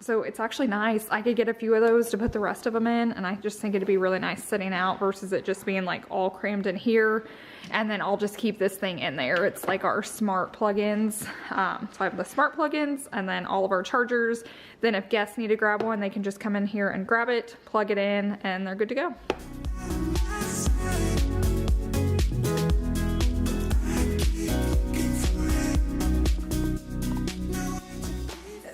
Speaker 1: So it's actually nice. I could get a few of those to put the rest of them in, and I just think it'd be really nice sitting out versus it just being like all crammed in here. And then I'll just keep this thing in there. It's like our smart plugins. So I have the smart plugins and then all of our chargers. Then if guests need to grab one, they can just come in here and grab it, plug it in, and they're good to go.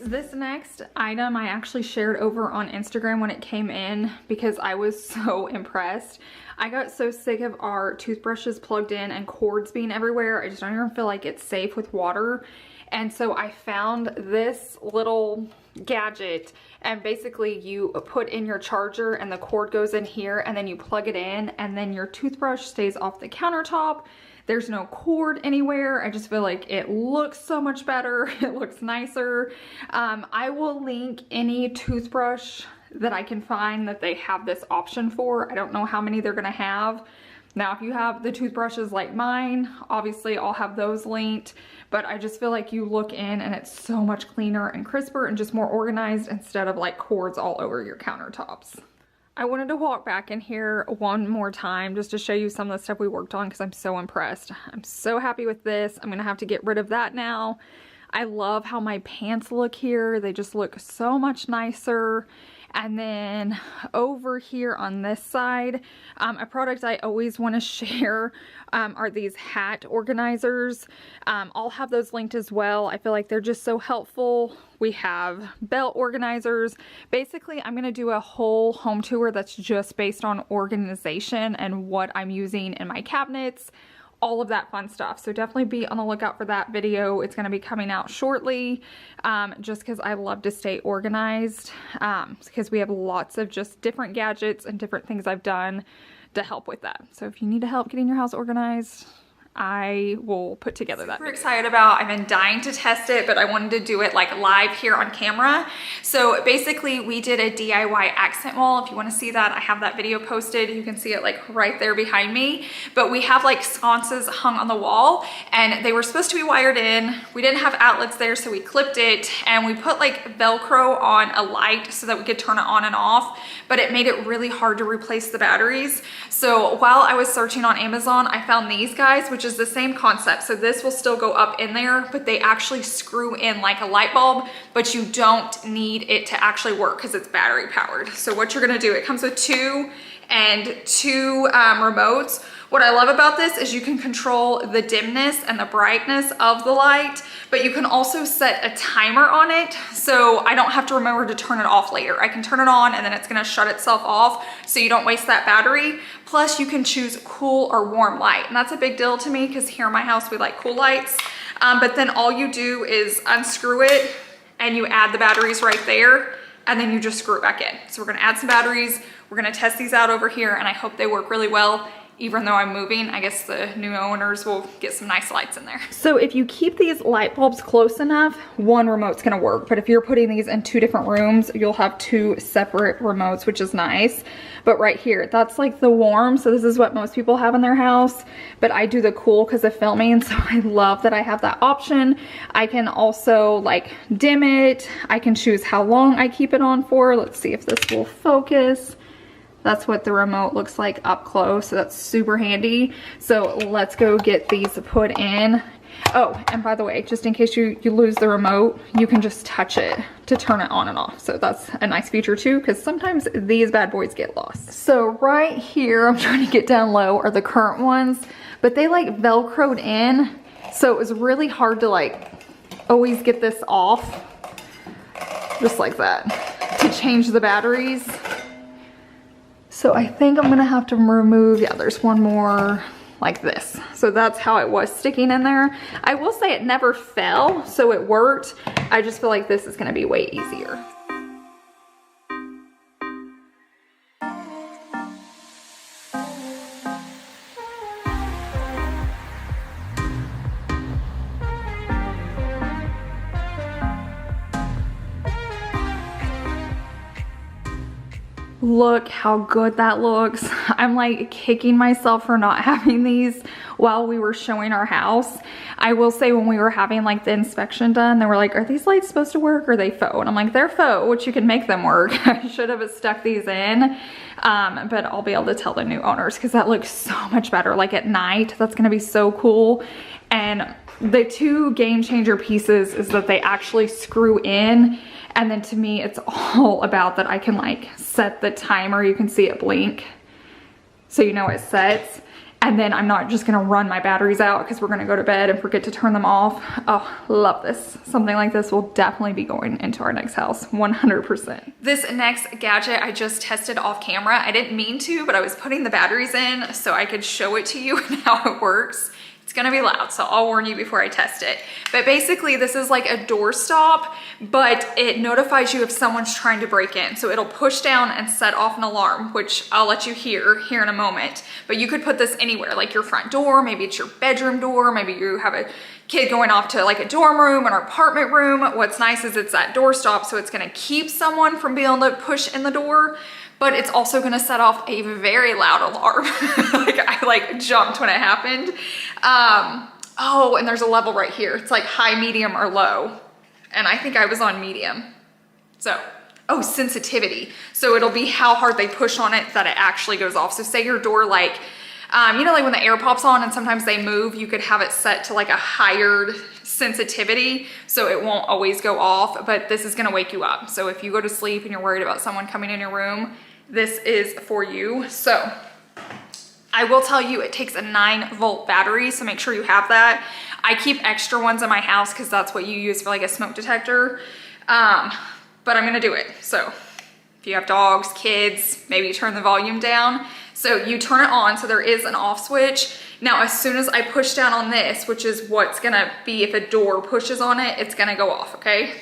Speaker 1: This next item I actually shared over on Instagram when it came in because I was so impressed. I got so sick of our toothbrushes plugged in and cords being everywhere. I just don't even feel like it's safe with water. And so I found this little gadget, and basically you put in your charger and the cord goes in here, and then you plug it in, and then your toothbrush stays off the countertop. There's no cord anywhere. I just feel like it looks so much better. It looks nicer. I will link any toothbrush that I can find that they have this option for. I don't know how many they're gonna have. Now, if you have the toothbrushes like mine, obviously I'll have those linked, but I just feel like you look in and it's so much cleaner and crisper and just more organized instead of like cords all over your countertops. I wanted to walk back in here one more time just to show you some of the stuff we worked on because I'm so impressed. I'm so happy with this. I'm gonna have to get rid of that now. I love how my pants look here. They just look so much nicer. And then over here on this side, a product I always want to share are these hat organizers. I'll have those linked as well. I feel like they're just so helpful. We have belt organizers. Basically, I'm going to do a whole home tour that's just based on organization and what I'm using in my cabinets. All of that fun stuff. So definitely be on the lookout for that video. It's going to be coming out shortly, just because I love to stay organized, because we have lots of just different gadgets and different things I've done to help with that. So if you need help getting your house organized, I will put together that video. Super excited about. I've been dying to test it, but I wanted to do it like live here on camera. So basically we did a DIY accent wall. If you want to see that, I have that video posted. You can see it like right there behind me, but we have like sconces hung on the wall and they were supposed to be wired in. We didn't have outlets there, so we clipped it and we put like Velcro on a light so that we could turn it on and off, but it made it really hard to replace the batteries. So while I was searching on Amazon, I found these guys, which is the same concept. So this will still go up in there, but they actually screw in like a light bulb, but you don't need it to actually work because it's battery powered. So what you're gonna do, it comes with two remotes. What I love about this is you can control the dimness and the brightness of the light, but you can also set a timer on it. So I don't have to remember to turn it off later. I can turn it on and then it's gonna shut itself off so you don't waste that battery. Plus you can choose cool or warm light. And that's a big deal to me because here in my house, we like cool lights. But then all you do is unscrew it and you add the batteries right there, and then you just screw it back in. So we're gonna add some batteries. We're gonna test these out over here and I hope they work really well. Even though I'm moving, I guess the new owners will get some nice lights in there. So if you keep these light bulbs close enough, one remote's gonna work. But if you're putting these in 2 different rooms, you'll have 2 separate remotes, which is nice. But right here, that's like the warm. So this is what most people have in their house. But I do the cool because of filming. So I love that I have that option. I can also like dim it. I can choose how long I keep it on for. Let's see if this will focus. That's what the remote looks like up close, so that's super handy. So let's go get these put in. Oh, and by the way, just in case you lose the remote, you can just touch it to turn it on and off. So that's a nice feature too, because sometimes these bad boys get lost. So right here, I'm trying to get down low, are the current ones, but they like Velcroed in. So it was really hard to like always get this off, just like that, to change the batteries. So I think I'm gonna have to remove, yeah, there's one more like this. So that's how it was sticking in there. I will say it never fell, so it worked. I just feel like this is gonna be way easier. Look how good that looks. I'm like kicking myself for not having these while we were showing our house. I will say when we were having like the inspection done, they were like, are these lights supposed to work or are they faux? And I'm like, they're faux, which you can make them work. I should have stuck these in, but I'll be able to tell the new owners because that looks so much better. Like at night, that's gonna be so cool. And the two game changer pieces is that they actually screw in. And then to me, it's all about that I can like set the timer. You can see it blink. So you know it sets. And then I'm not just gonna run my batteries out because we're gonna go to bed and forget to turn them off. Oh, love this. Something like this will definitely be going into our next house, 100%. This next gadget I just tested off camera. I didn't mean to, but I was putting the batteries in so I could show it to you and how it works. It's gonna be loud, so I'll warn you before I test it. But basically this is like a door stop, but it notifies you if someone's trying to break in. So it'll push down and set off an alarm, which I'll let you hear here in a moment. But you could put this anywhere, like your front door, maybe it's your bedroom door, maybe you have a kid going off to like a dorm room or an apartment room. What's nice is it's that door stop, so it's gonna keep someone from being able to push in the door, but it's also gonna set off a very loud alarm. Like I like jumped when it happened. Oh, and there's a level right here. It's like high, medium, or low. And I think I was on medium. So, oh, sensitivity. So it'll be how hard they push on it that it actually goes off. So say your door like, you know, like when the air pops on and sometimes they move, you could have it set to like a higher sensitivity so it won't always go off, but this is gonna wake you up. So if you go to sleep and you're worried about someone coming in your room, this is for you. So I will tell you it takes a 9-volt battery, so make sure you have that. I keep extra ones in my house because that's what you use for like a smoke detector, but I'm gonna do it. So if you have dogs, kids, maybe you turn the volume down. So you turn it on, so there is an off switch. Now, as soon as I push down on this, which is what's gonna be if a door pushes on it, it's gonna go off, okay?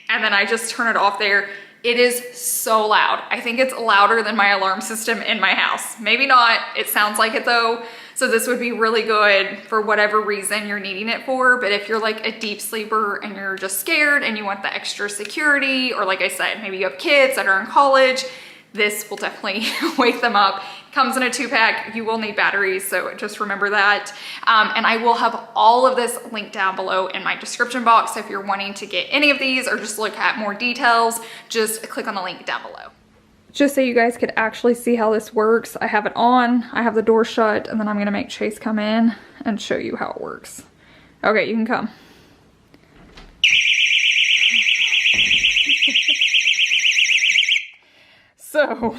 Speaker 1: And then I just turn it off there. It is so loud. I think it's louder than my alarm system in my house. Maybe not, it sounds like it though. So this would be really good for whatever reason you're needing it for. But if you're like a deep sleeper and you're just scared and you want the extra security, or like I said, maybe you have kids that are in college, this will definitely wake them up. Comes in a 2-pack, you will need batteries, so just remember that. And I will have all of this linked down below in my description box. So if you're wanting to get any of these or just look at more details, just click on the link down below. Just so you guys could actually see how this works, I have it on, I have the door shut, and then I'm gonna make Chase come in and show you how it works. Okay, you can come. So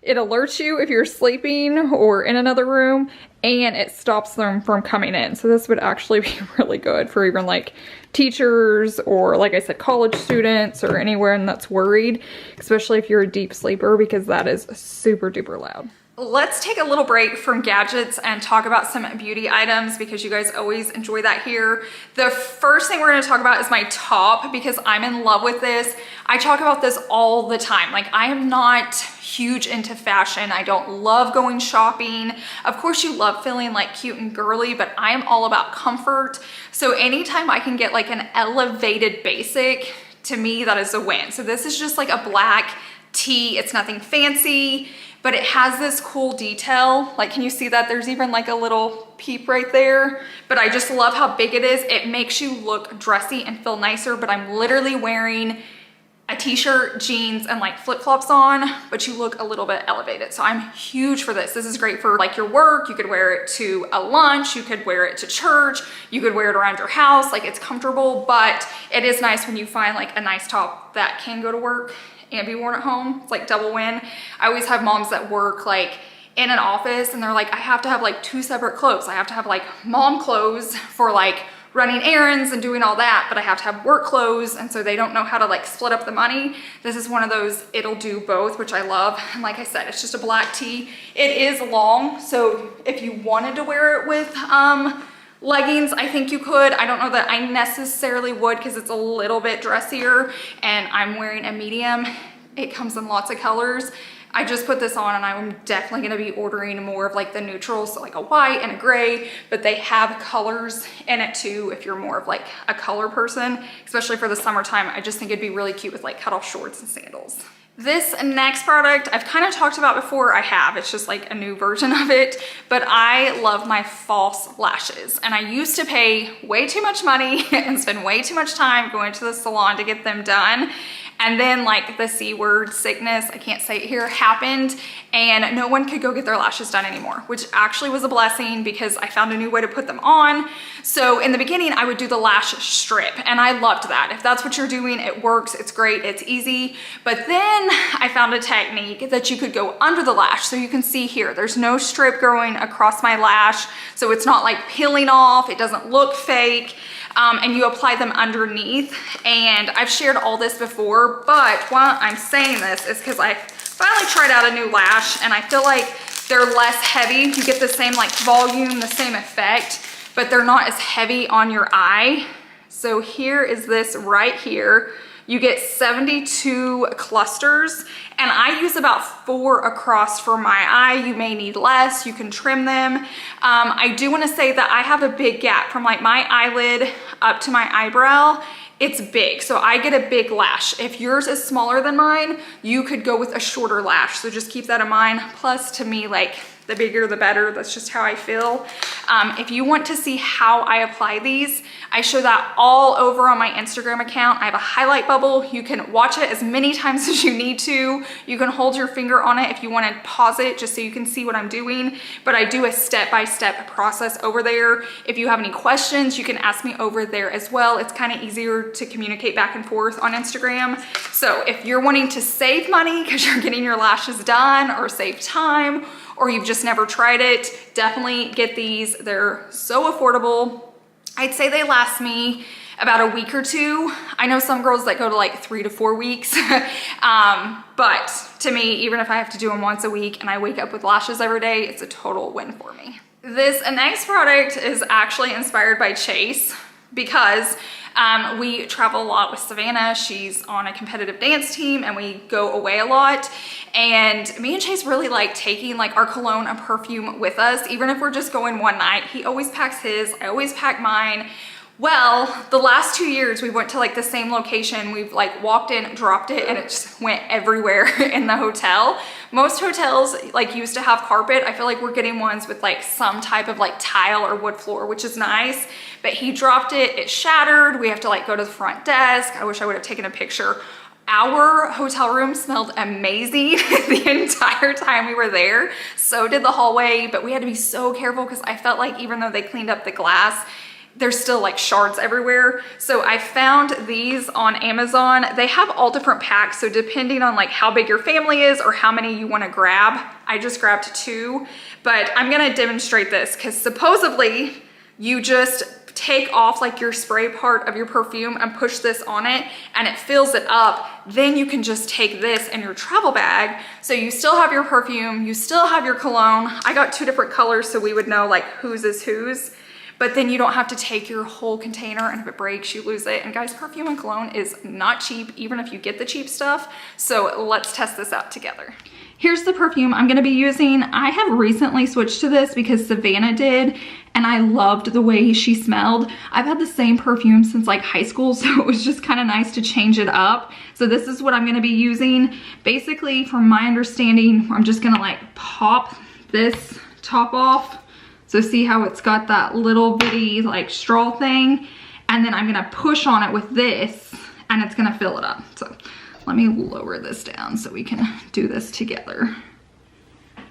Speaker 1: it alerts you if you're sleeping or in another room, and it stops them from coming in. So this would actually be really good for even like teachers or, like I said, college students or anyone that's worried, especially if you're a deep sleeper, because that is super duper loud. Let's take a little break from gadgets and talk about some beauty items, because you guys always enjoy that here. The first thing we're gonna talk about is my top, because I'm in love with this. I talk about this all the time. Like, I am not huge into fashion. I don't love going shopping. Of course you love feeling like cute and girly, but I am all about comfort. So anytime I can get like an elevated basic, to me that is a win. So this is just like a black tee. It's nothing fancy, but it has this cool detail. Like, can you see that? There's even like a little peep right there, but I just love how big it is. It makes you look dressy and feel nicer, but I'm literally wearing a t-shirt, jeans, and like flip-flops on, but you look a little bit elevated. So I'm huge for this. This is great for like your work. You could wear it to a lunch. You could wear it to church. You could wear it around your house. Like, it's comfortable, but it is nice when you find like a nice top that can go to work and be worn at home. It's like double win. I always have moms that work like in an office and they're like, I have to have like 2 separate clothes. I have to have like mom clothes for like running errands and doing all that, but I have to have work clothes, and so they don't know how to like split up the money. This is one of those, it'll do both, which I love. And like I said, it's just a black tee. It is long, so if you wanted to wear it with leggings, I think you could. I don't know that I necessarily would because it's a little bit dressier, and I'm wearing a medium. It comes in lots of colors. I just put this on and I'm definitely gonna be ordering more of like the neutrals, so like a white and a gray, but they have colors in it too if you're more of like a color person, especially for the summertime. I just think it'd be really cute with like cutoff shorts and sandals. This next product I've kind of talked about before. It's just like a new version of it, but I love my false lashes, and I used to pay way too much money and spend way too much time going to the salon to get them done. And then like the C word, sickness, I can't say it here, happened, and no one could go get their lashes done anymore, which actually was a blessing because I found a new way to put them on. So in the beginning, I would do the lash strip, and I loved that. If that's what you're doing, it works, it's great, it's easy. But then I found a technique that you could go under the lash. So you can see here, there's no strip going across my lash. So it's not like peeling off, it doesn't look fake. And you apply them underneath. And I've shared all this before, but why I'm saying this is because I finally tried out a new lash and I feel like they're less heavy. You get the same like volume, the same effect, but they're not as heavy on your eye. So here is this right here. You get 72 clusters, and I use about 4 across for my eye. You may need less, you can trim them. I do wanna say that I have a big gap from like my eyelid up to my eyebrow. It's big, so I get a big lash. If yours is smaller than mine, you could go with a shorter lash. So just keep that in mind. Plus, to me, like, the bigger the better. That's just how I feel. If you want to see how I apply these, I show that all over on my Instagram account. I have a highlight bubble. You can watch it as many times as you need to. You can hold your finger on it if you want to pause it just so you can see what I'm doing. But I do a step-by-step process over there. If you have any questions, you can ask me over there as well. It's kind of easier to communicate back and forth on Instagram. So if you're wanting to save money because you're getting your lashes done, or save time, or you've just never tried it, definitely get these. They're so affordable. I'd say they last me about a week or 2. I know some girls that go to like 3 to 4 weeks. But to me, even if I have to do them once a week and I wake up with lashes every day, it's a total win for me. This next product is actually inspired by Chase because we travel a lot with Savannah. She's on a competitive dance team and we go away a lot. And me and Chase really like taking like our cologne and perfume with us. Even if we're just going one night, he always packs his, I always pack mine. Well, the last 2 years we went to like the same location. We've like walked in, dropped it, and it just went everywhere in the hotel. Most hotels like used to have carpet. I feel like we're getting ones with like some type of like tile or wood floor, which is nice. But he dropped it, it shattered. We have to like go to the front desk. I wish I would have taken a picture. Our hotel room smelled amazing the entire time we were there. So did the hallway, but we had to be so careful because I felt like even though they cleaned up the glass, there's still like shards everywhere. So I found these on Amazon. They have all different packs. So depending on like how big your family is or how many you want to grab, I just grabbed 2. But I'm going to demonstrate this because supposedly you just take off like your spray part of your perfume and push this on it and it fills it up. Then you can just take this in your travel bag. So you still have your perfume, you still have your cologne. I got 2 different colors so we would know like whose is whose. But then you don't have to take your whole container, and if it breaks, you lose it. And guys, perfume and cologne is not cheap, even if you get the cheap stuff. So let's test this out together. Here's the perfume I'm gonna be using. I have recently switched to this because Savannah did, and I loved the way she smelled. I've had the same perfume since like high school, so it was just kind of nice to change it up. So this is what I'm gonna be using. Basically, from my understanding, I'm just gonna like pop this top off. So see how it's got that little bitty like straw thing, and then I'm gonna push on it with this and it's gonna fill it up. So Let me lower this down so we can do this together. I'm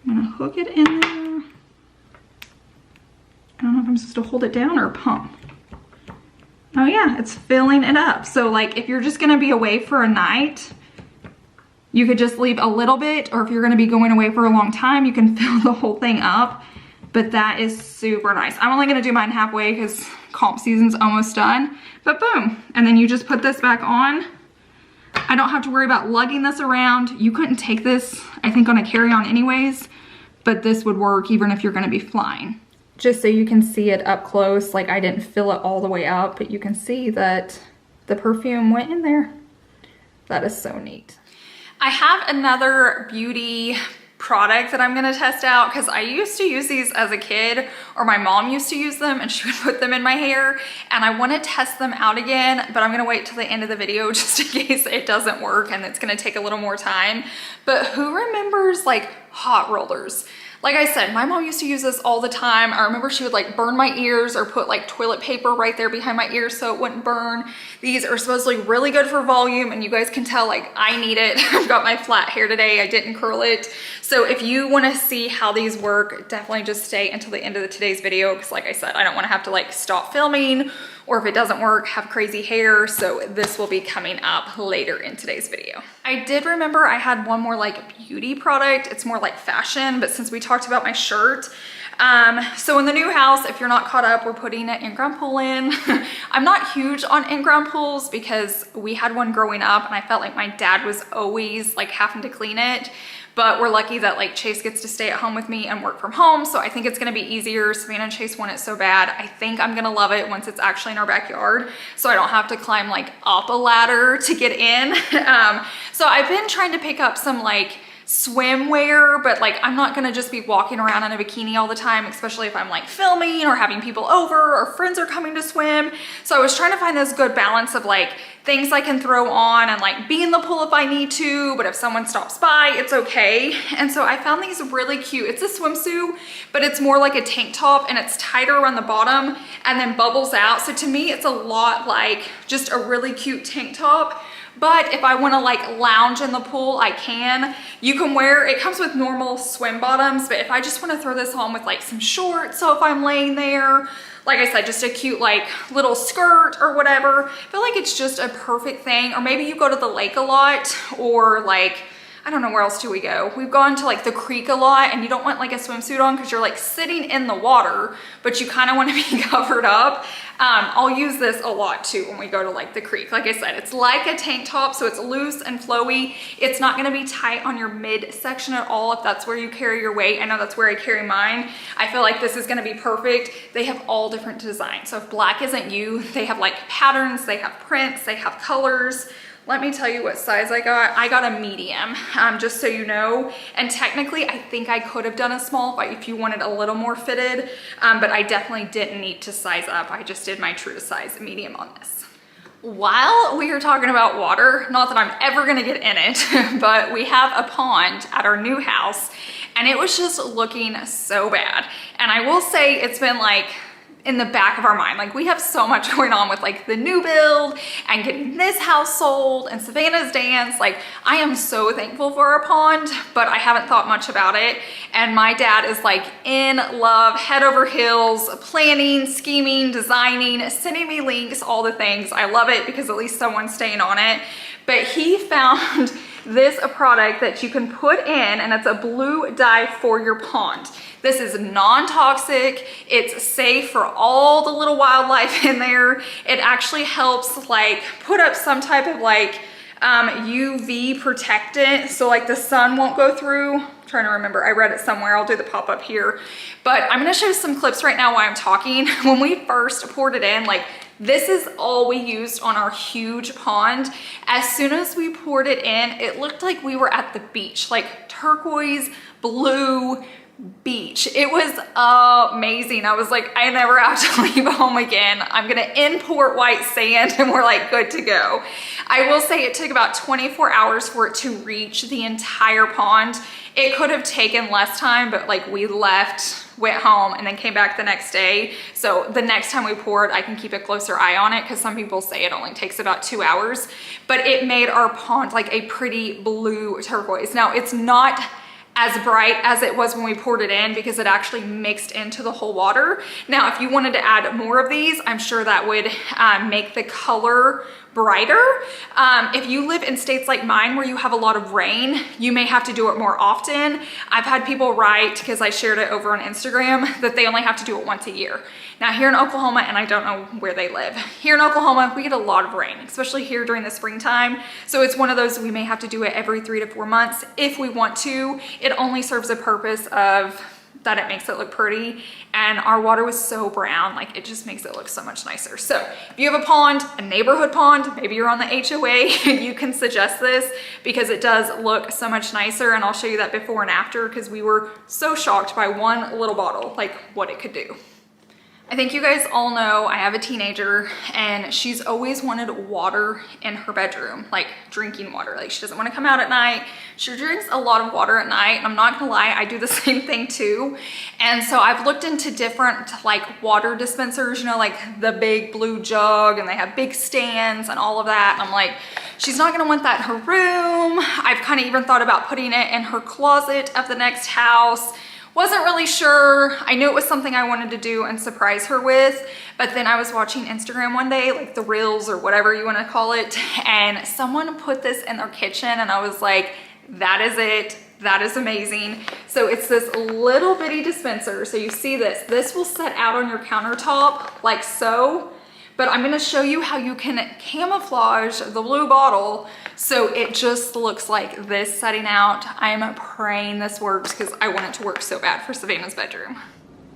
Speaker 1: gonna hook it in there. I don't know if I'm supposed to hold it down or pump. Oh yeah, it's filling it up. So like if you're just gonna be away for a night, you could just leave a little bit, or if you're gonna be going away for a long time, you can fill the whole thing up. But that is super nice. I'm only gonna do mine halfway because comp season's almost done, but boom. And then you just put this back on. I don't have to worry about lugging this around. You couldn't take this, I think, on a carry-on anyways, but this would work even if you're gonna be flying. Just so you can see it up close, like I didn't fill it all the way up, but you can see that the perfume went in there. That is so neat. I have another beauty product that I'm gonna test out because I used to use these as a kid, or my mom used to use them and she would put them in my hair, and I wanna test them out again, but I'm gonna wait till the end of the video just in case it doesn't work and it's gonna take a little more time. But who remembers like hot rollers? Like I said, my mom used to use this all the time. I remember she would like burn my ears or put like toilet paper right there behind my ears so it wouldn't burn. These are supposedly really good for volume, and you guys can tell like I need it. I've got my flat hair today, I didn't curl it. So if you wanna see how these work, definitely just stay until the end of today's video, because like I said, I don't wanna have to like stop filming, or if it doesn't work, have crazy hair. So this will be coming up later in today's video. I did remember I had one more like beauty product. It's more like fashion, but since we talked about my shirt, so in the new house, if you're not caught up, we're putting an in-ground pool in. I'm not huge on in-ground pools because we had one growing up and I felt like my dad was always like having to clean it. But we're lucky that like Chase gets to stay at home with me and work from home. So I think it's gonna be easier. Savannah and Chase want it so bad. I think I'm gonna love it once it's actually in our backyard, so I don't have to climb like up a ladder to get in. So I've been trying to pick up some like swimwear, but like I'm not gonna just be walking around in a bikini all the time, especially if I'm like filming or having people over or friends are coming to swim. So I was trying to find this good balance of like things I can throw on and like be in the pool if I need to, but if someone stops by, it's okay. And so I found these really cute. It's a swimsuit, but it's more like a tank top, and it's tighter around the bottom and then bubbles out. So to me, it's a lot like just a really cute tank top. But if I want to like lounge in the pool, I can. You can wear, it comes with normal swim bottoms, but if I just want to throw this on with like some shorts, so if I'm laying there, like I said, just a cute like little skirt or whatever, I feel like it's just a perfect thing. Or maybe you go to the lake a lot, or like, I don't know, where else do we go? We've gone to like the creek a lot, and you don't want like a swimsuit on because you're like sitting in the water, but you kind of want to be covered up. I'll use this a lot too when we go to like the creek. Like I said, it's like a tank top, so it's loose and flowy. It's not gonna be tight on your midsection at all if that's where you carry your weight. I know that's where I carry mine. I feel like this is gonna be perfect. They have all different designs. So if black isn't you, they have like patterns, they have prints, they have colors. Let me tell you what size I got. I got a medium, just so you know. And technically, I think I could have done a small if you wanted a little more fitted, but I definitely didn't need to size up. I just did my true to size medium on this. While we are talking about water, not that I'm ever gonna get in it, but we have a pond at our new house, and it was just looking so bad. And I will say it's been like, in the back of our mind, like we have so much going on with like the new build and getting this house sold and Savannah's dance. Like I am so thankful for our pond, but I haven't thought much about it. And my dad is like in love, head over heels, planning, scheming, designing, sending me links, all the things. I love it because at least someone's staying on it. But he found this a product that you can put in, and it's a blue dye for your pond. This is non-toxic, it's safe for all the little wildlife in there. It actually helps like put up some type of like UV protectant, so like the sun won't go through. I'm trying to remember, I read it somewhere, I'll do the pop-up here. But I'm gonna show you some clips right now while I'm talking. When we first poured it in, like this is all we used on our huge pond. As soon as we poured it in, it looked like we were at the beach, like turquoise, blue, beach. It was amazing. I was like, I never have to leave home again. I'm gonna import white sand and we're like good to go. I will say it took about 24 hours for it to reach the entire pond. It could have taken less time, but like we left, went home, and then came back the next day. So the next time we pour it, I can keep a closer eye on it because some people say it only takes about 2 hours, but it made our pond like a pretty blue turquoise. Now it's not as bright as it was when we poured it in because it actually mixed into the whole water. Now, if you wanted to add more of these, I'm sure that would make the color brighter. If you live in states like mine where you have a lot of rain, you may have to do it more often. I've had people write, because I shared it over on Instagram, that they only have to do it once a year. Now here in Oklahoma, and I don't know where they live, here in Oklahoma, we get a lot of rain, especially here during the springtime. So it's one of those, we may have to do it every 3 to 4 months if we want to. It only serves a purpose of that it makes it look pretty, and our water was so brown, like it just makes it look so much nicer. So if you have a pond, a neighborhood pond, maybe you're on the HOA, you can suggest this because it does look so much nicer, and I'll show you that before and after because we were so shocked by one little bottle, like what it could do. I think you guys all know I have a teenager and she's always wanted water in her bedroom, like drinking water. Like she doesn't want to come out at night. She drinks a lot of water at night. And I'm not gonna lie, I do the same thing too. And so I've looked into different like water dispensers, you know, like the big blue jug, and they have big stands and all of that. And I'm like, she's not gonna want that in her room. I've kind of even thought about putting it in her closet of the next house. Wasn't really sure. I knew it was something I wanted to do and surprise her with, but then I was watching Instagram one day, like the Reels or whatever you want to call it, and someone put this in their kitchen and I was like, that is it. That is amazing. So it's this little bitty dispenser. So you see this. This will set out on your countertop like so, but I'm gonna show you how you can camouflage the blue bottle so it just looks like this setting out. I'm praying this works because I want it to work so bad for Savannah's bedroom.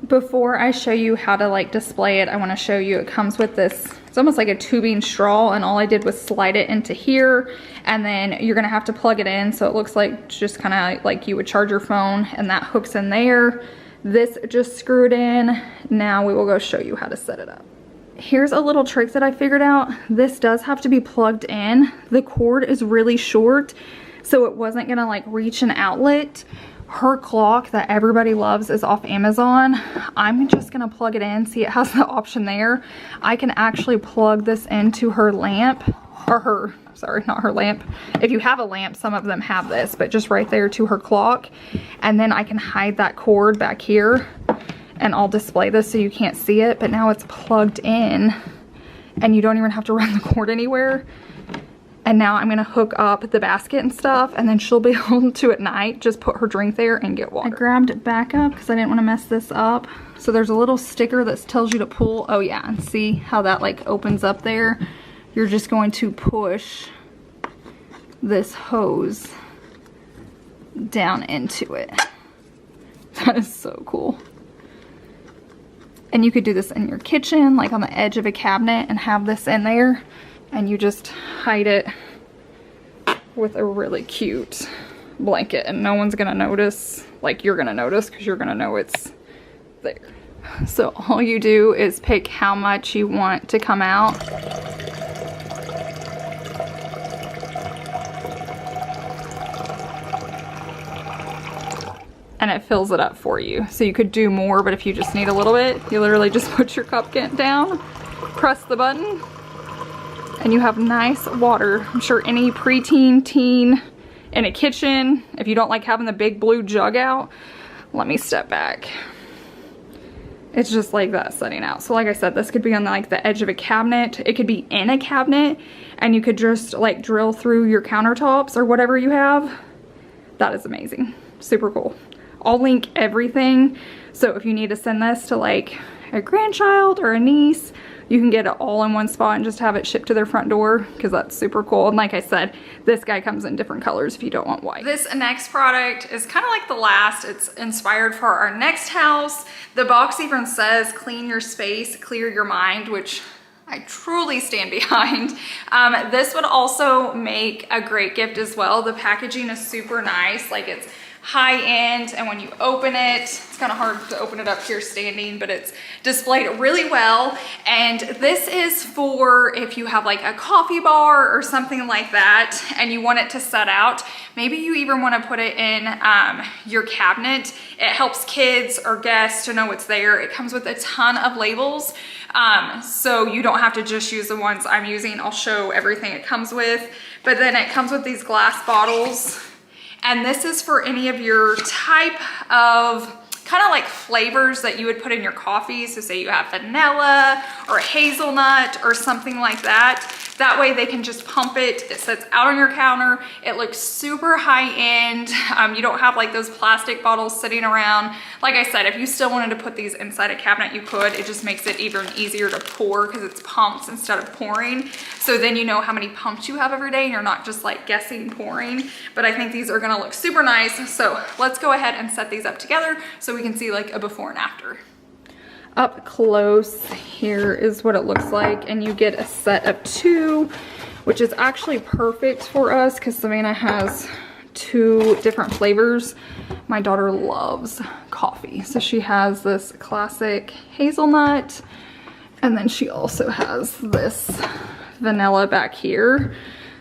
Speaker 1: Before I show you how to like display it, I wanna show you it comes with this, it's almost like a tubing straw, and all I did was slide it into here, and then you're gonna have to plug it in so it looks like just kinda like you would charge your phone, and that hooks in there. This just screwed in. Now we will go show you how to set it up. Here's a little trick that I figured out. This does have to be plugged in. The cord is really short, so it wasn't gonna like reach an outlet. Her clock that everybody loves is off Amazon. I'm just gonna plug it in. See, it has the option there. I can actually plug this into her lamp, or her, sorry, not her lamp. If you have a lamp, some of them have this, but just right there to her clock. And then I can hide that cord back here, and I'll display this so you can't see it, but now it's plugged in and you don't even have to run the cord anywhere. And now I'm gonna hook up the basket and stuff, and then she'll be able to at night just put her drink there and get water. I grabbed backup because I didn't want to mess this up. So there's a little sticker that tells you to pull. Oh yeah, and see how that like opens up there? You're just going to push this hose down into it. That is so cool. And you could do this in your kitchen, like on the edge of a cabinet, and have this in there, and you just hide it with a really cute blanket, and no one's gonna notice. Like, you're gonna notice because you're gonna know it's there. So all you do is pick how much you want to come out. And it fills it up for you. So you could do more, but if you just need a little bit, you literally just put your cup down, press the button, and you have nice water. I'm sure any preteen, teen in a kitchen, if you don't like having the big blue jug out, let me step back. It's just like that setting out. So like I said, this could be on like the edge of a cabinet. It could be in a cabinet, and you could just like drill through your countertops or whatever you have. That is amazing. Super cool. I'll link everything, so if you need to send this to like a grandchild or a niece, you can get it all in one spot and just have it shipped to their front door, because that's super cool. And like I said, this guy comes in different colors if you don't want white. This next product is kind of like the last. It's inspired for our next house. The box even says clean your space, clear your mind, which I truly stand behind. This would also make a great gift as well. The packaging is super nice. Like, it's high end, and when you open it, it's kind of hard to open it up here standing, but it's displayed really well. And this is for if you have like a coffee bar or something like that and you want it to set out. Maybe you even want to put it in your cabinet. It helps kids or guests to know what's there. It comes with a ton of labels, so you don't have to just use the ones I'm using. I'll show everything it comes with, but then it comes with these glass bottles. And this is for any of your type of kind of like flavors that you would put in your coffee. So say you have vanilla or hazelnut or something like that. That way they can just pump it. It sits out on your counter. It looks super high end. You don't have like those plastic bottles sitting around. Like I said, if you still wanted to put these inside a cabinet, you could. It just makes it even easier to pour because it's pumps instead of pouring. So then you know how many pumps you have every day and you're not just like guessing pouring. But I think these are gonna look super nice. So let's go ahead and set these up together so we can see like a before and after. Up close, here is what it looks like, and you get a set of 2, which is actually perfect for us because Savannah has 2 different flavors. My daughter loves coffee, so she has this classic hazelnut, and then she also has this vanilla back here.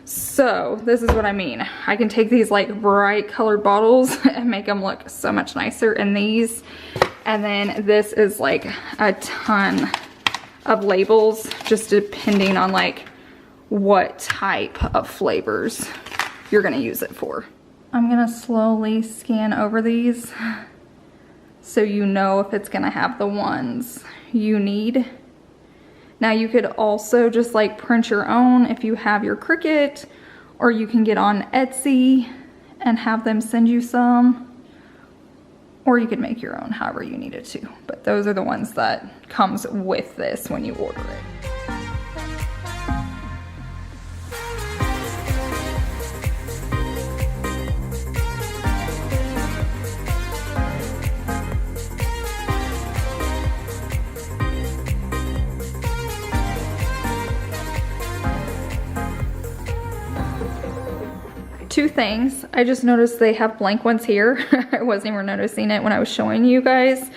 Speaker 1: So this is what I mean. I can take these like bright colored bottles and make them look so much nicer in these. And then this is like a ton of labels, just depending on like what type of flavors you're gonna use it for. I'm gonna slowly scan over these so you know if it's gonna have the ones you need. Now you could also just like print your own if you have your Cricut, or you can get on Etsy and have them send you some, or you could make your own however you need it to. But those are the ones that comes with this when you order it. Two things. I just noticed they have blank ones here. I wasn't even noticing it when I was showing you guys.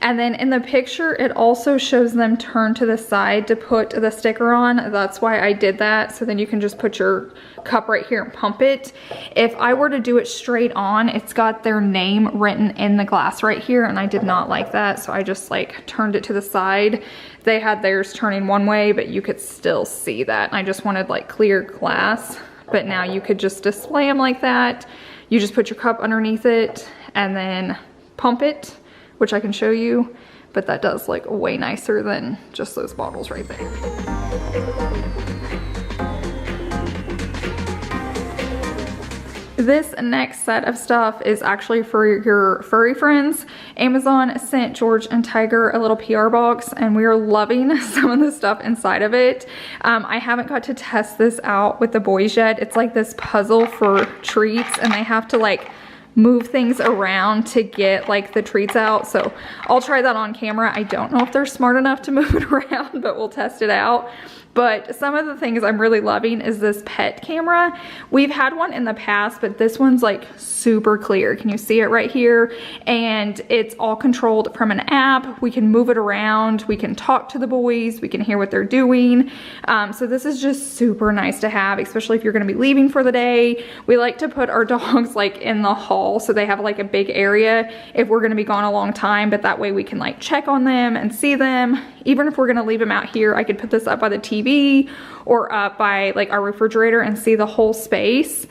Speaker 1: And then in the picture, it also shows them turned to the side to put the sticker on. That's why I did that. So then you can just put your cup right here and pump it. If I were to do it straight on, it's got their name written in the glass right here, and I did not like that. So I just like turned it to the side. They had theirs turning one way, but you could still see that. And I just wanted like clear glass. But now you could just display them like that. You just put your cup underneath it and then pump it, which I can show you, but that does look way nicer than just those bottles right there. This next set of stuff is actually for your furry friends. Amazon sent George and Tiger a little PR box, and we are loving some of the stuff inside of it. I haven't got to test this out with the boys yet. It's like this puzzle for treats, and they have to like move things around to get like the treats out. So I'll try that on camera. I don't know if they're smart enough to move it around, but we'll test it out. But some of the things I'm really loving is this pet camera. We've had one in the past, but this one's like super clear. Can you see it right here? And it's all controlled from an app. We can move it around. We can talk to the boys. We can hear what they're doing. So this is just super nice to have, especially if you're gonna be leaving for the day. We like to put our dogs like in the hall so they have like a big area if we're gonna be gone a long time, but that way we can like check on them and see them. Even if we're gonna leave them out here, I could put this up by the TV or up by like our refrigerator and see the whole space.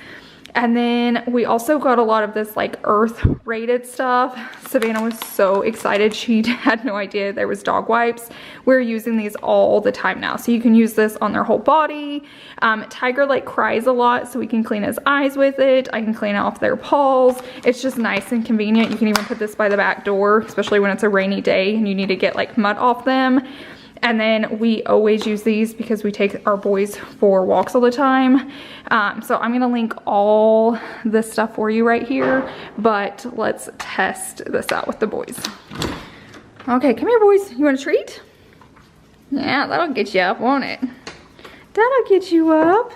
Speaker 1: And then we also got a lot of this like earth rated stuff. Savannah was so excited. She had no idea there was dog wipes. We're using these all the time now. So you can use this on their whole body. Tiger like cries a lot, so we can clean his eyes with it. I can clean off their paws. It's just nice and convenient. You can even put this by the back door, especially when it's a rainy day and you need to get like mud off them. And then we always use these because we take our boys for walks all the time. So I'm gonna link all this stuff for you right here, but let's test this out with the boys. Okay, come here boys, you want a treat? Yeah, that'll get you up, won't it? That'll get you up.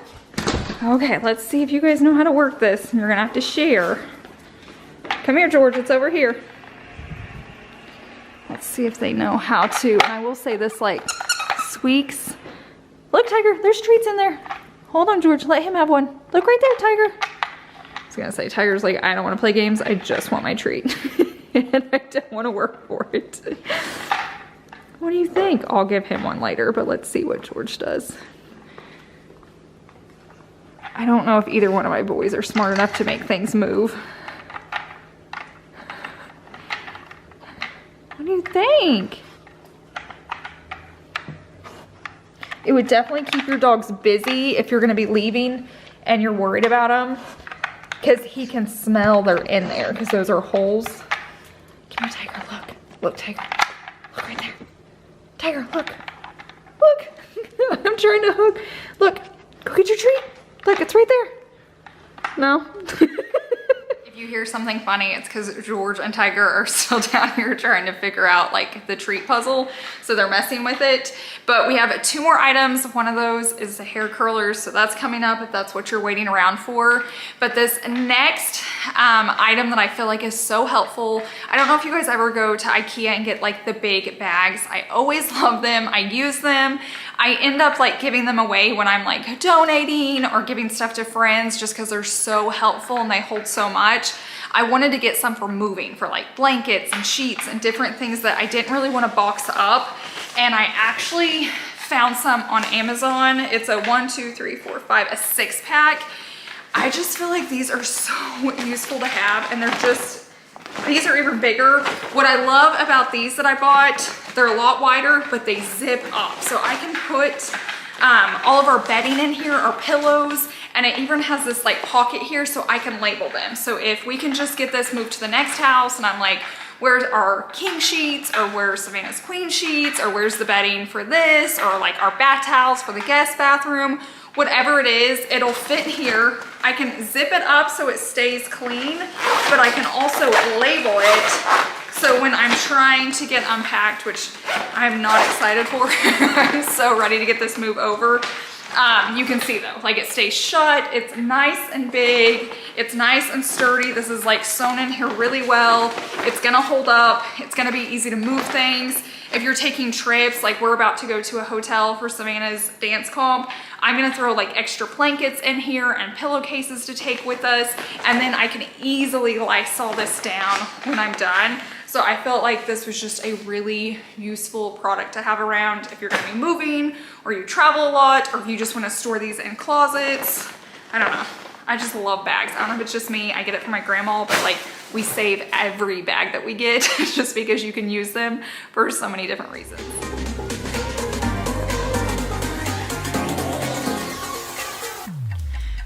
Speaker 1: Okay, let's see if you guys know how to work this. You're gonna have to share. Come here, George, it's over here. Let's see if they know how to, and I will say this like squeaks. Look, Tiger, there's treats in there. Hold on, George, let him have one. Look right there, Tiger. I was gonna say, Tiger's like, I don't wanna play games, I just want my treat. And I don't wanna work for it. What do you think? I'll give him one later, but let's see what George does. I don't know if either one of my boys are smart enough to make things move. What do you think? It would definitely keep your dogs busy if you're gonna be leaving and you're worried about them, because he can smell they're in there, because those are holes. Come here, Tiger, look. Look, Tiger. Look right there. Tiger, look. Look. I'm trying to hook. Look, go get your treat. Look, it's right there. No? If you hear something funny, it's because George and Tiger are still down here trying to figure out like the treat puzzle. So they're messing with it. But we have 2 more items. One of those is the hair curlers. So that's coming up if that's what you're waiting around for. But this next item that I feel like is so helpful. I don't know if you guys ever go to IKEA and get like the big bags. I always love them. I use them. I end up like giving them away when I'm like donating or giving stuff to friends just because they're so helpful and they hold so much. I wanted to get some for moving, for like blankets and sheets and different things that I didn't really want to box up. And I actually found some on Amazon. It's a 1, 2, 3, 4, 5, a 6-pack. I just feel like these are so useful to have, and these are even bigger. What I love about these that I bought, they're a lot wider, but they zip up. So I can put all of our bedding in here, our pillows, and it even has this like pocket here so I can label them. So if we can just get this moved to the next house and I'm like, where's our king sheets, or where's Savannah's queen sheets, or where's the bedding for this, or like our bath towels for the guest bathroom, whatever it is, it'll fit here. I can zip it up so it stays clean, but I can also label it. So when I'm trying to get unpacked, which I'm not excited for, I'm so ready to get this move over. You can see though, like it stays shut. It's nice and big. It's nice and sturdy. This is like sewn in here really well. It's gonna hold up. It's gonna be easy to move things. If you're taking trips, like we're about to go to a hotel for Savannah's dance comp, I'm gonna throw like extra blankets in here and pillowcases to take with us. And then I can easily Lysol this down when I'm done. So I felt like this was just a really useful product to have around if you're gonna be moving, or you travel a lot, or if you just wanna store these in closets. I don't know. I just love bags. I don't know if it's just me. I get it from my grandma, but like we save every bag that we get just because you can use them for so many different reasons.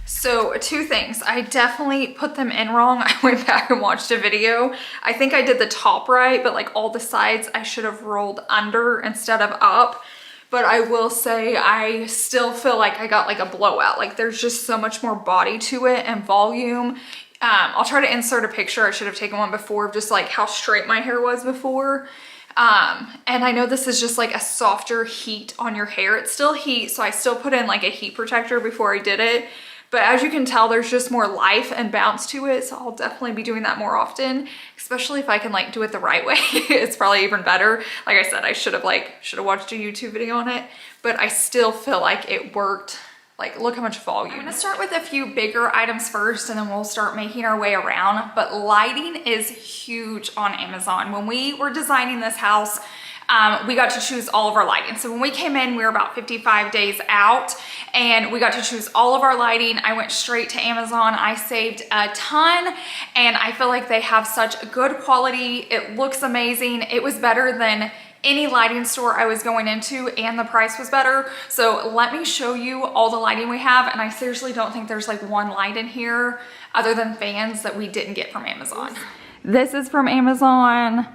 Speaker 1: So 2 things, I definitely put them in wrong. I went back and watched a video. I think I did the top right, but like all the sides I should have rolled under instead of up. But I will say I still feel like I got like a blowout. Like there's just so much more body to it and volume. I'll try to insert a picture. I should have taken one before of just like how straight my hair was before. And I know this is just like a softer heat on your hair. It's still heat, so I still put in like a heat protector before I did it. But as you can tell, there's just more life and bounce to it. So I'll definitely be doing that more often, especially if I can like do it the right way. It's probably even better. Like I said, I should have watched a YouTube video on it, but I still feel like it worked. Like look how much volume. I'm gonna start with a few bigger items first, and then we'll start making our way around. But lighting is huge on Amazon. When we were designing this house, we got to choose all of our lighting. So when we came in, we were about 55 days out, and we got to choose all of our lighting. I went straight to Amazon. I saved a ton, and I feel like they have such good quality. It looks amazing. It was better than any lighting store I was going into, and the price was better. So let me show you all the lighting we have. And I seriously don't think there's like one light in here other than fans that we didn't get from Amazon. This is from Amazon.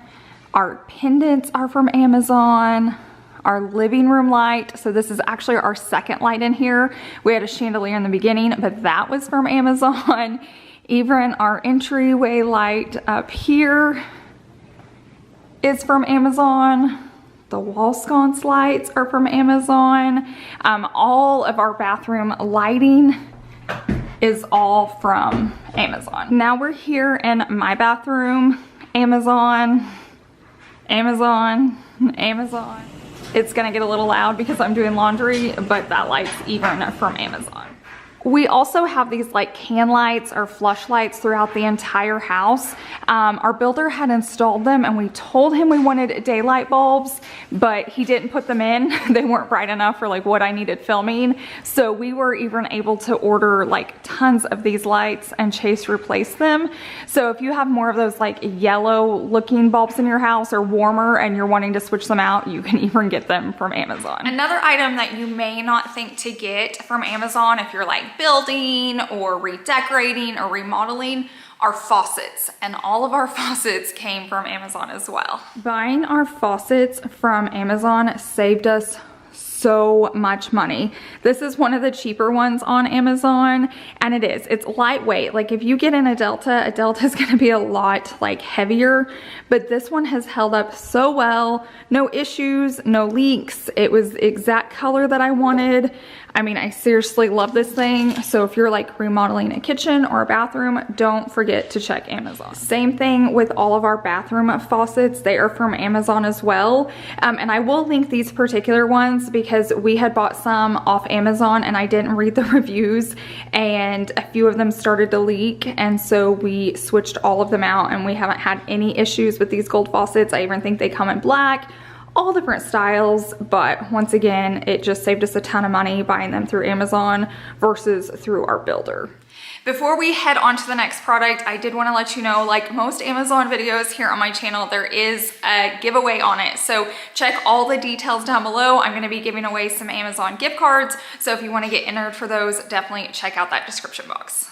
Speaker 1: Our pendants are from Amazon. Our living room light. So this is actually our second light in here. We had a chandelier in the beginning, but that was from Amazon. Even our entryway light up here is from Amazon. The wall sconce lights are from Amazon. All of our bathroom lighting is all from Amazon. Now we're here in my bathroom. Amazon, Amazon, Amazon. It's gonna get a little loud because I'm doing laundry, but that light's even from Amazon. We also have these like can lights or flush lights throughout the entire house. Our builder had installed them and we told him we wanted daylight bulbs, but he didn't put them in. They weren't bright enough for like what I needed filming. So we were even able to order like tons of these lights and Chase replaced them. So if you have more of those like yellow looking bulbs in your house or warmer and you're wanting to switch them out, you can even get them from Amazon. Another item that you may not think to get from Amazon if you're like building or redecorating or remodeling are faucets, and all of our faucets came from Amazon as well. Buying our faucets from Amazon saved us so much money. This is one of the cheaper ones on Amazon, and it's lightweight. Like if you get in a Delta is gonna be a lot like heavier, but this one has held up so well. No issues, no leaks. It was the exact color that I wanted. I mean, I seriously love this thing. So if you're like remodeling a kitchen or a bathroom, don't forget to check Amazon. Same thing with all of our bathroom faucets. They are from Amazon as well. And I will link these particular ones because we had bought some off Amazon and I didn't read the reviews and a few of them started to leak. And so we switched all of them out and we haven't had any issues with these gold faucets. I even think they come in black, all different styles, but once again, it just saved us a ton of money buying them through Amazon versus through our builder. Before we head on to the next product, I did want to let you know, like most Amazon videos here on my channel, there is a giveaway on it. So check all the details down below. I'm going to be giving away some Amazon gift cards. So if you want to get entered for those, definitely check out that description box.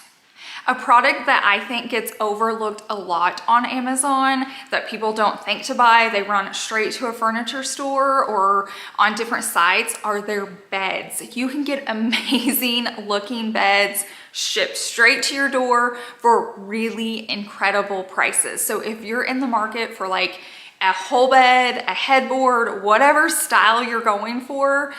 Speaker 1: A product that I think gets overlooked a lot on Amazon that people don't think to buy, they run straight to a furniture store or on different sites, are their beds. You can get amazing looking beds shipped straight to your door for really incredible prices. So if you're in the market for like a whole bed, a headboard, whatever style you're going for,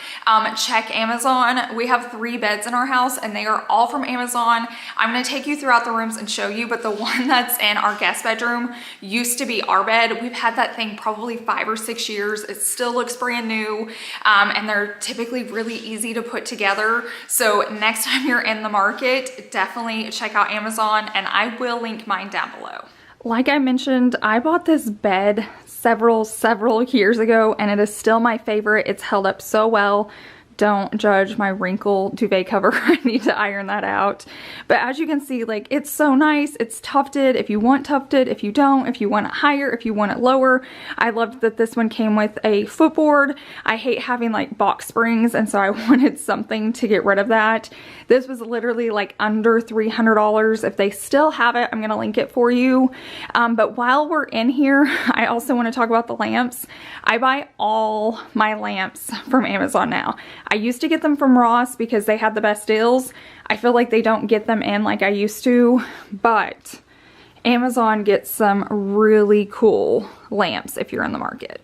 Speaker 1: check Amazon. We have 3 beds in our house and they are all from Amazon. I'm gonna take you throughout the rooms and show you, but the one that's in our guest bedroom used to be our bed. We've had that thing probably 5 or 6 years. It still looks brand new, and they're typically really easy to put together. So next time you're in the market, definitely check out Amazon and I will link mine down below. Like I mentioned, I bought this bed several years ago and it is still my favorite. It's held up so well. Don't judge my wrinkle duvet cover. I need to iron that out. But as you can see, like, it's so nice. It's tufted if you want tufted, if you don't, if you want it higher, if you want it lower. I loved that this one came with a footboard. I hate having like box springs, and so I wanted something to get rid of that. This was literally like under $300. If they still have it, I'm gonna link it for you. But while we're in here, I also want to talk about the lamps. I buy all my lamps from Amazon now. I used to get them from Ross because they had the best deals. I feel like they don't get them in like I used to, but Amazon gets some really cool lamps if you're in the market.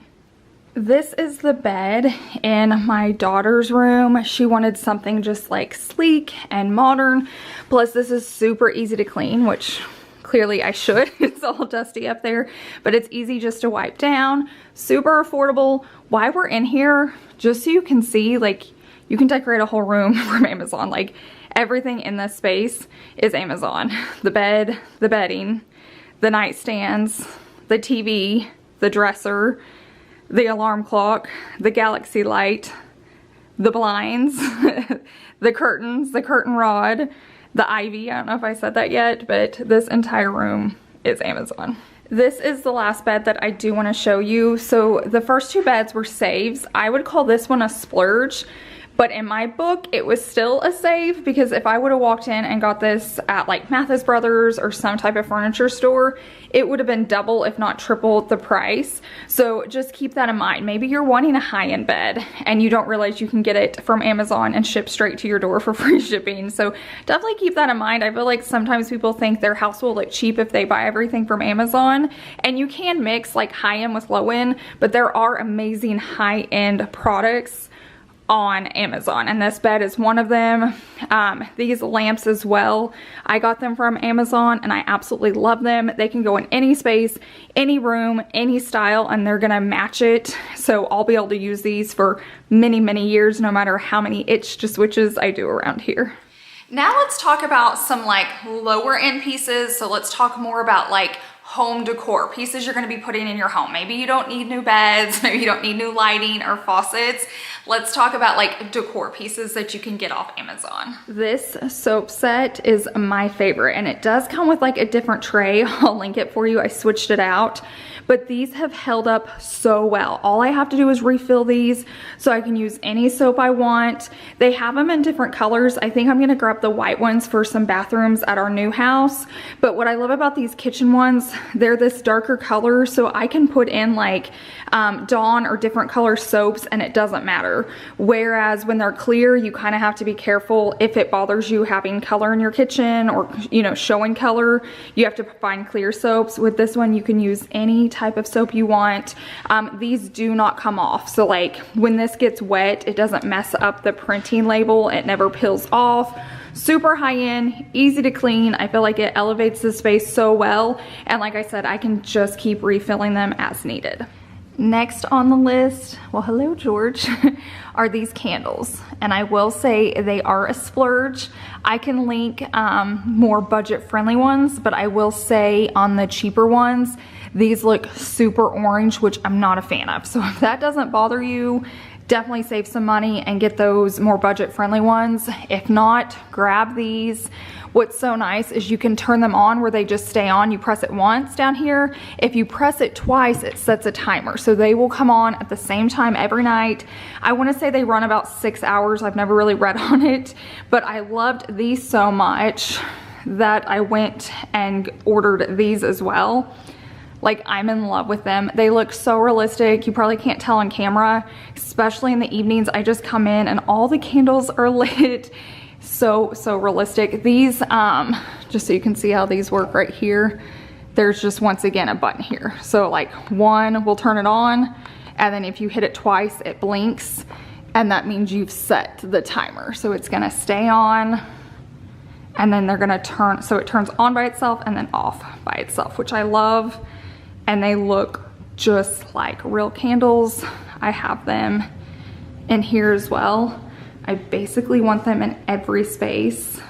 Speaker 1: This is the bed in my daughter's room. She wanted something just like sleek and modern. Plus this is super easy to clean, which clearly I should. It's all dusty up there, but it's easy just to wipe down. Super affordable. While we're in here, just so you can see, like, you can decorate a whole room from Amazon. Like, everything in this space is Amazon. The bed, the bedding, the nightstands, the TV, the dresser, the alarm clock, the galaxy light, the blinds, the curtains, the curtain rod, the ivy. I don't know if I said that yet, but this entire room is Amazon. This is the last bed that I do want to show you. So the first 2 beds were saves. I would call this one a splurge, but in my book, it was still a save because if I would have walked in and got this at like Mathis Brothers or some type of furniture store, it would have been double if not triple the price. So just keep that in mind. Maybe you're wanting a high-end bed and you don't realize you can get it from Amazon and ship straight to your door for free shipping. So definitely keep that in mind. I feel like sometimes people think their house will look cheap if they buy everything from Amazon, and you can mix like high-end with low-end, but there are amazing high-end products on Amazon, and this bed is one of them. These lamps as well, I got them from Amazon and I absolutely love them. They can go in any space, any room, any style, and they're gonna match it. So I'll be able to use these for many, many years, no matter how many itch to switches I do around here. Now let's talk about some like lower end pieces. So let's talk more about like home decor, pieces you're gonna be putting in your home. Maybe you don't need new beds, maybe you don't need new lighting or faucets. Let's talk about like decor pieces that you can get off Amazon. This soap set is my favorite, and it does come with like a different tray. I'll link it for you. I switched it out. But these have held up so well. All I have to do is refill these so I can use any soap I want. They have them in different colors. I think I'm gonna grab the white ones for some bathrooms at our new house. But what I love about these kitchen ones, they're this darker color, so I can put in like Dawn or different color soaps and it doesn't matter. Whereas when they're clear, you kind of have to be careful if it bothers you having color in your kitchen or, you know, showing color. You have to find clear soaps. With this one, you can use any type of soap you want. These do not come off. So like when this gets wet, it doesn't mess up the printing label. It never peels off. Super high end, easy to clean. I feel like it elevates the space so well. And like I said, I can just keep refilling them as needed. Next on the list, well, hello George, are these candles. And I will say they are a splurge. I can link more budget friendly ones, but I will say on the cheaper ones, these look super orange, which I'm not a fan of. So if that doesn't bother you, definitely save some money and get those more budget friendly ones. If not, grab these. What's so nice is you can turn them on where they just stay on. You press it once down here. If you press it twice, it sets a timer. So they will come on at the same time every night. I wanna say they run about 6 hours. I've never really read on it, but I loved these so much that I went and ordered these as well. Like, I'm in love with them. They look so realistic. You probably can't tell on camera, especially in the evenings. I just come in and all the candles are lit. So realistic. These, just so you can see how these work right here, there's just once again a button here. So like one will turn it on, and then if you hit it twice, it blinks, and that means you've set the timer. So it's gonna stay on, and then they're gonna turn, so it turns on by itself and then off by itself, which I love. And they look just like real candles. I have them in here as well. I basically want them in every space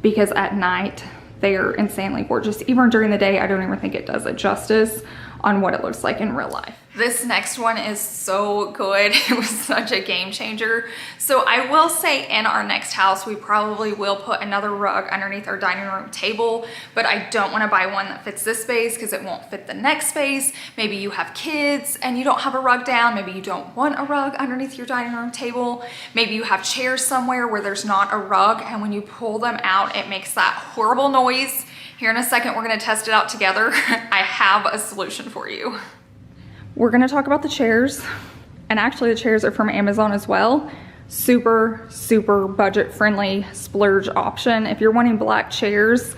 Speaker 1: because at night they are insanely gorgeous. Even during the day, I don't even think it does it justice on what it looks like in real life. This next one is so good. It was such a game changer. So I will say in our next house, we probably will put another rug underneath our dining room table, but I don't want to buy one that fits this space because it won't fit the next space. Maybe you have kids and you don't have a rug down. Maybe you don't want a rug underneath your dining room table. Maybe you have chairs somewhere where there's not a rug, and when you pull them out, it makes that horrible noise. Here in a second, we're gonna test it out together. I have a solution for you. We're gonna talk about the chairs, and actually the chairs are from Amazon as well. Super, super budget friendly splurge option. If you're wanting black chairs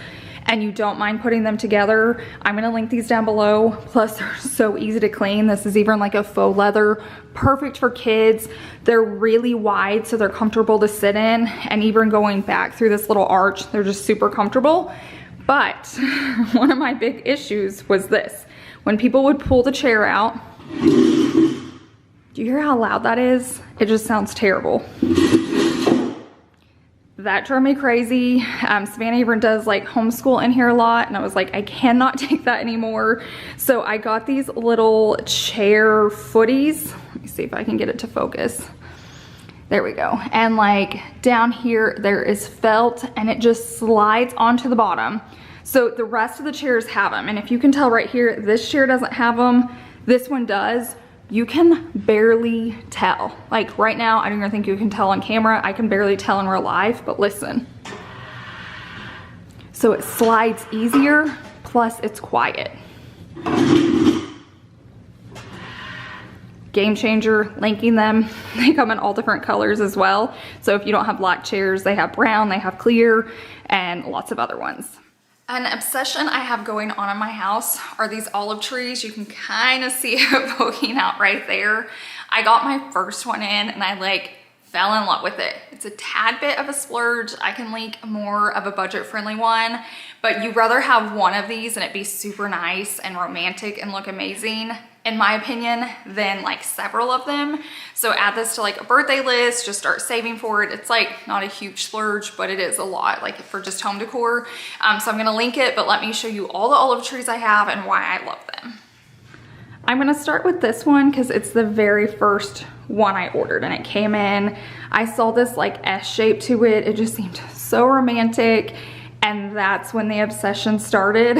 Speaker 1: and you don't mind putting them together, I'm gonna link these down below. Plus they're so easy to clean. This is even like a faux leather, perfect for kids. They're really wide, so they're comfortable to sit in, and even going back through this little arch, they're just super comfortable. But one of my big issues was this. When people would pull the chair out, do you hear how loud that is? It just sounds terrible. That drove me crazy. Savannah even does like homeschool in here a lot, and I was like, I cannot take that anymore. So I got these little chair footies. Let me see if I can get it to focus. There we go. And like down here, there is felt, and it just slides onto the bottom. So the rest of the chairs have them. And if you can tell right here, this chair doesn't have them. This one does. You can barely tell. Like right now, I don't even think you can tell on camera. I can barely tell in real life, but listen. So it slides easier, plus it's quiet. Game changer, linking them. They come in all different colors as well. So if you don't have black chairs, they have brown, they have clear, and lots of other ones. An obsession I have going on in my house are these olive trees. You can kind of see it poking out right there. I got my first one in and I like fell in love with it. It's a tad bit of a splurge. I can link more of a budget-friendly one, but you'd rather have one of these and it be super nice and romantic and look amazing, in my opinion, than like several of them. So add this to like a birthday list, just start saving for it. It's like not a huge splurge, but it is a lot, like for just home decor. So I'm gonna link it, but let me show you all the olive trees I have and why I love them. I'm gonna start with this one because it's the very first one I ordered, and it came in. I saw this like S shape to it. It just seemed so romantic, and that's when the obsession started.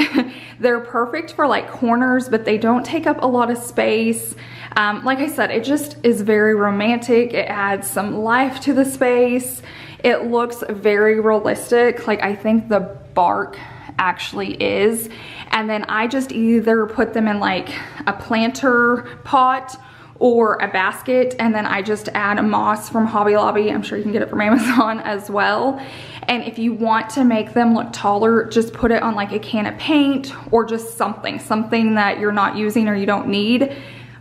Speaker 1: They're perfect for like corners, but they don't take up a lot of space. Like I said, it just is very romantic. It adds some life to the space. It looks very realistic. Like I think the bark actually is. And then I just either put them in like a planter pot or a basket, and then I just add moss from Hobby Lobby. I'm sure you can get it from Amazon as well. And if you want to make them look taller, just put it on like a can of paint or just something that you're not using or you don't need.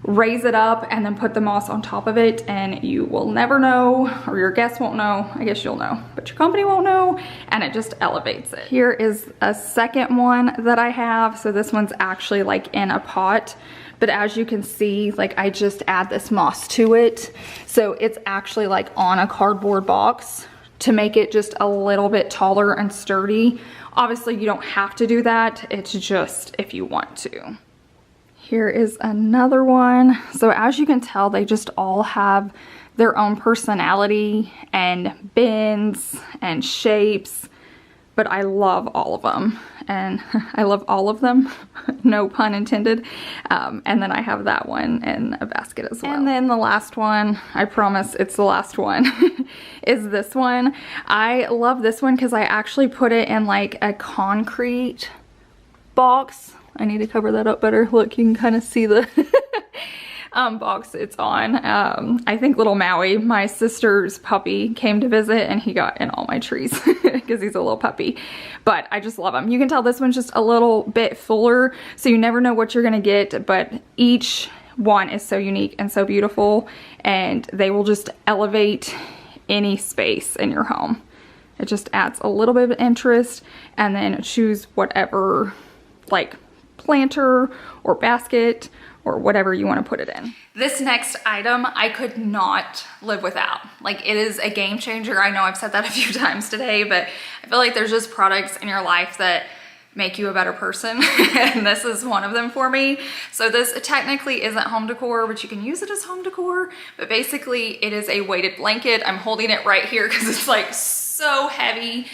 Speaker 1: Raise it up and then put the moss on top of it, and you will never know, or your guests won't know. I guess you'll know, but your company won't know, and it just elevates it. Here is a second one that I have. So this one's actually like in a pot, but as you can see, like I just add this moss to it. So it's actually like on a cardboard box to make it just a little bit taller and sturdy. Obviously you don't have to do that. It's just if you want to. Here is another one. So as you can tell, they just all have their own personality and bends and shapes, but I love all of them, and I love all of them, no pun intended. And then I have that one in a basket as well. And then the last one, I promise it's the last one, is this one. I love this one because I actually put it in like a concrete box. I need to cover that up better. Look, you can kind of see the box it's on. I think little Maui, my sister's puppy, came to visit and he got in all my trees because he's a little puppy. But I just love him. You can tell this one's just a little bit fuller, so you never know what you're gonna get, but each one is so unique and so beautiful, and they will just elevate any space in your home. It just adds a little bit of interest, and then choose whatever like planter or basket or whatever you want to put it in. This next item I could not live without. Like, it is a game changer. I know I've said that a few times today, but I feel like there's just products in your life that make you a better person, and this is one of them for me. So this technically isn't home decor, but you can use it as home decor, but basically it is a weighted blanket. I'm holding it right here because it's like so heavy.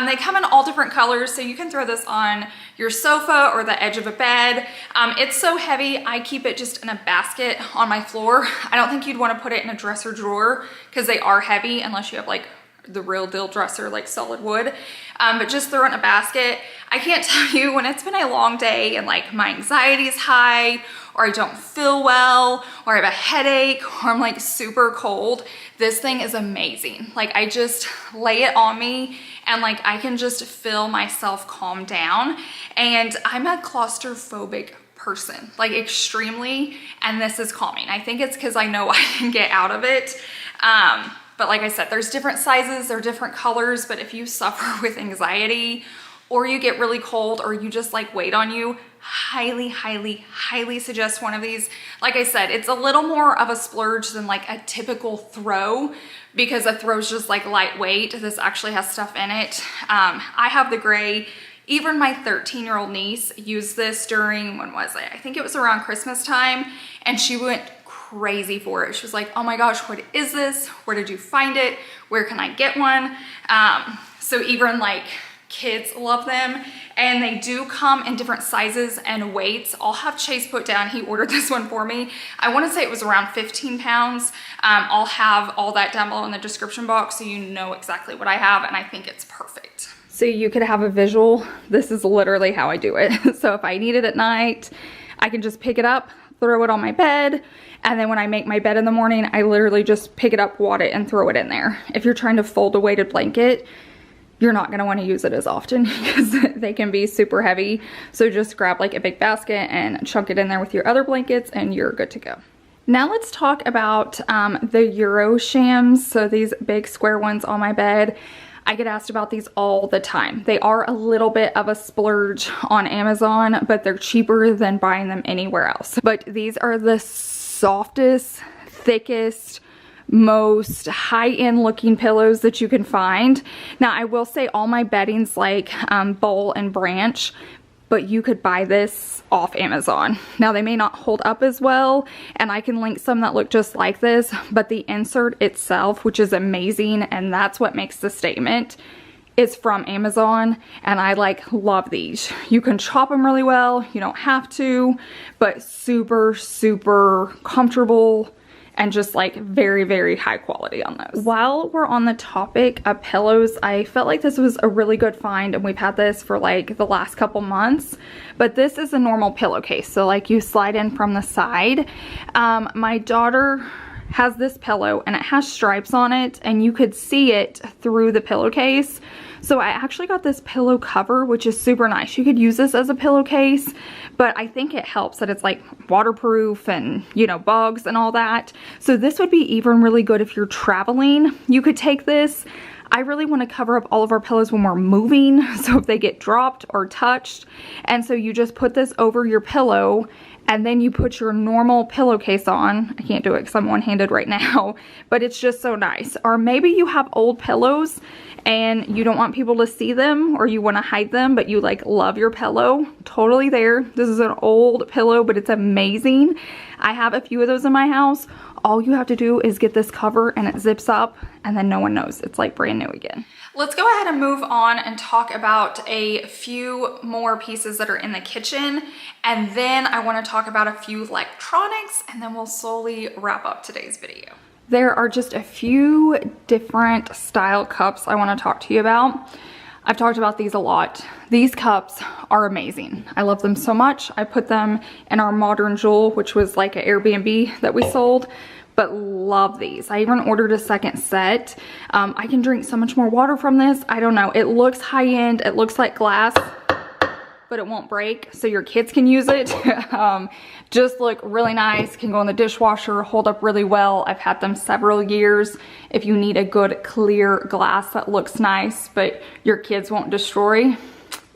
Speaker 1: They come in all different colors, so you can throw this on your sofa or the edge of a bed. It's so heavy, I keep it just in a basket on my floor. I don't think you'd want to put it in a dresser drawer because they are heavy unless you have like the real deal dresser, like solid wood. But just throw it in a basket. I can't tell you, when it's been a long day and like my anxiety is high, or I don't feel well, or I have a headache, or I'm like super cold, this thing is amazing. Like, I just lay it on me and like I can just feel myself calm down. And I'm a claustrophobic person, like extremely, and this is calming. I think it's because I know I can get out of it. But like I said, there's different sizes, there are different colors, but if you suffer with anxiety, or you get really cold, or you just like weight on you, highly, highly, highly suggest one of these. Like I said, it's a little more of a splurge than like a typical throw, because a throw is just like lightweight. This actually has stuff in it. I have the gray. Even my 13-year-old niece used this during, when was it? I think it was around Christmas time, and she went crazy for it. She was like, oh my gosh, what is this? Where did you find it? Where can I get one? So even like kids love them, and they do come in different sizes and weights. I'll have Chase put down, he ordered this one for me. I want to say it was around 15 pounds. I'll have all that down below in the description box so you know exactly what I have, and I think it's perfect. So you could have a visual. This is literally how I do it. So if I need it at night, I can just pick it up, throw it on my bed, and then when I make my bed in the morning, I literally just pick it up, wad it, and throw it in there. If you're trying to fold a weighted blanket, you're not gonna wanna use it as often because they can be super heavy. So just grab like a big basket and chunk it in there with your other blankets and you're good to go. Now let's talk about the Euro shams. So these big square ones on my bed. I get asked about these all the time. They are a little bit of a splurge on Amazon, but they're cheaper than buying them anywhere else. But these are the softest, thickest, most high-end looking pillows that you can find. Now I will say all my bedding's like Bowl and Branch, but you could buy this off Amazon. Now they may not hold up as well, and I can link some that look just like this, but the insert itself, which is amazing, and that's what makes the statement, is from Amazon, and I like love these. You can chop them really well, you don't have to, but super, super comfortable and just like very, very high quality on those. While we're on the topic of pillows, I felt like this was a really good find, and we've had this for like the last couple months, but this is a normal pillowcase. So like you slide in from the side. My daughter has this pillow and it has stripes on it, and you could see it through the pillowcase. So I actually got this pillow cover, which is super nice. You could use this as a pillowcase, but I think it helps that it's like waterproof and, you know, bugs and all that. So this would be even really good if you're traveling. You could take this. I really want to cover up all of our pillows when we're moving, so if they get dropped or touched. And so you just put this over your pillow, and then you put your normal pillowcase on. I can't do it because I'm one-handed right now, but it's just so nice. Or maybe you have old pillows and you don't want people to see them, or you want to hide them, but you like love your pillow. Totally there. This is an old pillow, but it's amazing. I have a few of those in my house. All you have to do is get this cover and it zips up, and then no one knows. It's like brand new again. Let's go ahead and move on and talk about a few more pieces that are in the kitchen. And then I want to talk about a few electronics, and then we'll slowly wrap up today's video. There are just a few different style cups I want to talk to you about. I've talked about these a lot. These cups are amazing. I love them so much. I put them in our Modern Jewel, which was like an Airbnb that we sold, but love these. I even ordered a second set. I can drink so much more water from this. I don't know. It looks high end. It looks like glass, but it won't break, so your kids can use it. Just look really nice, can go in the dishwasher, hold up really well. I've had them several years. If you need a good clear glass that looks nice but your kids won't destroy,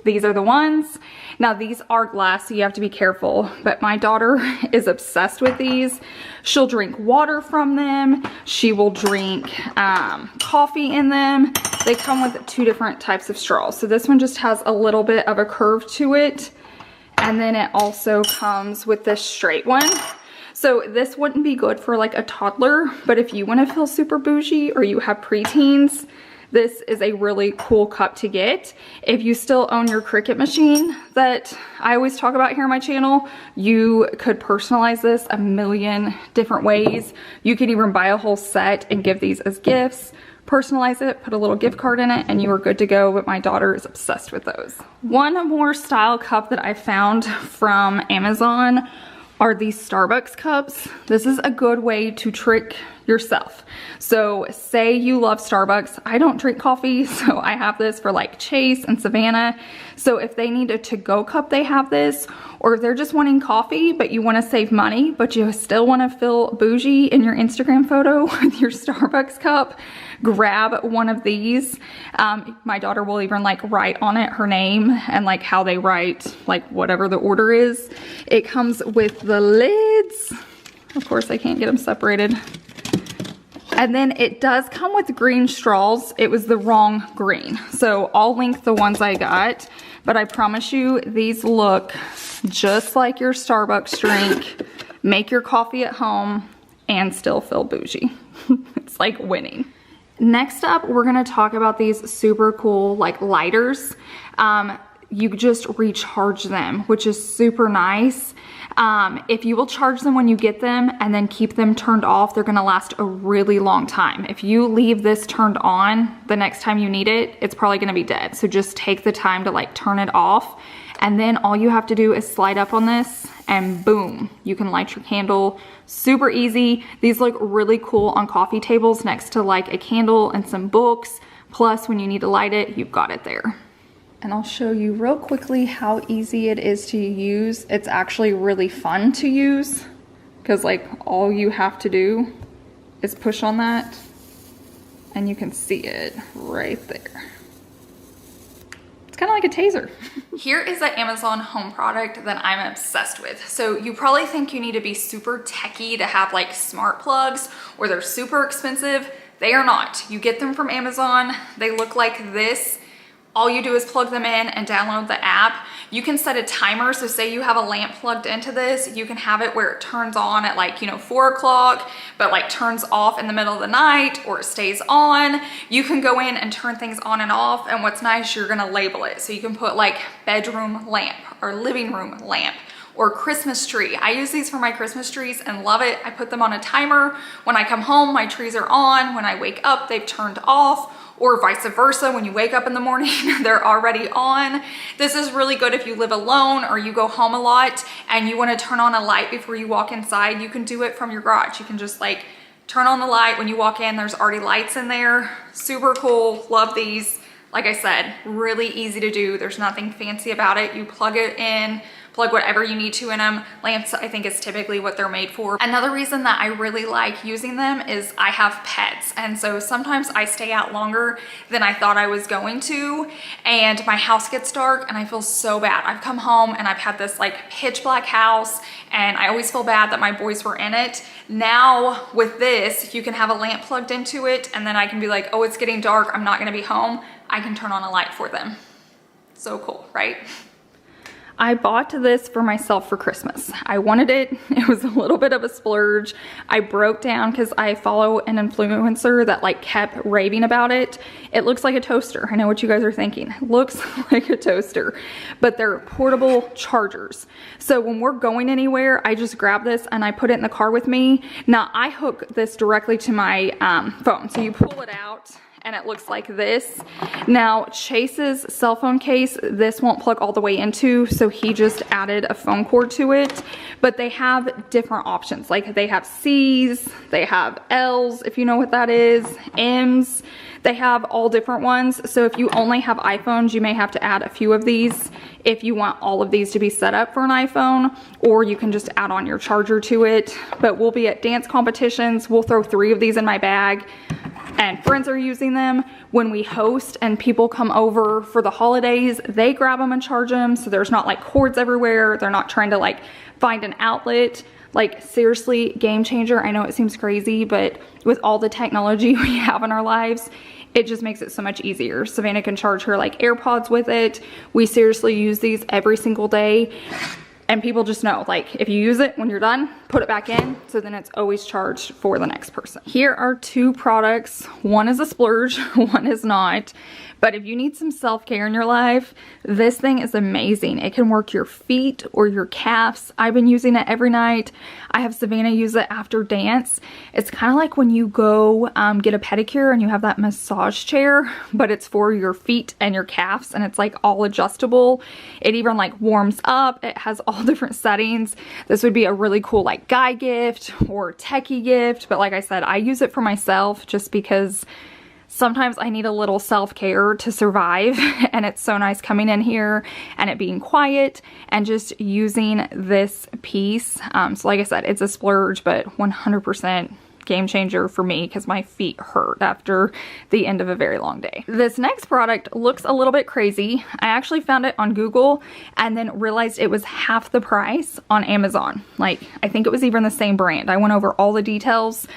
Speaker 1: these are the ones. Now these are glass, so you have to be careful, but my daughter is obsessed with these. She'll drink water from them. She will drink coffee in them. They come with two different types of straws. So this one just has a little bit of a curve to it. And then it also comes with this straight one. So this wouldn't be good for like a toddler, but if you want to feel super bougie or you have preteens, this is a really cool cup to get. If you still own your Cricut machine that I always talk about here on my channel, you could personalize this a million different ways. You could even buy a whole set and give these as gifts. Personalize it, put a little gift card in it, and you are good to go, but my daughter is obsessed with those. One more style cup that I found from Amazon are these Starbucks cups. This is a good way to trick yourself. So say you love Starbucks. I don't drink coffee, so I have this for like Chase and Savannah. So if they need a to-go cup, they have this. Or if they're just wanting coffee, but you want to save money, but you still want to feel bougie in your Instagram photo with your Starbucks cup, grab one of these. My daughter will even like write on it her name and like how they write, like whatever the order is. It comes with the lids. Of course, I can't get them separated. And then it does come with green straws. It was the wrong green. So I'll link the ones I got, but I promise you these look just like your Starbucks drink. Make your coffee at home and still feel bougie. It's like winning. Next up, we're gonna talk about these super cool like lighters. You just recharge them, which is super nice. If you will charge them when you get them and then keep them turned off, they're gonna last a really long time. If you leave this turned on the next time you need it, it's probably gonna be dead. So just take the time to like turn it off, and then all you have to do is slide up on this and boom, you can light your candle. Super easy. These look really cool on coffee tables next to like a candle and some books. Plus when you need to light it, you've got it there. And I'll show you real quickly how easy it is to use. It's actually really fun to use. because like all you have to do is push on that and you can see it right there. It's kind of like a taser. Here is an Amazon home product that I'm obsessed with. So you probably think you need to be super techie to have like smart plugs, or they're super expensive. They are not. You get them from Amazon. They look like this. All you do is plug them in and download the app. You can set a timer. So say you have a lamp plugged into this, you can have it where it turns on at like, 4 o'clock, but like turns off in the middle of the night, or it stays on. You can go in and turn things on and off. And what's nice, you're gonna label it. So you can put like bedroom lamp or living room lamp or Christmas tree. I use these for my Christmas trees and love it. I put them on a timer. When I come home, my trees are on. When I wake up, they've turned off, or vice versa. When you wake up in the morning, they're already on. This is really good if you live alone or you go home a lot and you want to turn on a light before you walk inside. You can do it from your garage. You can just like turn on the light. When you walk in, there's already lights in there. Super cool. Love these. Like I said, really easy to do. There's nothing fancy about it. You plug it in, plug whatever you need to in them. Lamps, I think, is typically what they're made for. Another reason that I really like using them is I have pets. And so sometimes I stay out longer than I thought I was going to, and my house gets dark and I feel so bad. I've come home and I've had this like pitch black house and I always feel bad that my boys were in it. Now with this, you can have a lamp plugged into it and then I can be like, oh, it's getting dark, I'm not gonna be home. I can turn on a light for them. So cool, right? I bought this for myself for Christmas. I wanted it. It was a little bit of a splurge. I broke down because I follow an influencer that like kept raving about it. It looks like a toaster. I know what you guys are thinking. It looks like a toaster, but they're portable chargers. So when we're going anywhere, I just grab this and I put it in the car with me. Now I hook this directly to my phone. So you pull it out and it looks like this. Now Chase's cell phone case, this won't plug all the way into, so he just added a phone cord to it. But they have different options. Like they have C's, they have L's, if you know what that is, M's. They have all different ones. So if you only have iPhones, you may have to add a few of these if you want all of these to be set up for an iPhone, or you can just add on your charger to it. But we'll be at dance competitions. We'll throw 3 of these in my bag, and friends are using them. When we host and people come over for the holidays, they grab them and charge them. So there's not like cords everywhere. They're not trying to like find an outlet. Like seriously, game changer. I know it seems crazy, but with all the technology we have in our lives, it just makes it so much easier. Savannah can charge her like AirPods with it. We seriously use these every single day. And people just know, like, if you use it, when you're done, put it back in, so then it's always charged for the next person. Here are 2 products. One is a splurge, one is not. But if you need some self-care in your life, this thing is amazing. It can work your feet or your calves. I've been using it every night. I have Savannah use it after dance. It's kind of like when you go get a pedicure and you have that massage chair, but it's for your feet and your calves, and it's like all adjustable. It even like warms up. It has all different settings. This would be a really cool like guy gift or techie gift. But like I said, I use it for myself just because sometimes I need a little self-care to survive, and it's so nice coming in here and it being quiet and just using this piece. So like I said, it's a splurge, but 100% game changer for me because my feet hurt after the end of a very long day. This next product looks a little bit crazy. I actually found it on Google and then realized it was half the price on Amazon. Like, I think it was even the same brand. I went over all the details.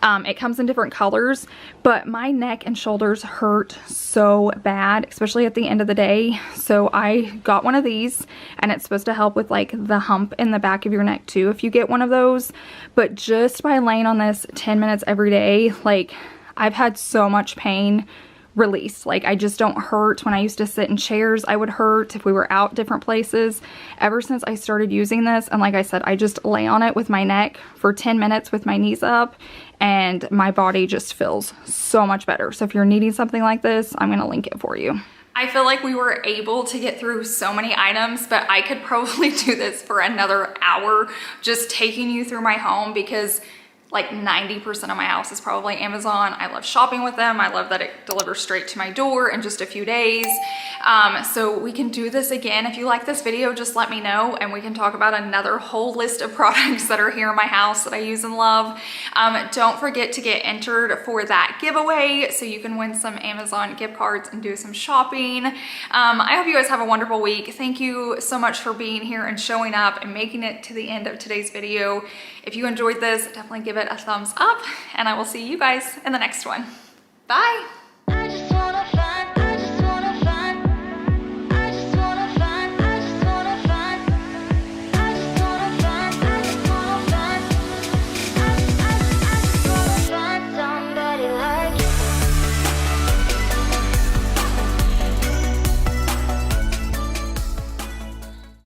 Speaker 1: It comes in different colors, but my neck and shoulders hurt so bad, especially at the end of the day. So I got one of these, and it's supposed to help with like the hump in the back of your neck too if you get one of those. But just by laying on this 10 minutes every day, like I've had so much pain released. Like I just don't hurt. When I used to sit in chairs, I would hurt if we were out different places. Ever since I started using this, and like I said, I just lay on it with my neck for 10 minutes with my knees up, and my body just feels so much better. So if you're needing something like this, I'm gonna link it for you. I feel like we were able to get through so many items, but I could probably do this for another hour just taking you through my home, because like 90% of my house is probably Amazon. I love shopping with them. I love that it delivers straight to my door in just a few days. So we can do this again. If you like this video, just let me know and we can talk about another whole list of products that are here in my house that I use and love. Don't forget to get entered for that giveaway so you can win some Amazon gift cards and do some shopping. I hope you guys have a wonderful week. Thank you so much for being here and showing up and making it to the end of today's video. If you enjoyed this, definitely give it a thumbs up and I will see you guys in the next one. Bye.